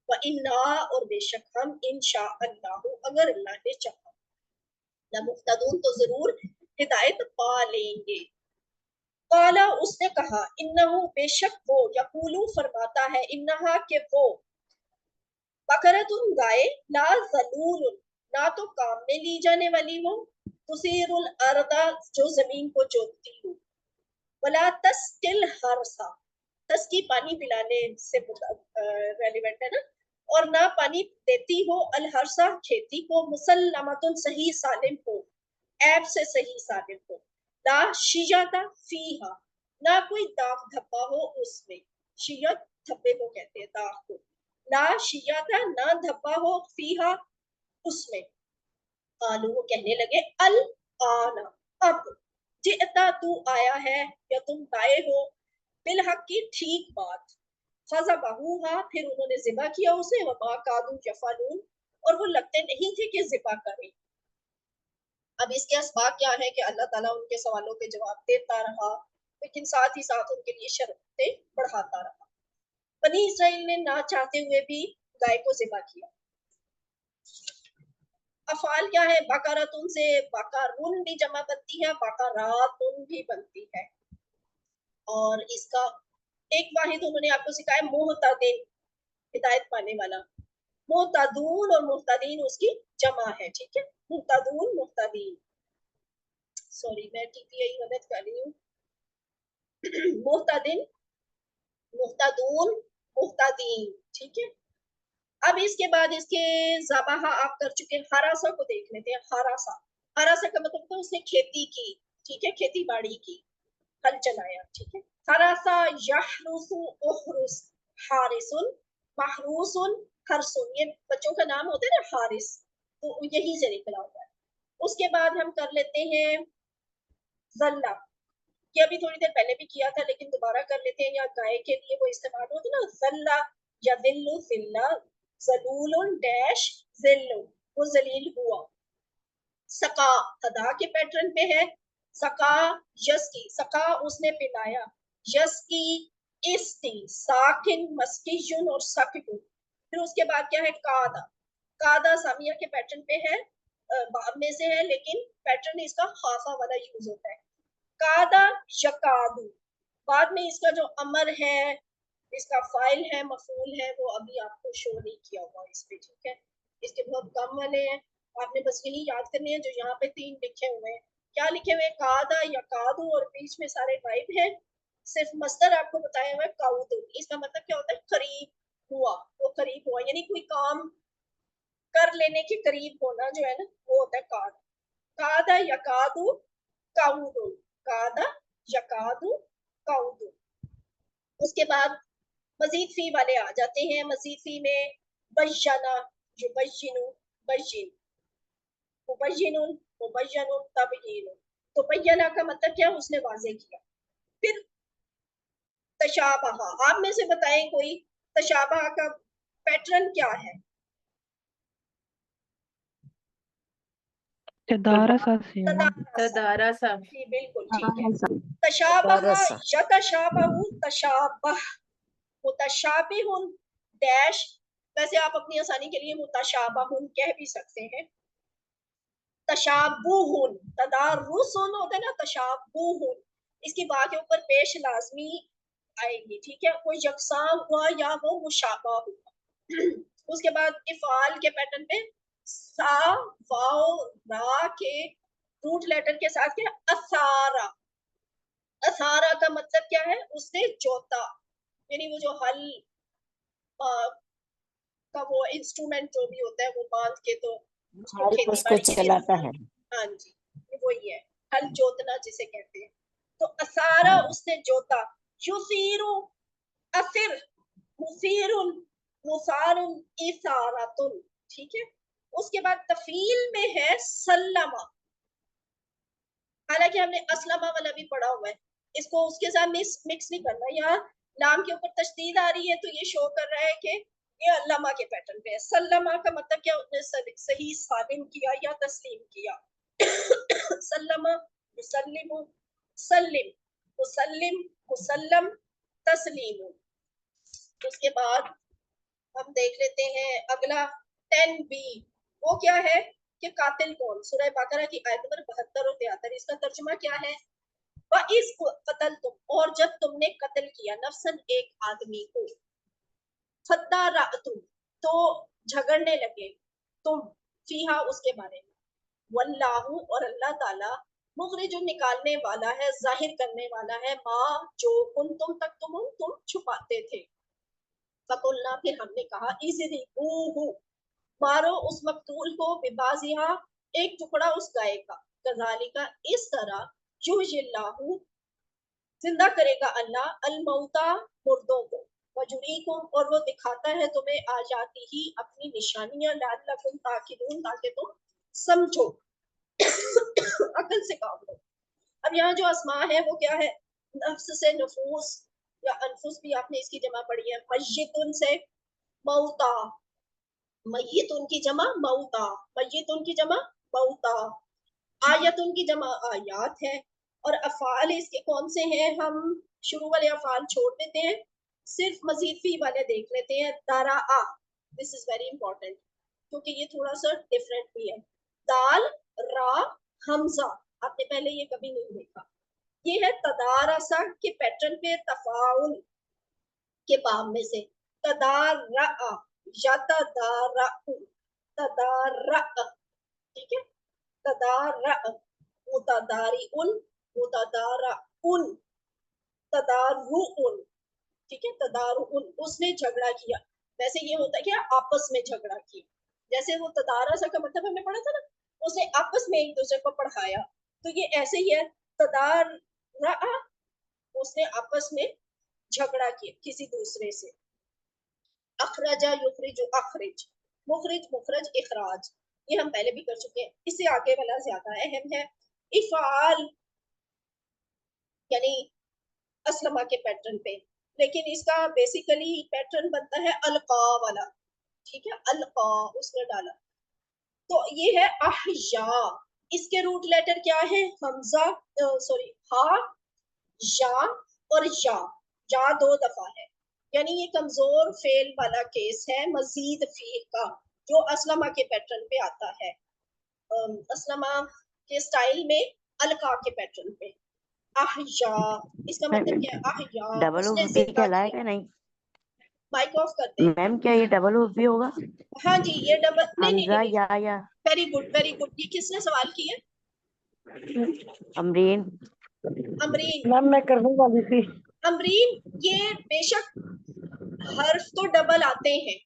وَإِنَّا، اور بے شک ہم، انشاء اللہ، اگر اللہ نے چاہا، لَمُهْتَدُونَ، تو ضرور ہدایت پا لیں گے. قالا، اس نے کہا، انہو، بے شک وہ، یقولو، فرماتا ہے، انہا، کہ وہ، بقرۃ، گائے، لا ذلول، نہ تو کام میں لی جانے والی ہو، تثیر الارض، جو زمین کو جوتتی ہو، ولا تسقل الحرث، تسقی پانی پلانے سے ریلیونٹ ہے نا، اور نہ پانی دیتی ہو، الحرث، کھیتی کو، مسلمۃ، صحیح سالم ہو، عیب سے صحیح سالم ہو، لا شیعۃ فیہا، نہ کوئی داغ دھبا ہو اس میں، شیعت دھبے کو کہتے ہیں، داغ کو، لا شیعۃ، نہ دھبا ہو، فیہا، اس میں. قالو، وہ کہنے لگے، الآن، اب، جئتا، تو آیا ہے، یا تم لائے ہو، بالحق کی ٹھیک بات، फज़बहूहा, फिर उन्होंने ज़िबा किया उसे, वमा कादू यफ़अलून, और वो लगते नहीं थे कि ज़िबा करें। अब इसके असबाब क्या है कि अल्लाह ताला उनके सवालों के जवाब देता रहा, लेकिन साथ ही साथ उनके लिए शर्तें बढ़ाता रहा। बनी इसराइल ने ना चाहते हुए भी गाय को ज़िबा किया। अफ़ाल क्या है? बकरतुन से बकरुन भी जमा बनती है, बकरातुन भी बनती है, और इसका एक वाहिद उन्होंने आपको सिखाया मुहतदिन, हिदायत पाने वाला। मुहतदून और मुहतदीन उसकी जमा है, ठीक है, मुहतदून मुहतदीन। सॉरी मैं टीपीआई गलत कर रही हूँ। मुहतदिन मुहतदून मुहतदीन, ठीक है। अब इसके बाद इसके ज़बाहा आप कर चुके हैं। हरासा को देख लेते हैं। हरासा, हरासा का मतलब तो उसने खेती की, ठीक है, खेती बाड़ी की, हल चलाया, ठीक है। हरासा यहरुसु उहरुस, हारिसुन महरूसुन हरसुन, ये बच्चों का नाम होता है ना हारिस, तो यही से निकला होता है। उसके बाद हम कर लेते हैं ज़ल्ला, ये अभी थोड़ी देर पहले भी किया था लेकिन दोबारा कर लेते हैं, या गाय के लिए वो इस्तेमाल होता है ना, ज़ल्ला या ज़िल्लु, ज़िल्ला, ज़लूलुन डैश ज़िल्लु, वो ज़लील हुआ। सका अदा के पैटर्न पे है। सका यस्की, सका उसने पिलाया, यस्की इस्ती, साकिन मस्कियुन और सकिबुन। फिर उसके बाद क्या है? कादा, कादा सामिया के पैटर्न पे है, बाब में से है, लेकिन पैटर्न इसका खाफा वाला यूज होता है। कादा यकादू, बाद में इसका जो अमर है, इसका फाइल है, मफूल है, वो अभी आपको शो नहीं किया हुआ इस पे, ठीक है। इसके बहुत कम वाले हैं, आपने बस यही याद करने हैं जो यहाँ पे 3 लिखे हुए हैं। क्या लिखे हुए? कादा या कादू, और बीच में सारे गायब हैं, सिर्फ मस्दर आपको बताया हुआ है काउदू। इसका मतलब क्या होता है? करीब हुआ, वो करीब हुआ, यानी कोई काम कर लेने के करीब होना जो है ना, वो होता है कादा। कादा या कादू काउदू, कादा यकादू काउदू। उसके बाद मजीद फी वाले आ जाते हैं। मजीद फी में बय्यना, युबय्यिनु, बय्यिन, मुबय्यिनुन, मुबय्यनुन, तबयीनुन। तो बय्यना का मतलब क्या? उसने वाज़ेह किया। फिर तशाबहा, आप में से बताएं कोई तशाबहा का पैटर्न क्या है? तदारसा से है। तदारसा, जी बिल्कुल ठीक है। तशाबहा यतशाबहु, तशाबह, मुतशाबिहुन डैश, वैसे आप अपनी आसानी के लिए मुतशाबहुन कह भी सकते हैं। तशाबुहुन, तदारुसुन होता है ना, तशाबुहुन, इसकी बा के ऊपर पेश लाजमी आएगी, ठीक है। वो यकसा हुआ या वो मुशाबा हुआ। उसके बाद इफाल के पैटर्न पे सा वाओ रा के रूट लेटर के साथ क्या? असारा, असारा का मतलब क्या है? उसने जोता, यानी वो जो हल का वो इंस्ट्रूमेंट जो भी होता है वो बांध के तो उसको हल खेती उसको बाड़ी के लिए चलाता है। हाँ जी, वही है हल जोतना जिसे कहते हैं। तो असारा उसने जोता। युसीरु असिर, मुसीरुन, मुसारुन, इसारतुन, ठीक है। उसके बाद तफील में है सल्लमा, हालांकि हमने असलमा वाला भी पढ़ा हुआ है, इसको उसके साथ मिक्स नहीं करना। यहाँ लाम के ऊपर तशदीद आ रही है तो ये शो कर रहा है कि ये अल्लामा के पैटर्न पे है। सल्लमा का मतलब क्या? उसने सही सालिम किया या तस्लीम किया। सल्लमा, युसल्लिमु, सल्लिम, मुसल्लिम, मुसल्लम, तस्लीम। उसके बाद हम देख लेते हैं अगला 10B, वो क्या है कि कातिल कौन? सूरह बकरा की आयत नंबर 72 और 73, इसका तर्जुमा क्या है? इस कतल तुम, और जब तुमने कत्ल किया, नफ्सन एक आदमी को, फद्दारा तुम, तो झगड़ने लगे तुम, फीहा उसके बारे में, वल्लाहु और अल्लाह ताला, मुखरिजुन निकालने वाला है, जाहिर करने वाला है, माँ जो कुंतुम तुम छुपाते थे। फकुलना, फिर हमने कहा, इज़रिबूहु, मारो उस मकतूल को, बिबाजिहा, एक टुकड़ा उस गाय का, कज़ालिका, इस तरह, युहियिल्लाहु, जिंदा करेगा अल्लाह, अलमौता, मुर्दों को, वजुरीकुम, और वो दिखाता है तुम्हें, आ जाती ही अपनी निशानियां, लअल्लकुम ताकिलून, ताकि तुम समझो, अकल से काम लो। अब यहाँ जो अस्मा है वो क्या है? नफ्स से नफूस, या अनफुस भी आपने इसकी जमा पढ़ी है। मय्यतुन से मौता, मय्यतुन की जमा मौता, मय्यतुन की जमा मौता, आयतुन की जमा आयात है। और अफाल इसके कौन से हैं, हम शुरू वाले अफाल छोड़ देते हैं, सिर्फ मजीद फी वाले देख लेते हैं। दराआ, दिस इज वेरी इंपॉर्टेंट क्योंकि ये थोड़ा सा डिफरेंट भी है। दाल रा हमजा, आपने पहले ये कभी नहीं देखा। ये है तदारसा के पैटर्न पे तफाउल के बाब में से। तदारा यतदारउ, तदारा, ठीक है। तदारा मुतदारिउन, मुतदाराउन, तदारुउन, ठीक है। तदारुउन, उसने झगड़ा किया। वैसे ये होता है कि आपस में झगड़ा किया, जैसे वो तदारसा का मतलब हमने पढ़ा था ना, उसने आपस में एक दूसरे को पढ़ाया, तो ये ऐसे ही है। तदारा, उसने आपस में झगड़ा किया किसी दूसरे से। अखरजा युखरिजु, अखरिज, मुखरिज मुखरज, इखराज, ये हम पहले भी कर चुके हैं, इससे आगे वाला ज्यादा अहम है। इफाल यानी असलमा के पैटर्न पे, लेकिन इसका बेसिकली पैटर्न बनता है अलका वाला, ठीक है। अलका उसने डाला, तो ये है अहया। इसके रूट लेटर क्या है, हमजा, सॉरी हा, या और या दो दफा है, यानी ये कमजोर फेल वाला केस है मजीद फील का, जो असलमा के पैटर्न पे आता है, असलमा के स्टाइल में अलका के पैटर्न पे। आहया, इसका मतलब क्या है, आहया डबल उसने भी जिंदा कहलाएगा किया। नहीं माइक ऑफ करते हैं। मैम? क्या ये डबल भी होगा? हाँ जी, ये डबल, नहीं नहीं हमजा नहीं, या वेरी गुड वेरी गुड। ये किसने सवाल किया? अमरीन। अमरीन। मैम मैं करने वाली थी। अमरीन, ये बेशक हर्फ तो डबल आते हैं,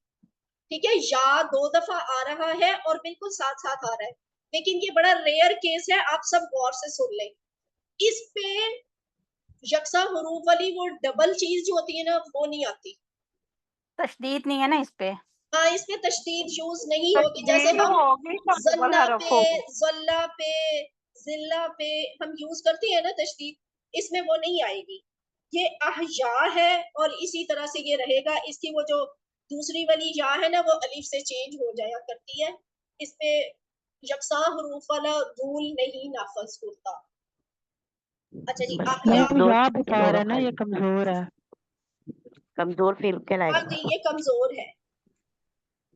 ठीक है, या दो दफा आ रहा है और बिल्कुल साथ साथ आ रहा है, लेकिन ये बड़ा रेयर केस है, आप सब गौर से सुन लें। इस पे यकसा हरूफ वाली वो डबल चीज जो होती है ना, वो नहीं आती। तशदीद नहीं है ना इस पे। हाँ, इसमें तशदीद यूज नहीं होगी, जैसे हम जन्ना पे, जल्ला पे, जिल्ला पे हम यूज करते हैं ना तशदीद, इसमें वो नहीं आएगी। ये अहया है और इसी तरह से ये रहेगा। इसकी वो जो दूसरी वाली या है ना, वो अलिफ से चेंज हो जाया करती है। इस पे यकसा हरूफ वाला रूल नहीं नाफज होता। अच्छा जी, अहया, मैम या बता रहा है ना, ये कमजोर है। कमजोर फेल हाँ कहलाएगा। जी, ये कमजोर है।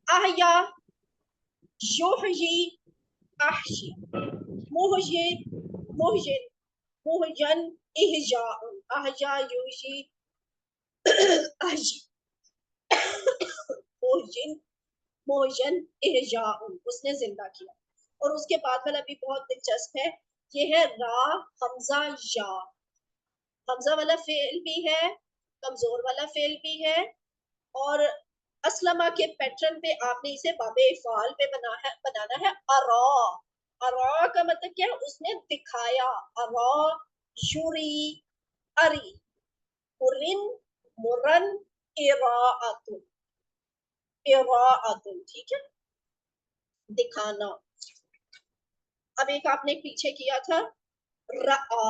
अहया, युहयी, अहशी, मुहयिन, मुहयिन, मुहयन, इहजाउन, अहया युहयी, अहशी, मुहयिन, मुहयन, इहजाउन, उसने जिंदा किया। और उसके बाद वाला भी बहुत दिलचस्प है, ये है रा हमजा या। हमजा वाला फेल भी है, कमजोर वाला फेल भी है, और असलमा के पैटर्न पे आपने इसे बाबे इफाल पे बनाना है। अरा, अरा का मतलब क्या है, उसने दिखाया। अरा, युरी, अरी, मुरिन, मुरन, इराअतुन, इराअतुन, ठीक है, दिखाना। अब एक आपने पीछे किया था रआ,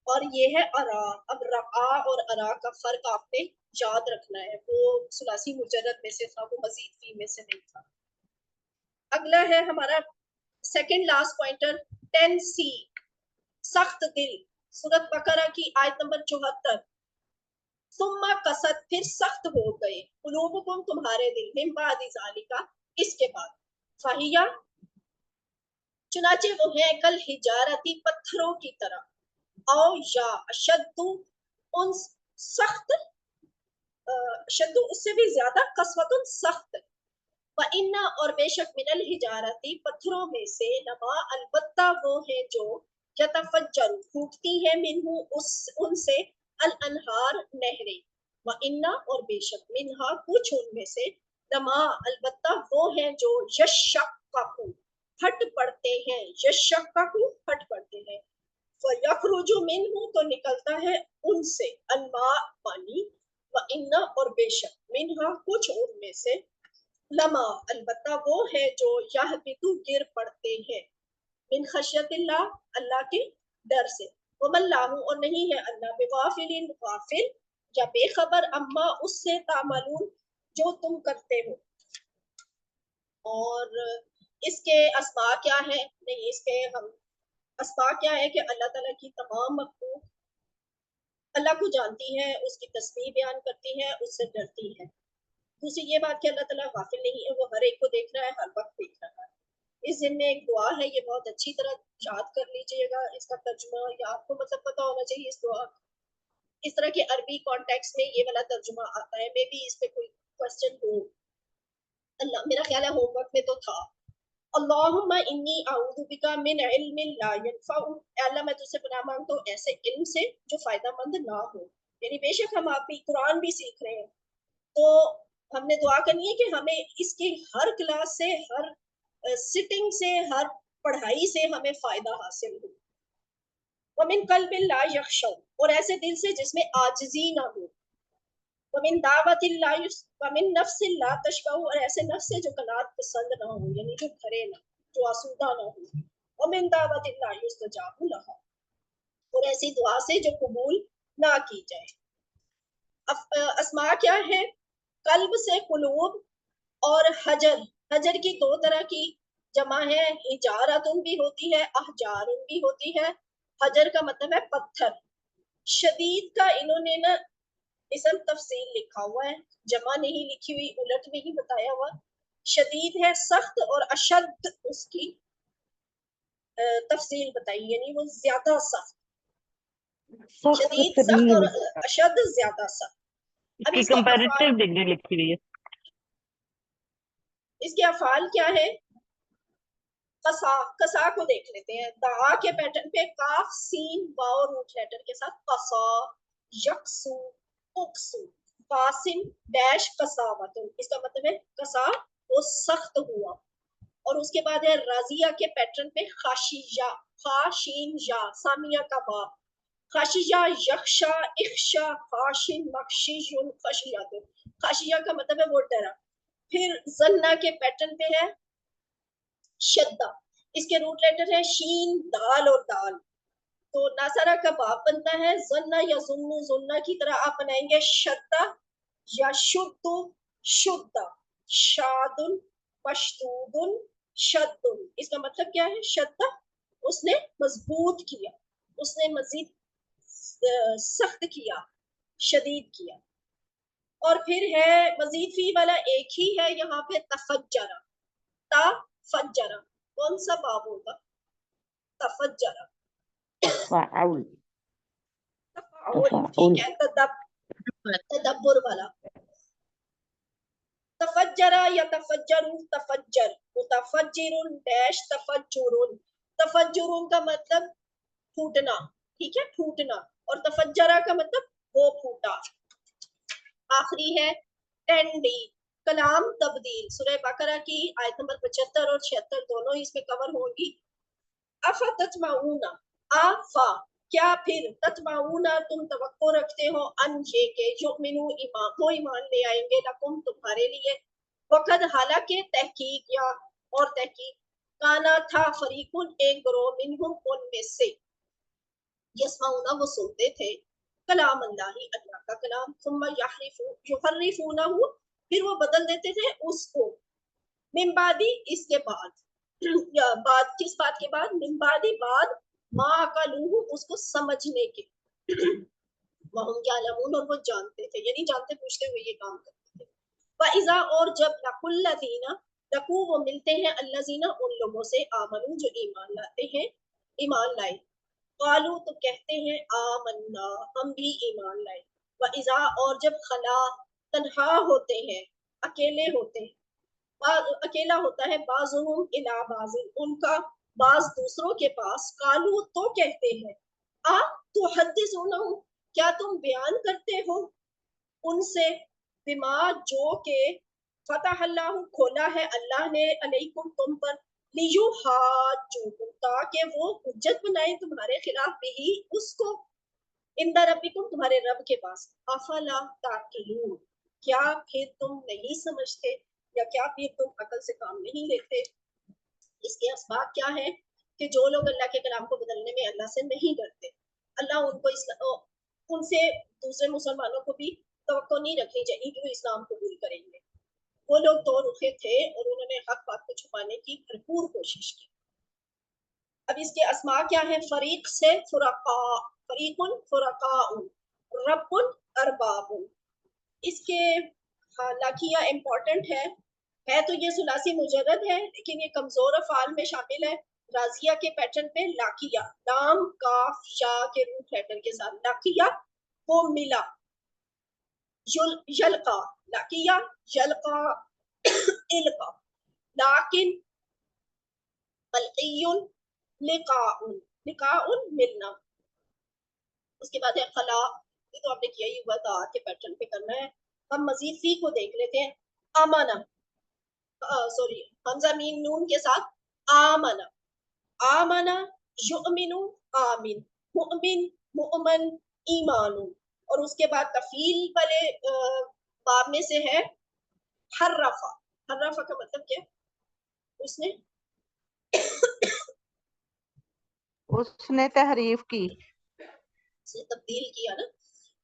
और ये है अरा। अब रआ और अरा का फर्क आपने याद रखना है, वो सुलासी मुजर्रद में से था, वो मजीद फी में से नहीं था। अगला है हमारा सेकंड लास्ट पॉइंटर 10C, सख्त दिल, सूरत बकरा की आयत नंबर 74। सुम्मा कसद, फिर सख्त हो गए, कुलूबुकुम, तुम्हारे दिल, मिन बादी ज़ालिका, इसके बाद, फहिया, चुनाचे वो है कल हिजारती, पत्थरों की तरह, औ या अशद्दु, उन सख्त, शद्दु उससे भी ज्यादा, कसवतुन सख्त, व इन्ना और बेशक मिनल हिजारती, पत्थरों में से, नमा अलबत्ता वो है जो यतफज्जरु, फूटती है, मिनहु उस उनसे, अल अनहार, नहरें, व इन्ना और बेशक, मिनहा कुछ उनमें से, नमा अलबत्ता वो है जो यशक्ककु, फट पड़ते हैं, यशक्ककु फट पड़ते हैं, फयखरुजु मिनहु तो निकलता है उनसे, अनमा पानी, व इन्ना और बेशक, मिनहा कुछ उनमें से, लमा अलबत्ता वो है जो यहबितु गिर पड़ते हैं, मिन खशियतिल्लाह, अल्लाह के डर से, वमल्लाहु और नहीं है अल्लाह बेगाफिलिन गाफिल या बेखबर अम्मा उससे तामलून जो तुम करते हो। और इसके अस्मा क्या है, नहीं इसके हम अस्मा क्या है कि अल्लाह ताला की तमाम मखलूक अल्लाह को जानती है, उसकी तस्बीह बयान करती है, उससे डरती है। दूसरी ये बात कि अल्लाह ताला गाफिल नहीं है, वो हर एक को देख रहा है, हर वक्त देख रहा है। इस दिन में एक दुआ है, ये बहुत अच्छी तरह याद कर लीजिएगा, इसका तर्जुमा या आपको मतलब पता होना चाहिए इस दुआ। इस तरह के अरबी कॉन्टेक्स्ट में ये वाला तर्जुमा आता है, मे बी इस पे कोई क्वेश्चन हो, अल्लाह मेरा ख्याल है होमवर्क में तो था। अल्लाहुम्मा इन्नी अऊज़ु बिका मिन इल्मिन ला यनफ़उ, अल्लाह मैं तुझसे पनाह मांगता हूँ ऐसे इल्म से जो फायदेमंद ना हो। यानी बेशक हम आप भी कुरान भी सीख रहे हैं, तो हमने दुआ करनी है कि हमें इसकी हर क्लास से, हर सिटिंग से, हर पढ़ाई से हमें फायदा हासिल हो। वमिन क़ल्बिन ला यख़शौ, और ऐसे दिल से जिसमें आजिज़ी ना हो। वमिन दावतिन ला वमिन नफ्सिन ला तशबअ, और ऐसे नफ्स से जो कनात पसंद ना हो, यानी जो भरे ना, जो आसूदा ना हो। वमिन दावतिन ला युस्तजाबु लहा, और ऐसी दुआ से जो कबूल ना की जाए। अस्मा क्या है, कल्ब से कुलूब और हजर। हजर की दो तरह की जमा है, हिजारतुन भी होती है, अहजारुन भी होती है। हजर का मतलब है पत्थर। शदीद का इन्होंने ना इसम तफसील लिखा हुआ है, जमा नहीं लिखी हुई, उलट नहीं बताया हुआ। शदीद है सख्त, और अशद उसकी तफसील बताई, यानी वो ज्यादा सख्त। शदीद सख्त और अशद ज्यादा सख्त। अब इसकी इसके कंपैरेटिव डिग्री लिखी हुई है। इसके अफाल क्या है, कसा, कसा को देख लेते हैं। दा के पैटर्न पे काफ सीन वाव रूट लेटर के साथ कसा, यक्सु, उक्सु, कासिम डैश कसावतुन, इसका मतलब है कसा वो सख्त हुआ। और उसके बाद है राजिया के पैटर्न पे खाशिया, खाशीन या, सामिया का बा, खाशिया यख्शा इख्शा खाशिन मखशियुन खशियातुन, खाशिया का मतलब है वो डरा। फिर जन्ना के पैटर्न पे है शद्दा, इसके रूट लेटर है शीन दाल और दाल, तो नासरा का बाप बनता है। जन्ना या जुन्नु, जुन्ना की तरह आप बनाएंगे शद्दा या शुद्दु शुद्दा, शादुन पश्तूदुन शद्दुन, इसका मतलब क्या है, शद्दा उसने मजबूत किया, उसने मजीद सख्त किया, शदीद किया। और फिर है मजीद फी वाला एक ही है यहाँ पे, तफज्जरा, तफज्जरा, कौन सा बाब होगा, तफज्जरा, फाउल ठीक है, तदब्बुर वाला। तफज्जरा या तफज्जरु, तफज्जर, मुतफज्जिरुन डैश तफज्जुरुन, तफज्जुरुन का मतलब फूटना, ठीक है, फूटना, और तफज्जरा का मतलब वो फूटा। आखिरी है 10D, कलाम तब्दील, सूरह बकरा की आयत नंबर 75 और 76 दोनों इसमें कवर होंगी। अफा तत्माऊना, आफा क्या, फिर तत्माऊना तुम तवक्को रखते हो, अन ये के युमिनु ईमान, वो ईमान ले आएंगे, लकुम तुम्हारे लिए, वक़द हालांकि तहकीक या और तहकीक, काना था फरीकुन एक ग्रोह मिनहुम उनमें से, यस्माउना वो सुनते थे, कलाम अल्लाही अल्लाह का कलाम, सुम्मा युहर्रिफूनहु फिर वो बदल देते थे उसको, मिन बादी इसके बाद, या बाद किस बात के बाद, मिन बादी बाद, मा अकलूहु उसको समझने के, वहुम यालमून और वो जानते थे, यानी जानते पूछते हुए ये काम करते थे। व इज़ा और जब लकुल्लज़ीना, लकू वो मिलते हैं, अल्लज़ीना उन लोगों से, आमनू जो ईमान लाते हैं, ईमान लाए, कालू तो कहते हैं आमन्ना हम भी ईमान लाए। व इज़ा और जब खला तन्हा होते हैं, अकेले होते हैं, अकेला होता है, बाज़ुहुम इला बाज़िन उनका बाज दूसरों के पास, कालू तो कहते हैं आ तो हद्दिसुनहुम क्या तुम बयान करते हो उनसे, बिमा जो के फतह अल्लाह खोला है अल्लाह ने, अलैकुम तुम पर, लियुहाजुकुम ताकि वो हुज्जत बनाए तुम्हारे खिलाफ, भी उसको, इंदा रब्बिकुम तुम्हारे रब के पास, अफला ताकिलून क्या फिर तुम नहीं समझते, या क्या फिर तुम अकल से काम नहीं लेते। इसके असबाब क्या है कि जो लोग अल्लाह के कलाम को बदलने में अल्लाह से नहीं डरते, उनको उनसे दूसरे मुसलमानों को भी तवक्को नहीं रखनी चाहिए कि वो इस्लाम कबूल करेंगे। वो लोग दो रुखे थे और उन्होंने हक बात को छुपाने की भरपूर कोशिश की। अब इसके अस्मा क्या है? फरीक से फुरका, फरीकुन फुरकाउन, रब्बुन अरबाबुन। इसके लाकिया इम्पोर्टेंट है तो ये सुलासी मुजर्रद है, लेकिन ये कमजोर अफाल में शामिल है। राजिया के पैटर्न पे लाकिया, लाम काफ या के रूट लेटर के साथ लाकिया वो मिला, यलका, लाकिया यलका इल्का, लाकिन अलकियुन लिकाउन, लिकाउन मिलना। उसके बाद है खला, ये तो आपने किया ही हुआ था, के पैटर्न पे करना है। हम मजीद फी को देख लेते हैं। आमना, सॉरी हमजा मीम नून के साथ आमना, आमना युमिनु आमिन, मुमिन मुमन ईमानु। और उसके बाद तफील वाले बाब में से है हर्रफा। हर्रफा का मतलब क्या? उसने तहरीफ की, तब्दील किया ना।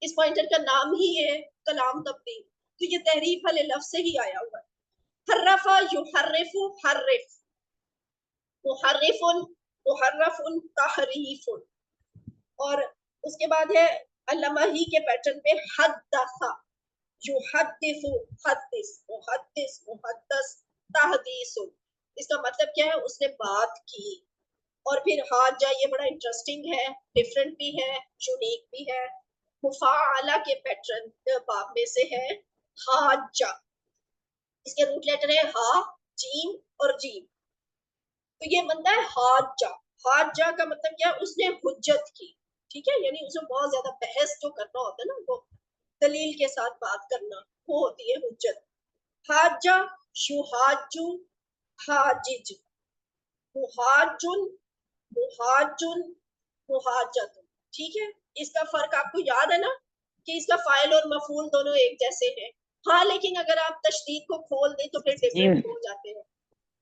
इस पॉइंटर का नाम ही है कलाम तब्दील, तो ये तहरीफ वाले लफ्ज से ही आया हुआ है। हर्रफा युहर्रिफु हर्रिफ, मुहर्रिफुन मुहर्रफुन तहरीफुन। और उसके बाद है अल्लामा ही के पैटर्न पे हद्दसा, युहद्दिसु हद्दिस, मुहद्दिस मुहद्दस तहदीसुन। इसका मतलब क्या है? उसने बात की। और फिर हाजा, ये बड़ा इंटरेस्टिंग है, डिफरेंट भी है, यूनिक भी है। मुफाअला के पैटर्न बाब में से है हाजा। इसके रूट लेटर है हा, जीम और जीम, तो ये बनता है हाजा। हाजा का मतलब क्या? उसने हुज्जत की, ठीक है, यानी उसमें बहुत ज्यादा बहस जो करना होता है ना, वो दलील के साथ बात करना, वो होती है हुज्जत। हाजा युहाजु हाजिज, मुहाजुन मुहाजुन मुहाजतुन, ठीक है। इसका फर्क आपको याद है ना कि इसका फाइल और मफूल दोनों एक जैसे हैं। हाँ, लेकिन अगर आप तशदीद को खोल दें तो फिर डिफरेंट हो जाते हैं।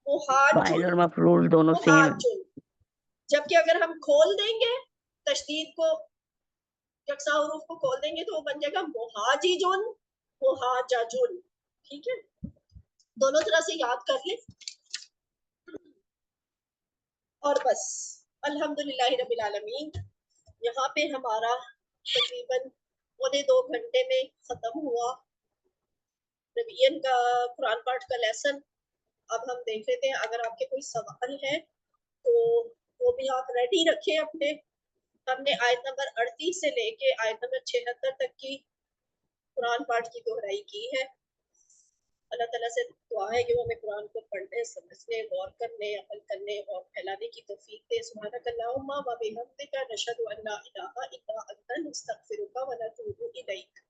फाइल और मफरूल दोनों सेम। मुहाजुन, जबकि अगर हम खोल देंगे तशदीद को, यकसा हुरूफ को खोल देंगे तो वो बन जाएगा मुहाजिजुन मुहाजाजुन, ठीक है। दोनों तरह से याद कर ले। और बस अल्हम्दुलिल्लाह रब्बिल आलमीन, यहाँ पे हमारा तकरीबन 2.25 घंटे में खत्म हुआ रबियन का कुरान पाठ का लेसन। अब हम देख लेते हैं, अगर आपके कोई सवाल है तो वो भी आप रेडी रखें अपने। हमने आयत नंबर 38 से लेके आयत नंबर 76 तक की कुरान पाठ की दोहराई की है। अल्लाह ताला से दुआ है कि वो हमें कुरान को पढ़ने, समझने, गौर करने, अमल करने और फैलाने की तौफीक दे। सुब्हानकल्लाहुम्मा व बिहम्दिका नशहदु अन ला इलाहा इल्ला अंता नस्तगफिरुका व नतूबु इलैक।